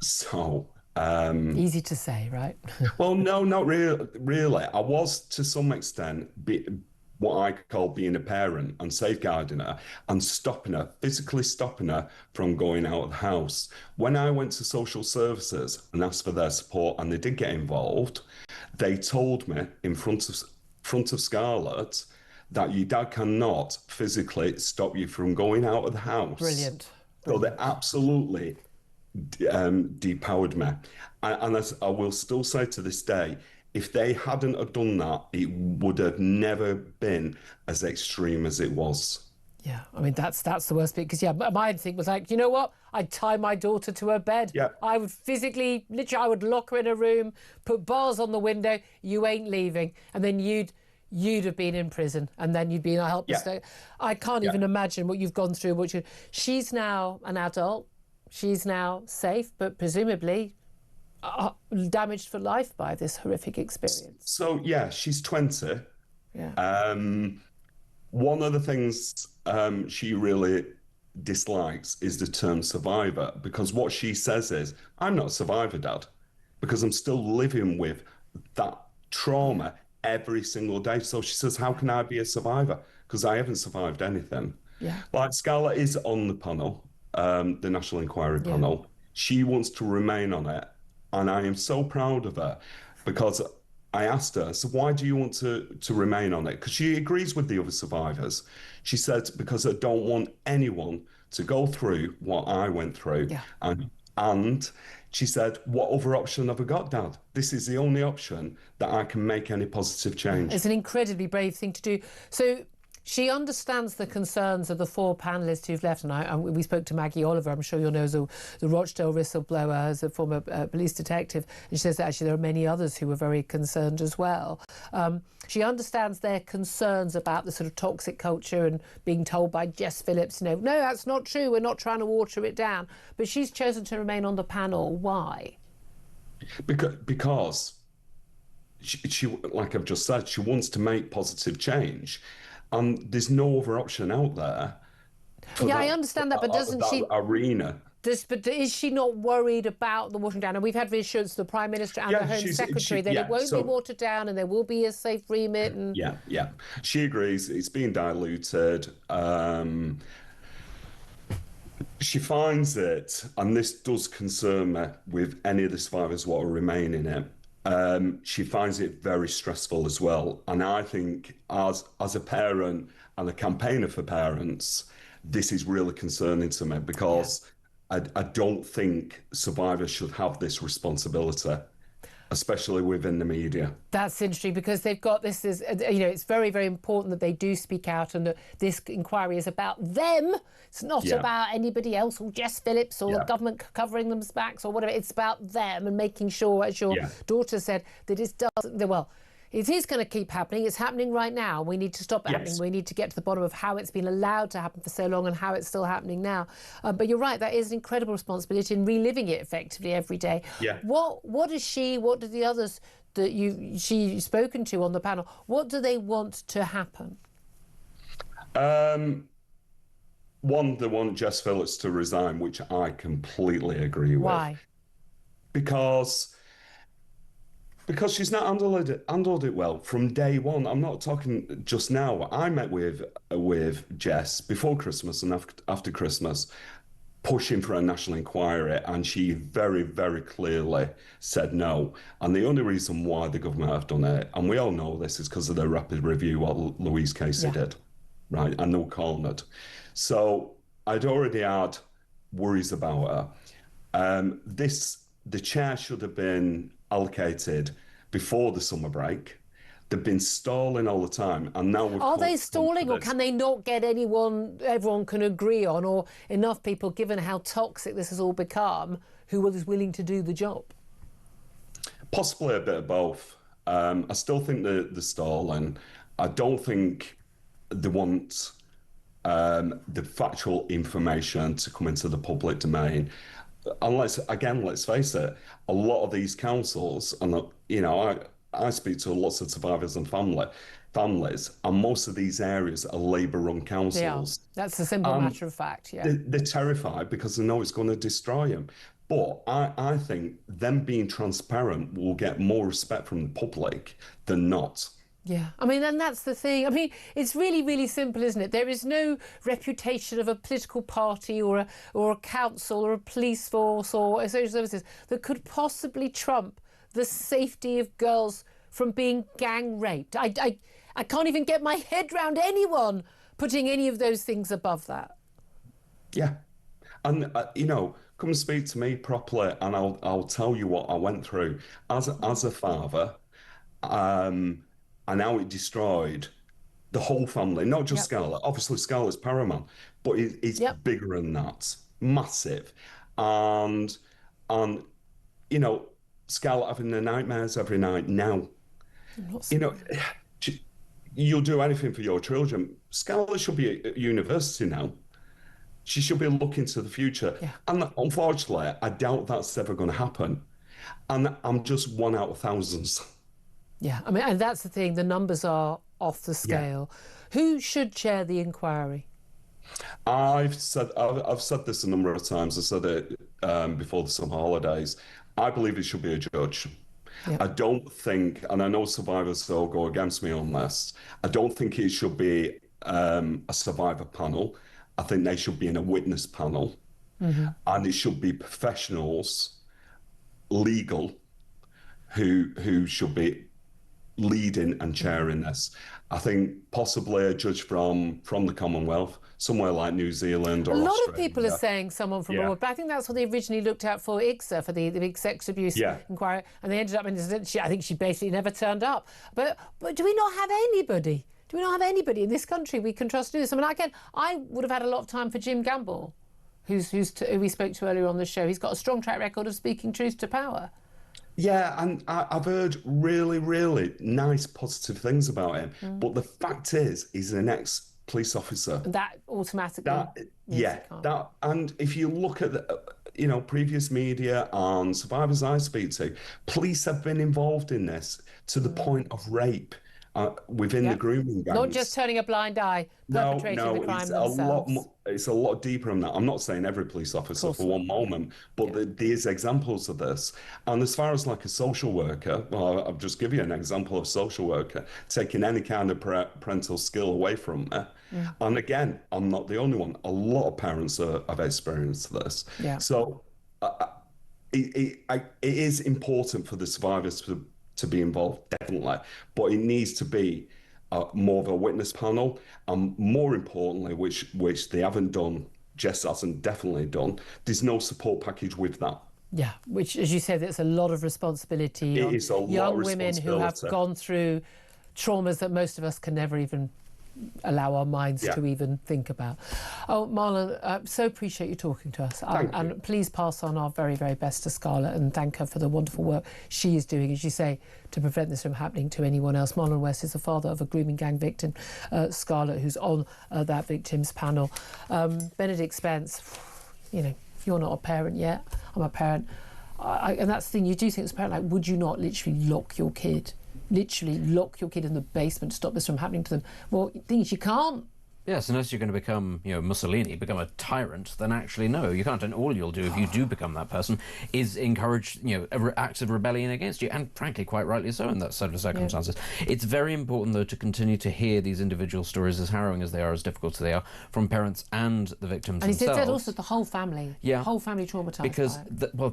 So... easy to say, right? Well, no, not really. I was, to some extent, what I call being a parent and safeguarding her and physically stopping her from going out of the house. When I went to social services and asked for their support, and they did get involved, they told me in front of Scarlett that your dad cannot physically stop you from going out of the house. Brilliant. So they absolutely depowered me. And as I will still say to this day, if they hadn't have done that, it would have never been as extreme as it was. Yeah, I mean, that's the worst bit, because, my thing was like, you know what? I'd tie my daughter to her bed. Yeah. I would physically, literally, I would lock her in a room, put bars on the window, you ain't leaving, and then you'd have been in prison, and then you'd be in a helpless state. I can't even imagine what you've gone through. She's now an adult. She's now safe, but presumably damaged for life by this horrific experience. So, she's 20. Yeah. One of the things she really dislikes is the term survivor, because what she says is, I'm not a survivor, Dad, because I'm still living with that trauma every single day. So she says, how can I be a survivor? Because I haven't survived anything. Yeah. Like, Scarlett is on the panel, the National Inquiry panel. She wants to remain on it. And I am so proud of her, because I asked her, so why do you want to remain on it? Because she agrees with the other survivors. She said, because I don't want anyone to go through what I went through. Yeah. And she said, what other option have I got, Dad? This is the only option that I can make any positive change. It's an incredibly brave thing to do. So she understands the concerns of the 4 panellists who've left, and we spoke to Maggie Oliver, I'm sure you'll know, as the Rochdale whistleblower, as a former police detective, and she says that actually there are many others who were very concerned as well. She understands their concerns about the sort of toxic culture and being told by Jess Phillips, no, that's not true, we're not trying to water it down. But she's chosen to remain on the panel. Why? Because she, like I've just said, she wants to make positive change. And there's no other option out there. I understand that, but doesn't she... arena. But is she not worried about the watering down? And we've had reassurance from the Prime Minister and the Home Secretary that it won't be watered down and there will be a safe remit. And... Yeah. She agrees. It's being diluted. She finds it, and this does concern me with any of the survivors what are remaining in it. She finds it very stressful as well. And I think as a parent and a campaigner for parents, this is really concerning to me, because I don't think survivors should have this responsibility, especially within the media. That's interesting, because they've got this is, it's very, very important that they do speak out, and that this inquiry is about them. It's not about anybody else, or Jess Phillips, or the government covering them's backs, or whatever. It's about them, and making sure, as your daughter said, that it doesn't, well, it is going to keep happening. It's happening right now. We need to stop it happening. We need to get to the bottom of how it's been allowed to happen for so long and how it's still happening now. But you're right, that is an incredible responsibility in reliving it effectively every day. Yeah. What is she, what do the others that she's spoken to on the panel, what do they want to happen? One, they want Jess Phillips to resign, which I completely agree with. Why? because she's not handled it well from day one. I'm not talking just now. I met with Jess before Christmas and after Christmas, pushing for a national inquiry, and she very, very clearly said no. And the only reason why the government have done it, and we all know this, is because of the rapid review what Louise Casey did, right? And no cornered. So I'd already had worries about her. The chair should have been allocated before the summer break. They've been stalling all the time, and now we've... Are they stalling, or can they not get everyone can agree on, or enough people, given how toxic this has all become, who is willing to do the job? Possibly a bit of both. I still think they're stalling. I don't think they want the factual information to come into the public domain. And let's face it, a lot of these councils, and I speak to lots of survivors and families, and most of these areas are Labour-run councils. Yeah, that's a simple matter of fact, yeah. They're terrified because they know it's going to destroy them. But I think them being transparent will get more respect from the public than not. Yeah, I mean, and that's the thing. I mean, it's really, really simple, isn't it? There is no reputation of a political party or a council or a police force or social services that could possibly trump the safety of girls from being gang raped. I can't even get my head round anyone putting any of those things above that. Yeah. And, come speak to me properly and I'll tell you what I went through. As a father, and how it destroyed the whole family, not just Scarlett. Obviously, Scarlett's paramount, but it's bigger than that. Massive. And Scarlett having the nightmares every night now. You'll do anything for your children. Scarlett should be at university now. She should be looking to the future. Yeah. And unfortunately, I doubt that's ever going to happen. And I'm just one out of thousands. Yeah, I mean, and that's the thing. The numbers are off the scale. Yeah. Who should chair the inquiry? I've said this a number of times. I said it before the summer holidays. I believe it should be a judge. Yep. I don't think, and I know survivors will go against me on this, I don't think it should be a survivor panel. I think they should be in a witness panel. Mm-hmm. And it should be professionals, legal, who should be leading and chairing this. I think possibly a judge from the Commonwealth, somewhere like New Zealand or Australia. A lot of people are saying someone from abroad, but I think that's what they originally looked at for IGSA, for the big sex abuse inquiry, and they ended up in, I think she basically never turned up. But do we not have anybody? Do we not have anybody in this country we can trust to do this? I mean, again, I would have had a lot of time for Jim Gamble, who we spoke to earlier on the show. He's got a strong track record of speaking truth to power. Yeah, and I've heard really, really nice, positive things about him. Mm. But the fact is, he's an ex-police officer. That automatically. And if you look at the, previous media and survivors I speak to, police have been involved in this to the point of rape within the grooming gangs. Not just turning a blind eye, perpetrating the crime themselves. It's a lot deeper than that. I'm not saying every police officer for one moment, but there's examples of this. And as far as like a social worker, well, I'll just give you an example of a social worker taking any kind of parental skill away from her. Yeah. And again, I'm not the only one. A lot of parents have experienced this. Yeah. So it is important for the survivors to be involved, definitely, but it needs to be more of a witness panel, and more importantly, which they haven't done, Jess hasn't definitely done, there's no support package with that. Yeah, which, as you said, it's a lot of responsibility on young women who have gone through traumas that most of us can never even allow our minds to even think about. Oh, Marlon, so appreciate you talking to us. And please pass on our very, very best to Scarlett and thank her for the wonderful work she is doing, as you say, to prevent this from happening to anyone else. Marlon West is the father of a grooming gang victim, Scarlett, who's on that victims panel. Benedict Spence, if you're not a parent yet, I'm a parent. And that's the thing, you do think as a parent, like, would you not literally lock your kid in the basement to stop this from happening to them? Well, the thing is, you can't Yes, unless you're going to become, Mussolini, become a tyrant, then actually no, you can't. And all you'll do if you do become that person is encourage, acts of rebellion against you, and frankly, quite rightly so in that set of circumstances. Yeah. It's very important, though, to continue to hear these individual stories, as harrowing as they are, as difficult as they are, from parents and the victims themselves. And he said also the whole family, the whole family traumatised. Because,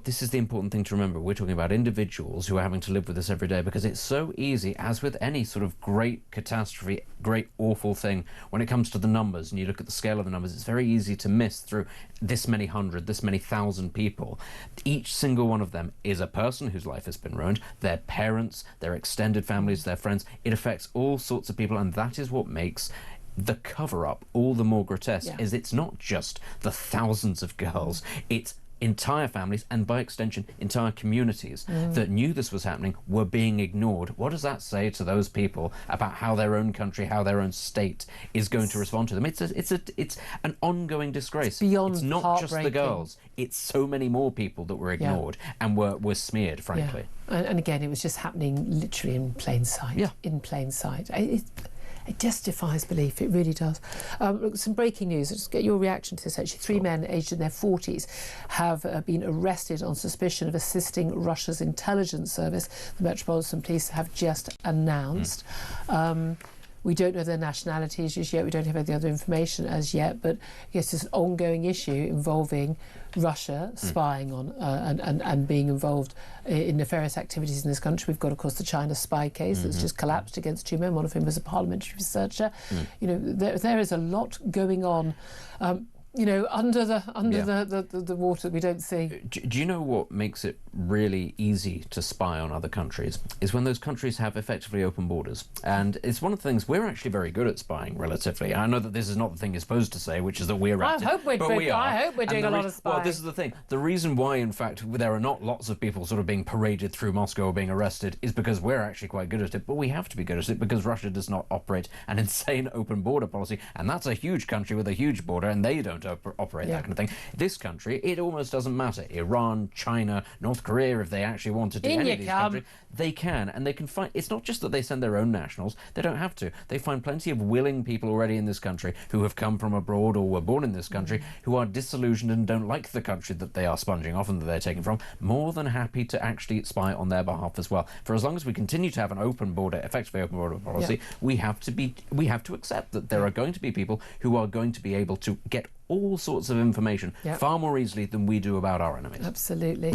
this is the important thing to remember. We're talking about individuals who are having to live with this every day, because it's so easy, as with any sort of great catastrophe, great awful thing, when it comes to the numbers and you look at the scale of the numbers, it's very easy to miss through this many hundred, this many thousand people. Each single one of them is a person whose life has been ruined, their parents, their extended families, their friends. It affects all sorts of people, and that is what makes the cover-up all the more grotesque. Is it's not just the thousands of girls, it's entire families, and by extension entire communities that knew this was happening were being ignored. What does that say to those people about how their own country, how their own state is going to respond to them? It's an ongoing disgrace. It's not just the girls, it's so many more people that were ignored and were smeared, frankly. And again, it was just happening literally in plain sight. In plain sight. It just defies belief, it really does. Look, some breaking news. Let's get your reaction to this, actually. 3 men aged in their 40s have been arrested on suspicion of assisting Russia's intelligence service. The Metropolitan Police have just announced. We don't know their nationalities just yet. We don't have any other information as yet. But yes, it's an ongoing issue involving Russia spying on and being involved in nefarious activities in this country. We've got, of course, the China spy case that's just collapsed against 2 men, one of whom was a parliamentary researcher. There is a lot going on. Under the water that we don't see. Do you know what makes it really easy to spy on other countries? Is when those countries have effectively open borders. And it's one of the things, we're actually very good at spying, relatively. I know that this is not the thing you're supposed to say, which is that we're at it, but we are. I hope we're doing a lot of spying. Well, this is the thing. The reason why, in fact, there are not lots of people sort of being paraded through Moscow or being arrested is because we're actually quite good at it, but we have to be good at it because Russia does not operate an insane open border policy, and that's a huge country with a huge border, and they don't operate that kind of thing. This country, it almost doesn't matter. Iran, China, North Korea, if they actually want to do any of these countries, they can, and they can find. It's not just that they send their own nationals, they don't have to. They find plenty of willing people already in this country who have come from abroad or were born in this country who are disillusioned and don't like the country that they are sponging off and that they're taking from, more than happy to actually spy on their behalf as well. For as long as we continue to have an open border, effectively open border policy, we have to accept that there are going to be people who are going to be able to get all sorts of information far more easily than we do about our enemies. Absolutely.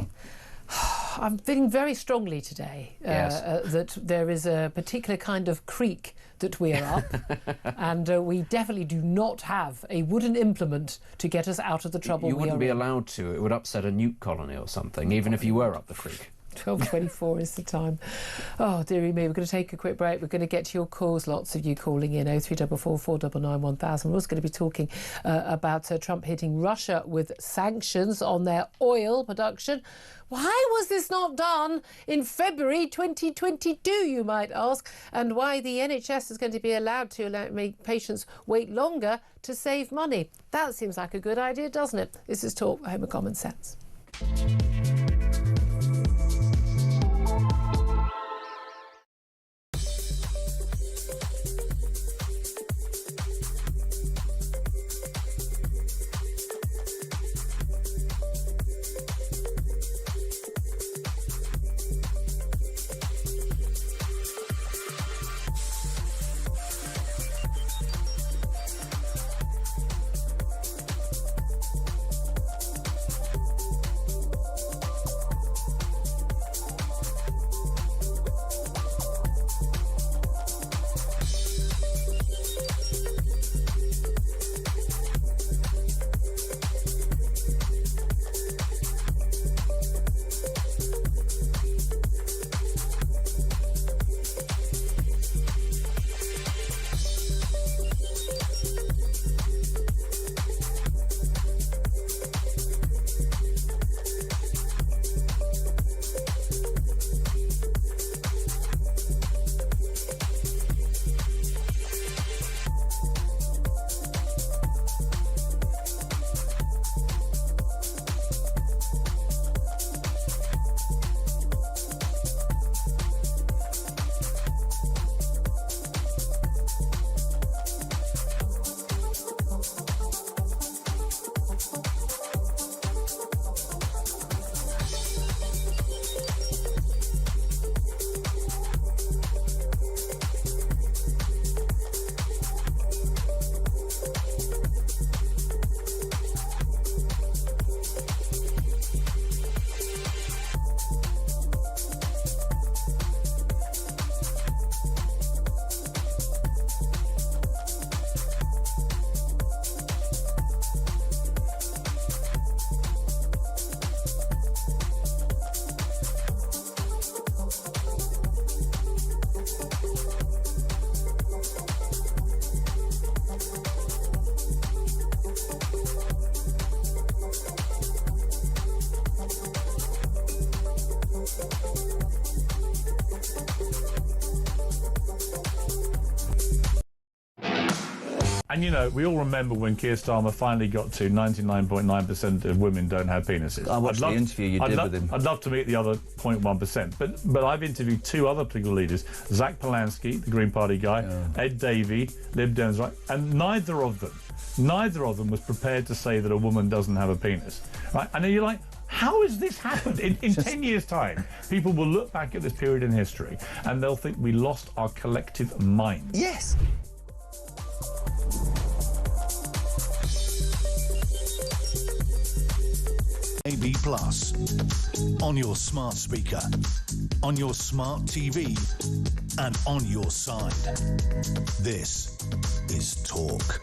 I'm feeling very strongly today that there is a particular kind of creek that we are up, and we definitely do not have a wooden implement to get us out of the trouble we are in. You wouldn't be allowed to. It would upset a nute colony or something, even if you were up the creek. 12:24 is the time. Oh, dearie me, we're going to take a quick break. We're going to get to your calls, lots of you calling in, 0344 499 1000. We're also going to be talking about Trump hitting Russia with sanctions on their oil production. Why was this not done in February 2022, you might ask? And why the NHS is going to be allowed to make patients wait longer to save money. That seems like a good idea, doesn't it? This is Talk, Home of Common Sense. And you know, we all remember when Keir Starmer finally got to 99.9% of women don't have penises. I watched the interview you did with him. I'd love to meet the other 0.1%, but I've interviewed two other political leaders, Zach Polansky, the Green Party guy, Ed Davey, Lib Dems, right? And neither of them was prepared to say that a woman doesn't have a penis, right? And you're like, how has this happened? In 10 years' time, people will look back at this period in history and they'll think we lost our collective minds. Yes. DAB+ on your smart speaker, on your smart TV, and on your side. This is Talk.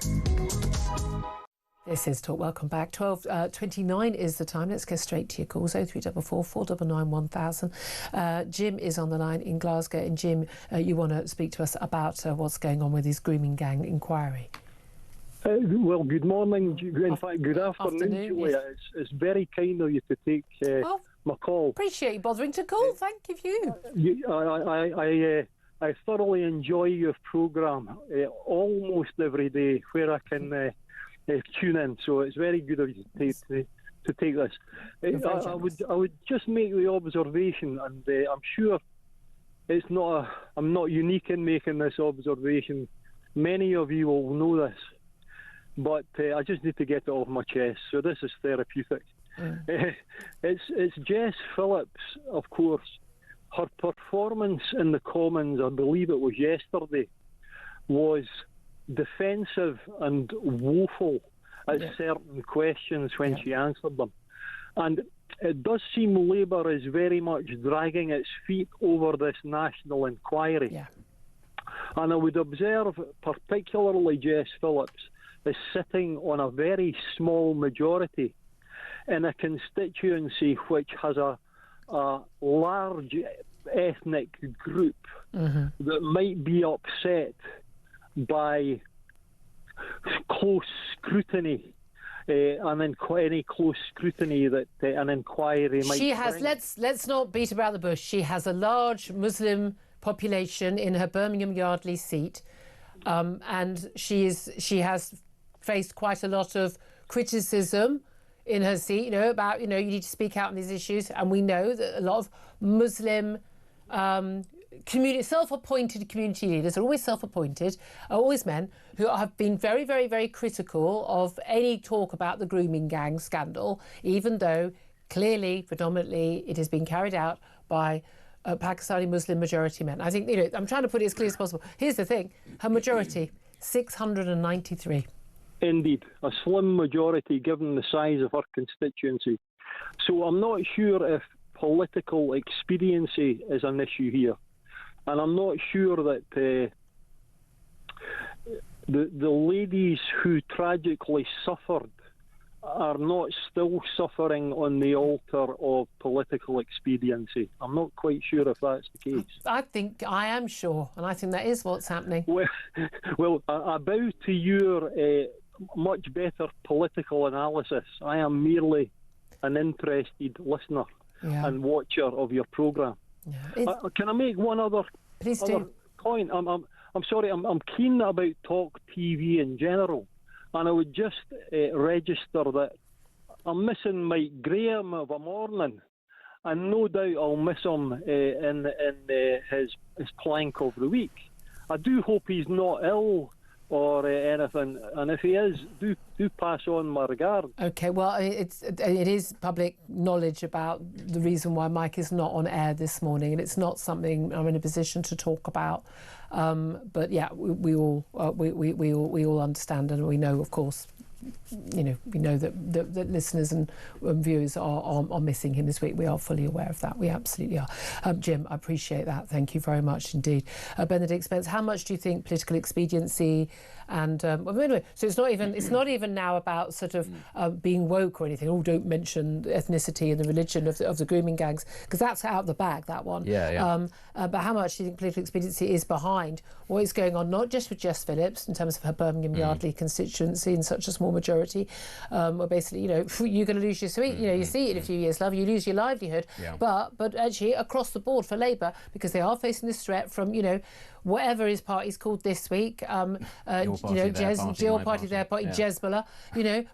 This is Talk. Welcome back. 12:29 is the time. Let's go straight to your calls. 0344 499 1000. Jim is on the line in Glasgow. And Jim, you want to speak to us about what's going on with his grooming gang inquiry? Well, good morning. In fact, good afternoon, Julia. Yes. It's very kind of you to take my call. Appreciate you bothering to call. Thank you. I thoroughly enjoy your programme almost every day where I can tune in. So it's very good of you to take this. I would just make the observation, and I'm sure I'm not unique in making this observation. Many of you will know this. But I just need to get it off my chest, so this is therapeutic. It's Jess Phillips, of course. Her performance in the Commons, I believe it was yesterday, was defensive and woeful at certain questions when she answered them. And it does seem Labour is very much dragging its feet over this national inquiry. Yeah. And I would observe, particularly Jess Phillips, is sitting on a very small majority in a constituency which has a large ethnic group that might be upset by close scrutiny and then any close scrutiny that an inquiry might bring. Let's not beat about the bush. She has a large Muslim population in her Birmingham Yardley seat, and she has faced quite a lot of criticism in her seat, about, you need to speak out on these issues. And we know that a lot of Muslim self-appointed community leaders are always self-appointed, are always men who have been very, very, very critical of any talk about the grooming gang scandal, even though clearly, predominantly, it has been carried out by Pakistani Muslim majority men. I think, I'm trying to put it as clear as possible. Here's the thing, her majority, 693. Indeed, a slim majority given the size of her constituency. So I'm not sure if political expediency is an issue here. And I'm not sure that the ladies who tragically suffered are not still suffering on the altar of political expediency. I'm not quite sure if that's the case. I am sure, and I think that is what's happening. Well, I bow to your much better political analysis. I am merely an interested listener and watcher of your programme. Yeah. Can I make one other point? I'm sorry, I'm keen about Talk TV in general, and I would just register that I'm missing Mike Graham of a morning, and no doubt I'll miss him in his plank of the week. I do hope he's not ill or anything, and if he is, do pass on my regard. Okay, well, it is public knowledge about the reason why Mike is not on air this morning, and it's not something I'm in a position to talk about. But yeah, we all understand, and we know, of course. We know that the listeners and viewers are missing him this week. We are fully aware of that. We absolutely are. Jim, I appreciate that. Thank you very much indeed. Benedict Spence, how much do you think political expediency and anyway, so it's not even now about sort of being woke or anything. Don't mention ethnicity and the religion of the grooming gangs, because that's out the bag, that one. Yeah. But how much do you think political expediency is behind what is going on, not just with Jess Phillips in terms of her Birmingham Yardley constituency in such a small majority, where basically, you're going to lose your seat, your seat in a few years, love, you lose your livelihood. Yeah. But actually across the board for Labour, because they are facing this threat from, whatever his party's called this week. Your party, their party, Jezbollah.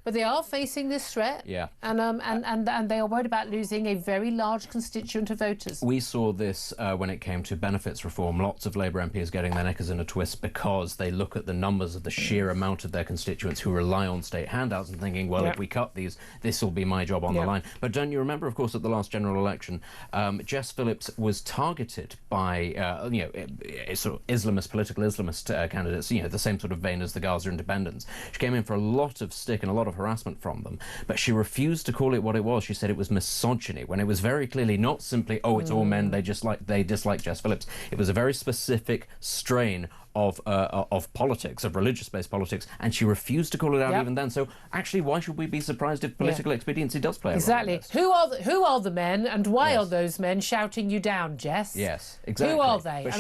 But they are facing this threat. Yeah. And they are worried about losing a very large constituent of voters. We saw this when it came to benefits reform. Lots of Labour MPs getting their knickers in a twist because they look at the numbers of the sheer amount of their constituents who rely on state handouts and thinking, well, if we cut these, this will be my job on the line. But don't you remember, of course, at the last general election, Jess Phillips was targeted by, sort of political Islamist candidates, the same sort of vein as the Gaza Independents. She came in for a lot of stick and a lot of harassment from them, but she refused to call it what it was. She said it was misogyny, when it was very clearly not simply, it's all men, they dislike Jess Phillips. It was a very specific strain of politics, of religious-based politics, and she refused to call it out even then. So actually, why should we be surprised if political expediency does play a role? Exactly. Who are the men, and why are those men shouting you down, Jess? Yes, exactly. Who are they? But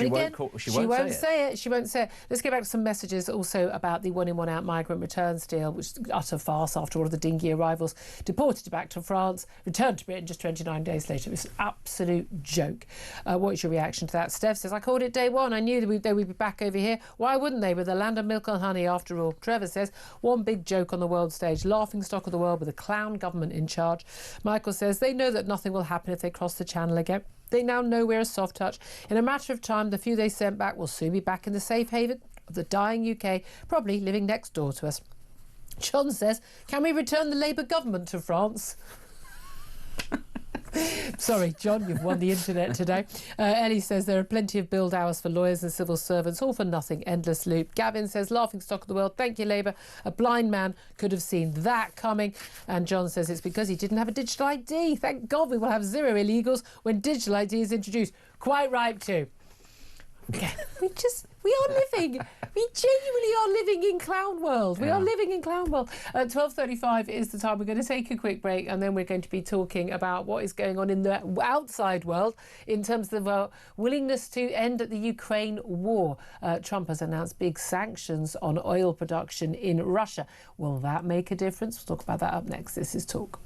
she won't say it. She won't say it. Let's get back to some messages also about the one-in, one-out migrant returns deal, which is utter farce after all of the dingy arrivals deported back to France, returned to Britain just 29 days later. It was an absolute joke. What is your reaction to that? Steph says, I called it day one. I knew they would be back over here. Why wouldn't they? With the land of milk and honey, after all. Trevor says, one big joke on the world stage, laughing stock of the world with a clown government in charge. Michael says, they know that nothing will happen if they cross the channel again. They now know we're a soft touch. In a matter of time, the few they sent back will soon be back in the safe haven of the dying UK, probably living next door to us. John says, can we return the Labour government to France? Sorry, John, you've won the internet today. Ellie says there are plenty of build hours for lawyers and civil servants, all for nothing, endless loop. Gavin says, laughing stock of the world, thank you, Labour. A blind man could have seen that coming. And John says it's because he didn't have a digital ID. Thank God we will have zero illegals when digital ID is introduced. Quite right, too. We genuinely are living in clown world. We are living in clown world. 12:35 is the time. We're going to take a quick break, and then we're going to be talking about what is going on in the outside world in terms of willingness to end the Ukraine war. Trump has announced big sanctions on oil production in Russia. Will that make a difference? We'll talk about that up next. This is Talk.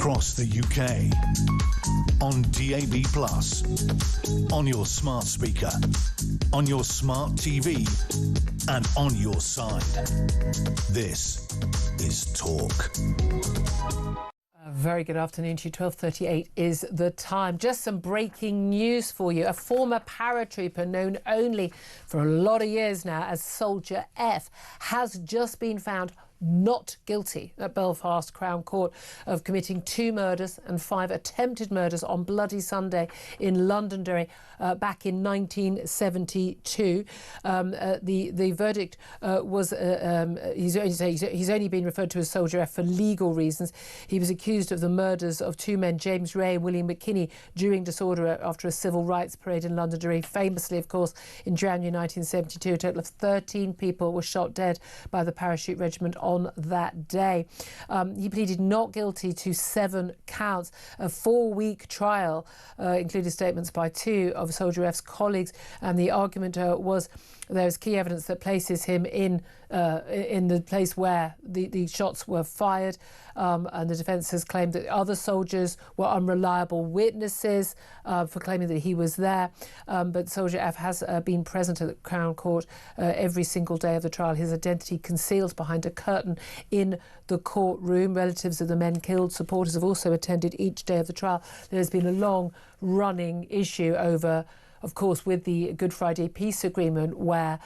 across the UK, on DAB+, on your smart speaker, on your smart TV, and on your side. This is Talk. A very good afternoon to you. 12:38 is the time. Just some breaking news for you. A former paratrooper known only for a lot of years now as Soldier F has just been found not guilty at Belfast Crown Court of committing 2 murders and 5 attempted murders on Bloody Sunday in Londonderry back in 1972. The verdict was he's only been referred to as Soldier F for legal reasons. He was accused of the murders of 2 men, James Ray and William McKinney, during disorder after a civil rights parade in Londonderry. Famously, of course, in January 1972, a total of 13 people were shot dead by the parachute regiment on that day. He pleaded not guilty to 7 counts. A 4-week trial included statements by 2 of Soldier F's colleagues, and the argument was there's key evidence that places him in the place where the shots were fired, and the defence has claimed that other soldiers were unreliable witnesses for claiming that he was there, but Soldier F has been present at the Crown Court every single day of the trial, his identity concealed behind a curtain in the courtroom. Relatives of the men killed, supporters have also attended each day of the trial. There's been a long-running issue over, of course, with the Good Friday Peace Agreement, where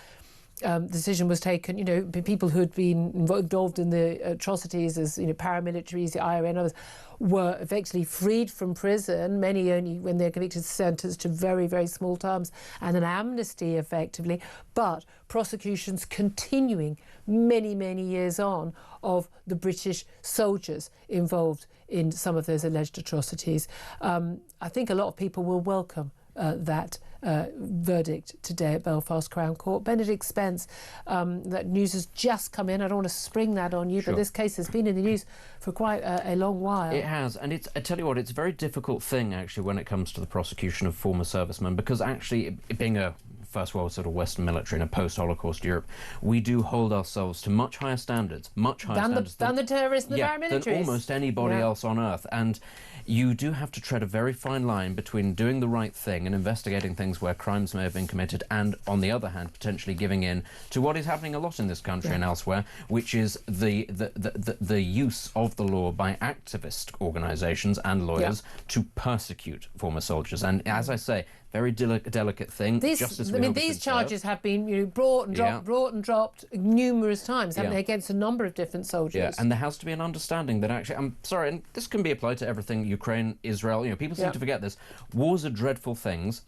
the decision was taken, people who had been involved in the atrocities as, paramilitaries, the IRA and others, were effectively freed from prison, many only when they're convicted, sentenced to very, very small terms and an amnesty effectively, but prosecutions continuing many, many years on of the British soldiers involved in some of those alleged atrocities. I think a lot of people will welcome that verdict today at Belfast Crown Court. Benedict Spence, that news has just come in. I don't want to spring that on you, Sure. but this case has been in the news for quite a long while. It has, and I tell you what, it's a very difficult thing actually when it comes to the prosecution of former servicemen, because actually, being a First World sort of Western military in a post-Holocaust Europe, we do hold ourselves to much higher standards, than the terrorists and the paramilitaries. Than almost anybody else on earth. And you do have to tread a very fine line between doing the right thing and investigating things where crimes may have been committed, and on the other hand, potentially giving in to what is happening a lot in this country and elsewhere, which is the use of the law by activist organisations and lawyers to persecute former soldiers. And as I say, very delicate thing. These charges have been brought and dropped numerous times, haven't they, against a number of different soldiers. Yeah, and there has to be an understanding that actually, I'm sorry, and this can be applied to everything, Ukraine, Israel, people seem to forget this. Wars are dreadful things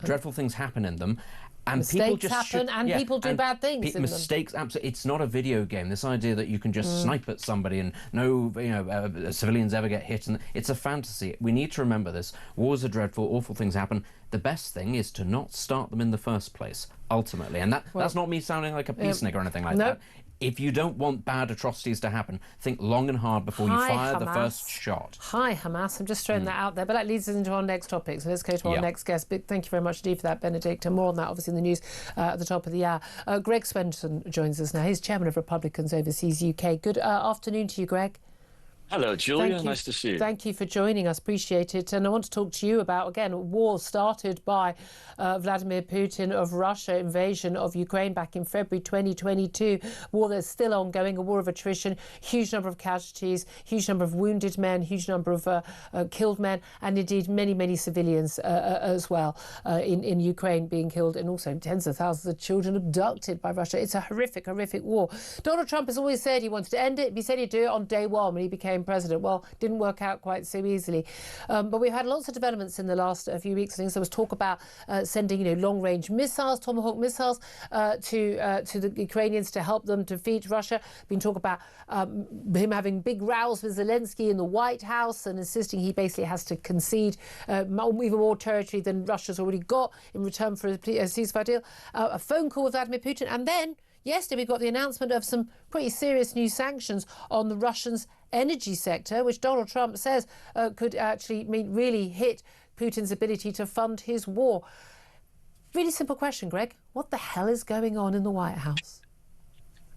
happen in them. And mistakes people just happen, and people do bad things. Mistakes, absolutely. It's not a video game. This idea that you can just snipe at somebody and no, civilians ever get hit, and it's a fantasy. We need to remember this. Wars are dreadful. Awful things happen. The best thing is to not start them in the first place. Ultimately, and that's not me sounding like a peacenik or anything like that. If you don't want bad atrocities to happen, think long and hard before you fire the first shot. Hi, Hamas. I'm just throwing that out there. But that leads us into our next topic. So let's go to our next guest. Big thank you very much indeed for that, Benedict. And more on that, obviously, in the news at the top of the hour. Greg Swenson joins us now. He's chairman of Republicans Overseas UK. Good afternoon to you, Greg. Hello, Julia. Nice to see you. Thank you for joining us. Appreciate it. And I want to talk to you about, again, a war started by Vladimir Putin of Russia, invasion of Ukraine back in February 2022. War that's still ongoing, a war of attrition, huge number of casualties, huge number of wounded men, huge number of killed men, and indeed many, many civilians as well in Ukraine being killed, and also tens of thousands of children abducted by Russia. It's a horrific, horrific war. Donald Trump has always said he wanted to end it. He said he'd do it on day one when he became president. Well, didn't work out quite so easily. But we've had lots of developments in the last few weeks. I think there was talk about sending, long-range missiles, Tomahawk missiles, to the Ukrainians to help them defeat Russia. Been talk about him having big rows with Zelensky in the White House and insisting he basically has to concede even more territory than Russia's already got in return for a ceasefire deal. A phone call with Vladimir Putin, and then yesterday we got the announcement of some pretty serious new sanctions on the Russians' energy sector, which Donald Trump says could actually really hit Putin's ability to fund his war. Really simple question, Greg. What the hell is going on in the White House?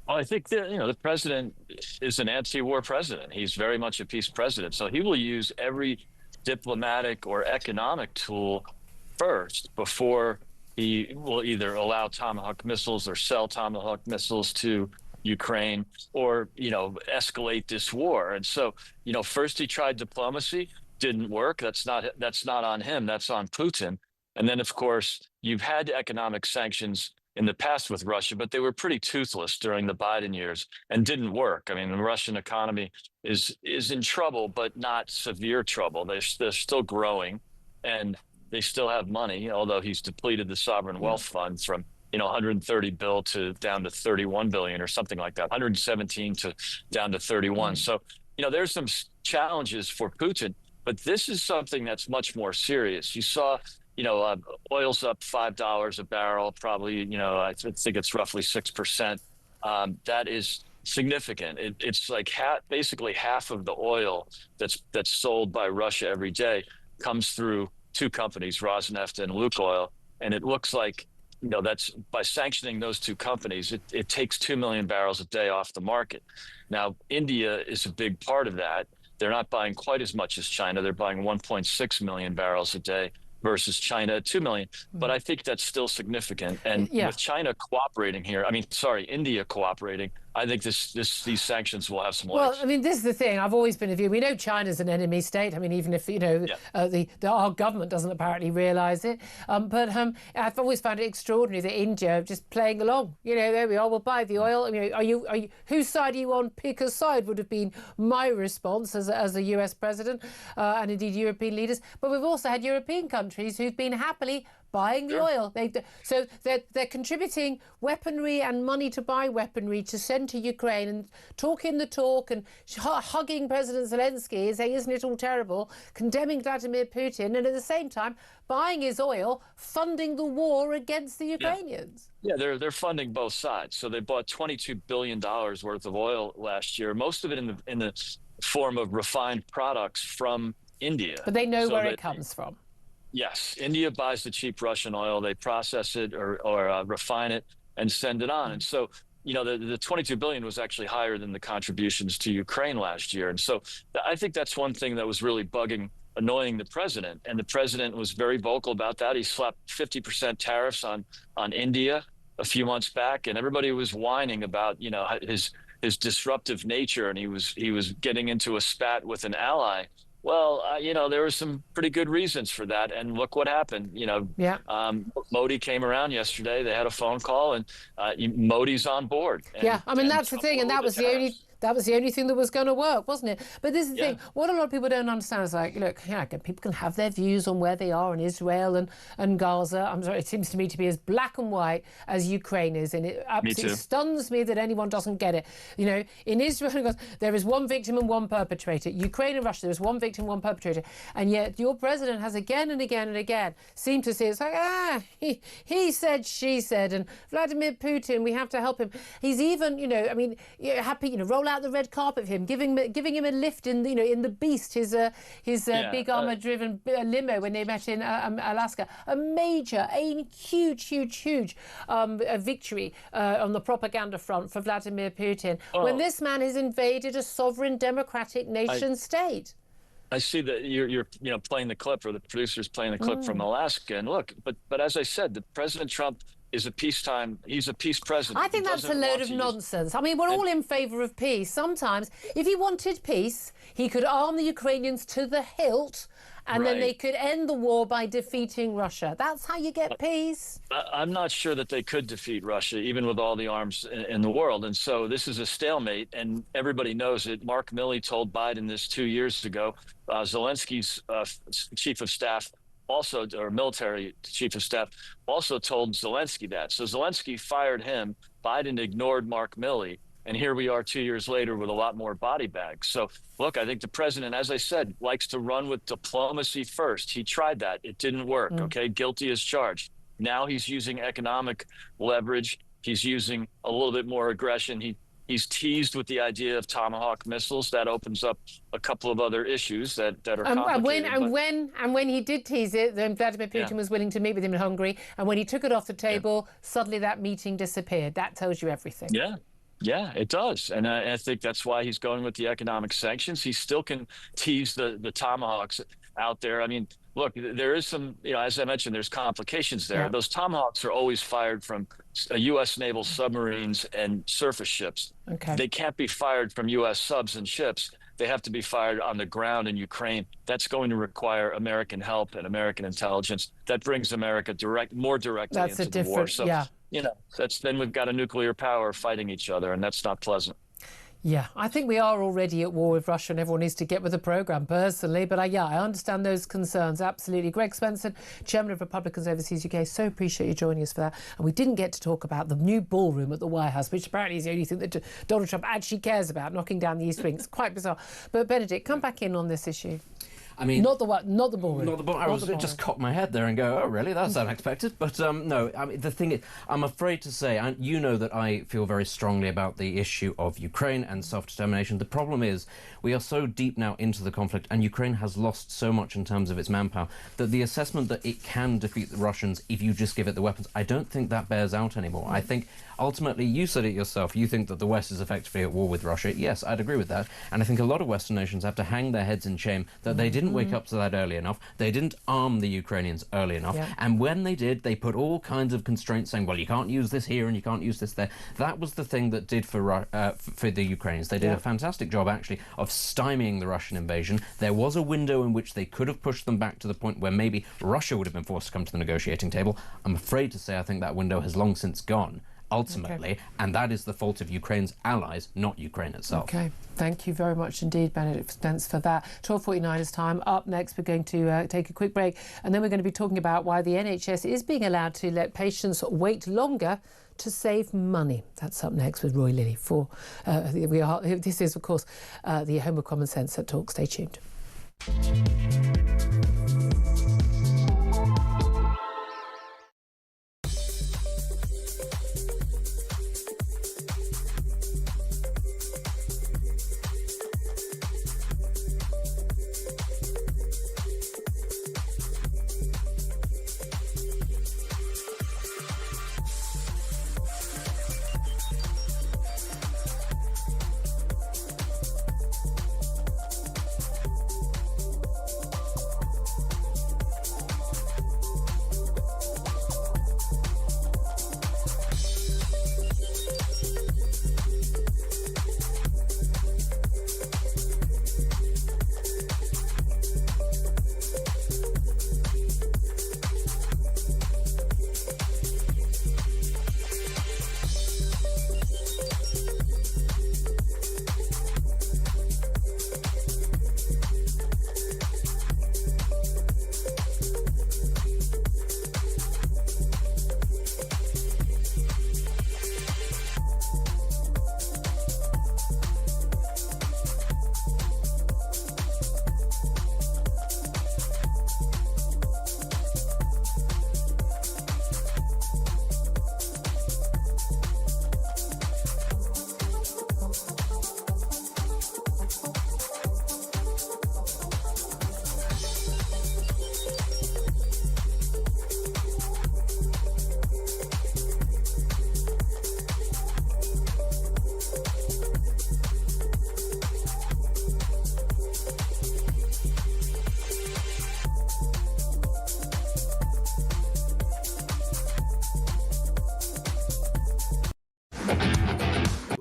Well, I think that, the president is an anti-war president. He's very much a peace president. So he will use every diplomatic or economic tool first before he will either allow Tomahawk missiles or sell Tomahawk missiles to Ukraine or, escalate this war. And so, first he tried diplomacy, didn't work. That's not on him. That's on Putin. And then, of course, you've had economic sanctions in the past with Russia, but they were pretty toothless during the Biden years and didn't work. I mean, the Russian economy is in trouble, but not severe trouble. They're still growing, and they still have money, although he's depleted the sovereign wealth fund from 130 bill to down to 31 billion or something like that, 117 to down to 31. So, there's some challenges for Putin, but this is something that's much more serious. You saw, oil's up $5 a barrel, probably, I think it's roughly 6%. That is significant. It's like basically half of the oil that's sold by Russia every day comes through two companies, Rosneft and Lukoil. And it looks like, that's by sanctioning those two companies, it takes 2 million barrels a day off the market. Now, India is a big part of that. They're not buying quite as much as China. They're buying 1.6 million barrels a day versus China at 2 million. But I think that's still significant. And with China cooperating here, India cooperating, I think these sanctions will have some legs. Well, I mean, this is the thing. I've always been of view. We know China's an enemy state. I mean, even if, our government doesn't apparently realise it. But I've always found it extraordinary that India just playing along. There we are. We'll buy the oil. I mean, are you whose side are you on? Pick a side would have been my response as a US president and indeed European leaders. But we've also had European countries who've been happily buying the oil. They're contributing weaponry and money to buy weaponry to send to Ukraine and talking the talk and hugging President Zelensky and saying, isn't it all terrible, condemning Vladimir Putin, and at the same time buying his oil, funding the war against the Ukrainians. Yeah, they're funding both sides. So they bought $22 billion worth of oil last year, most of it in the form of refined products from India. But they know where it comes from. Yes, India buys the cheap Russian oil, they process it or refine it and send it on. And so, the 22 billion was actually higher than the contributions to Ukraine last year. And so I think that's one thing that was really annoying the president. And the president was very vocal about that. He slapped 50% tariffs on India a few months back, and everybody was whining about, his disruptive nature, and he was getting into a spat with an ally. Well, there were some pretty good reasons for that. And look what happened. Modi came around yesterday. They had a phone call and Modi's on board. That's the thing. And that was the only thing that was going to work, wasn't it? But this is the thing. What a lot of people don't understand is people can have their views on where they are in Israel and Gaza. I'm sorry, it seems to me to be as black and white as Ukraine is. And it absolutely stuns me that anyone doesn't get it. In Israel, there is one victim and one perpetrator. Ukraine and Russia, there is one victim, one perpetrator. And yet your president has again and again and again seemed to say, it's like, he said, she said, and Vladimir Putin, we have to help him. He's even, happy, roll out the red carpet for him, giving him a lift in the Beast, his big armor-driven limo when they met in Alaska. A huge victory on the propaganda front for Vladimir Putin when this man has invaded a sovereign democratic nation state. I see that you're playing the clip, or the producer's playing the clip from Alaska, and look, but as I said, the President Trump is he's a peace president. I think that's a load of nonsense. I mean, we're all in favour of peace. Sometimes, if he wanted peace, he could arm the Ukrainians to the hilt, and then they could end the war by defeating Russia. That's how you get peace. I'm not sure that they could defeat Russia, even with all the arms in the world. And so this is a stalemate, and everybody knows it. Mark Milley told Biden this 2 years ago. Zelensky's chief of staff or military chief of staff also told Zelensky that. So Zelensky fired him. Biden ignored Mark Milley. And here we are 2 years later with a lot more body bags. So, look, I think the president, as I said, likes to run with diplomacy first. He tried that. It didn't work, okay? Guilty as charged. Now he's using economic leverage. He's using a little bit more aggression. He's teased with the idea of Tomahawk missiles. That opens up a couple of other issues that are complicated. And when he did tease it, then Vladimir Putin was willing to meet with him in Hungary. And when he took it off the table, suddenly that meeting disappeared. That tells you everything. Yeah. Yeah, it does. And I think that's why he's going with the economic sanctions. He still can tease the tomahawks out there. I mean, look, there is some, as I mentioned, there's complications there. Yeah. Those tomahawks are always fired from U.S. naval submarines and surface ships. Okay. They can't be fired from U.S. subs and ships. They have to be fired on the ground in Ukraine. That's going to require American help and American intelligence. That brings America more directly That's into a the war. different, So, yeah. then we've got a nuclear power fighting each other, and that's not pleasant. Yeah, I think we are already at war with Russia and everyone needs to get with the programme personally. But I understand those concerns. Absolutely. Greg Spencer, Chairman of Republicans Overseas UK, so appreciate you joining us for that. And we didn't get to talk about the new ballroom at the White House, which apparently is the only thing that Donald Trump actually cares about, knocking down the East Wing. It's quite bizarre. But Benedict, come back in on this issue. I mean, not the ballroom. Not the ballroom. I was going to just cock my head there and go, "Oh, really? That's unexpected." But no. I mean, the thing is, I'm afraid to say, and you know that I feel very strongly about the issue of Ukraine and self-determination. The problem is, we are so deep now into the conflict, and Ukraine has lost so much in terms of its manpower that the assessment that it can defeat the Russians if you just give it the weapons, I don't think that bears out anymore. I think ultimately, you said it yourself. You think that the West is effectively at war with Russia. Yes, I'd agree with that. And I think a lot of Western nations have to hang their heads in shame that they didn't wake up to that early enough. They didn't arm the Ukrainians early enough. Yeah. And when they did, they put all kinds of constraints saying, well, you can't use this here and you can't use this there. That was the thing that did for the Ukrainians. They did a fantastic job, actually, of stymieing the Russian invasion. There was a window in which they could have pushed them back to the point where maybe Russia would have been forced to come to the negotiating table. I'm afraid to say I think that window has long since gone. Ultimately, and that is the fault of Ukraine's allies, not Ukraine itself. Okay, thank you very much indeed, Benedict Spence, for that. 12:49 is time. Up next, we're going to take a quick break, and then we're going to be talking about why the NHS is being allowed to let patients wait longer to save money. That's up next with Roy Lilly. This is, of course, the Home of Common Sense at Talk. Stay tuned.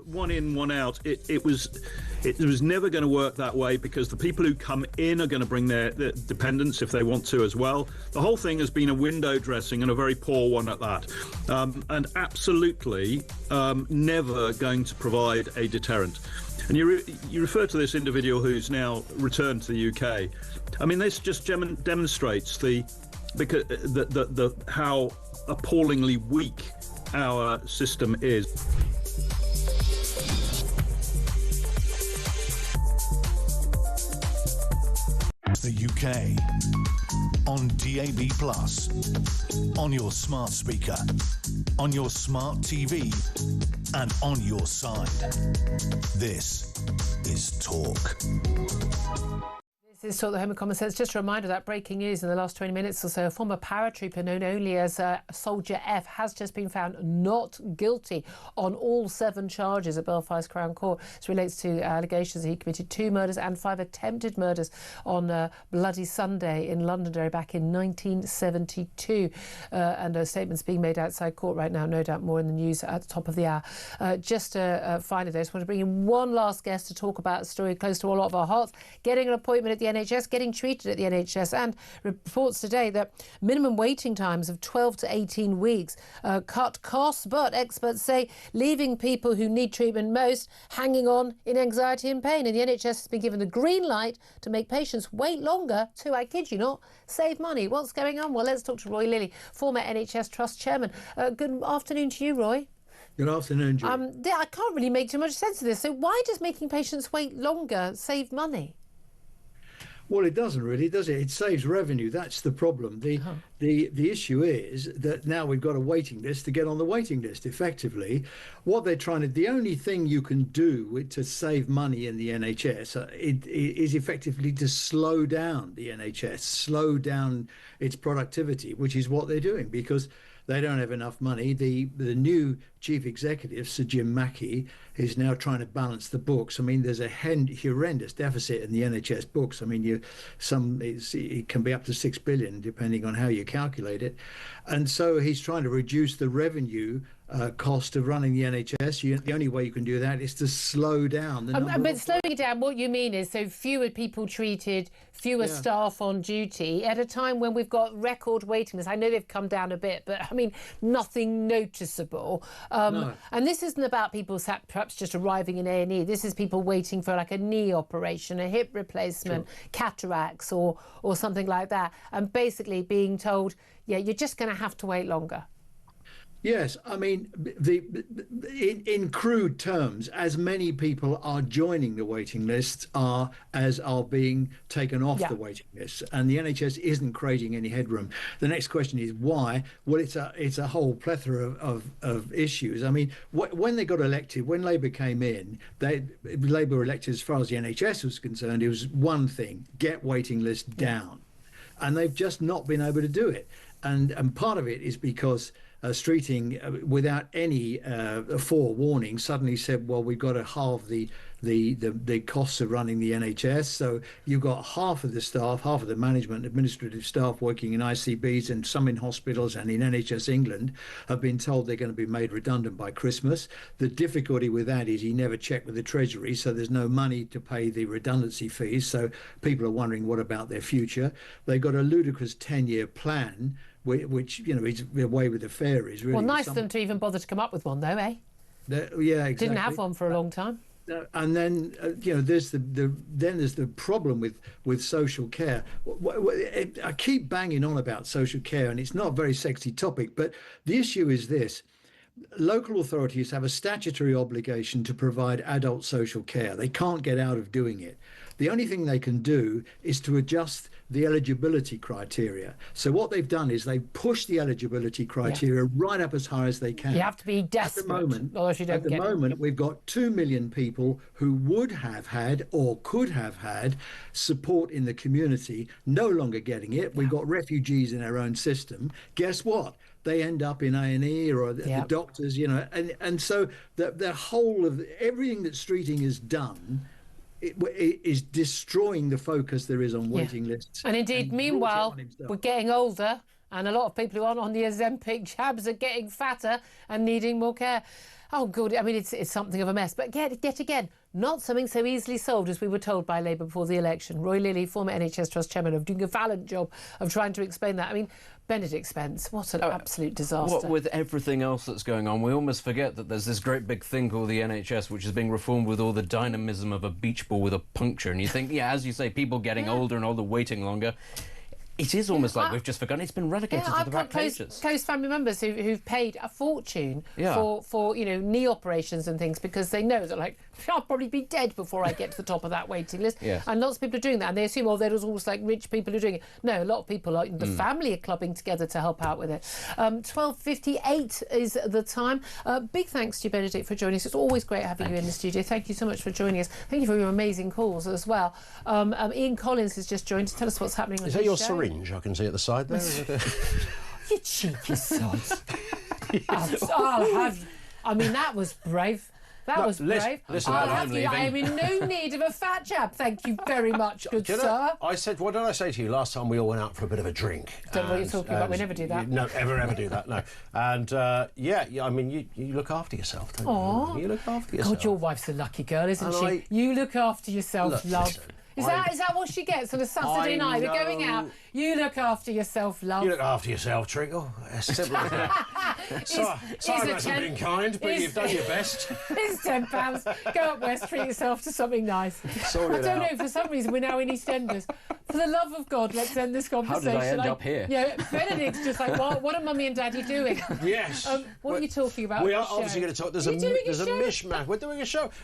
One in, one out. It was never going to work that way because the people who come in are going to bring their dependents if they want to as well. The whole thing has been a window dressing and a very poor one at that, and absolutely never going to provide a deterrent. And you refer to this individual who's now returned to the UK. I mean, this just demonstrates how appallingly weak our system is. The UK on DAB+, on your smart speaker, on your smart TV, and on your side. This is Talk. This This sort of Home of Common Sense. Just a reminder that breaking news in the last 20 minutes or so, a former paratrooper known only as Soldier F has just been found not guilty on all 7 charges at Belfast Crown Court. This relates to allegations that he committed 2 murders and 5 attempted murders on Bloody Sunday in Londonderry back in 1972. And statements being made outside court right now, no doubt more in the news at the top of the hour. Finally, I just want to bring in one last guest to talk about a story close to a lot of our hearts: getting an appointment at the NHS, getting treated at the NHS, and reports today that minimum waiting times of 12 to 18 weeks cut costs, but experts say leaving people who need treatment most hanging on in anxiety and pain. And the NHS has been given the green light to make patients wait longer to, I kid you not, save money. What's going on? Well, let's talk to Roy Lilly, former NHS Trust Chairman. Good afternoon to you, Roy. Good afternoon, Julie. I can't really make too much sense of this. So why does making patients wait longer save money? Well, it doesn't really, does it? It saves revenue. That's the problem. The issue is that now we've got a waiting list to get on the waiting list. Effectively, what they're trying to, the only thing you can do to save money in the NHS is effectively to slow down the NHS, slow down its productivity, which is what they're doing, because they don't have enough money. The new chief executive, Sir Jim Mackey, is now trying to balance the books. I mean, there's a horrendous deficit in the NHS books. I mean, it can be up to 6 billion, depending on how you calculate it. And so he's trying to reduce the revenue cost of running the NHS. The only way you can do that is to slow down the number. But slowing it down, what you mean is so fewer people treated, fewer staff on duty at a time when we've got record waiting lists. I know they've come down a bit, but I mean, nothing noticeable. No. And this isn't about people perhaps just arriving in A&E. This is people waiting for like a knee operation, a hip replacement, cataracts or something like that. And basically being told, yeah, you're just going to have to wait longer. Yes, I mean, in crude terms, as many people are joining the waiting lists as are being taken off the waiting list, and the NHS isn't creating any headroom. The next question is why? Well, it's a whole plethora of issues. I mean, when they got elected, when Labour came in, Labour elected, as far as the NHS was concerned, it was one thing: get waiting lists down, and they've just not been able to do it. And part of it is because Streeting, without any forewarning, suddenly said, well, we've got to halve the costs of running the NHS. So you've got half of the staff, half of the management, administrative staff working in ICBs and some in hospitals and in NHS England have been told they're going to be made redundant by Christmas. The difficulty with that is he never checked with the Treasury, so there's no money to pay the redundancy fees. So people are wondering what about their future. They've got a ludicrous 10-year plan, which, you know, is away with the fairies. Really. Well, nice of them to even bother to come up with one, though, eh? Yeah, exactly. Didn't have one for a long time. And then, you know, there's the problem with social care. I keep banging on about social care, and it's not a very sexy topic, but the issue is this. Local authorities have a statutory obligation to provide adult social care. They can't get out of doing it. The only thing they can do is to adjust the eligibility criteria. So what they've done is they've pushed the eligibility criteria right up as high as they can. You have to be desperate. At the moment, we've got 2 million people who would have had or could have had support in the community no longer getting it. We've got refugees in our own system. Guess what? They end up in A&E or the doctors, you know, and so the whole of everything that Streeting has done is destroying the focus there is on waiting lists. And indeed, meanwhile, we're getting older, and a lot of people who aren't on the Ozempic jabs are getting fatter and needing more care. Oh, good. I mean, it's something of a mess. But yet again, not something so easily solved as we were told by Labour before the election. Roy Lilly, former NHS Trust Chairman, of doing a valiant job of trying to explain that. I mean, Benedict Spence, what an absolute disaster. What with everything else that's going on, we almost forget that there's this great big thing called the NHS, which is being reformed with all the dynamism of a beach ball with a puncture. And you think, as you say, people getting older and older, waiting longer. It is almost like we've just forgotten. It's been relegated to the back pages. Close family members who've paid a fortune for knee operations and things because they know that, like, I'll probably be dead before I get to the top of that waiting list. Yes. And lots of people are doing that, and they assume, oh, there's almost like rich people who are doing it. No, a lot of people, like the family, are clubbing together to help out with it. 12:58 is the time. Big thanks to you, Benedict, for joining us. It's always great having you in the studio. Thank you so much for joining us. Thank you for your amazing calls as well. Ian Collins has just joined to tell us what's happening on Is his that your show. syringe I can see at the side there? You cheeky sods. I'll have you. I mean, that was brave. That was brave. Listen, I'll have you. I am in no need of a fat jab. Thank you very much, good sir. I said, what did I say to you last time we all went out for a bit of a drink? Don't know what you're talking about. We never do that. No, ever do that, no. And, I mean, you look after yourself, don't Aww. you? You look after yourself. God, your wife's a lucky girl, isn't And she? You look after yourself, Look, love. listen, Is that what she gets on a Saturday night? We're going out. You look after yourself, love. You look after yourself, Trickle. As simple as that. Sorry, hasn't been kind, but you've done your best. It's £10. Go up west, treat yourself to something nice. I don't know, for some reason we're now in EastEnders. For the love of God, let's end this conversation. How did I end up here? Yeah, Benedict's just like, what are Mummy and Daddy doing? Yes. What are you talking about? We are obviously going to talk. There's a mishmash. We're doing a show.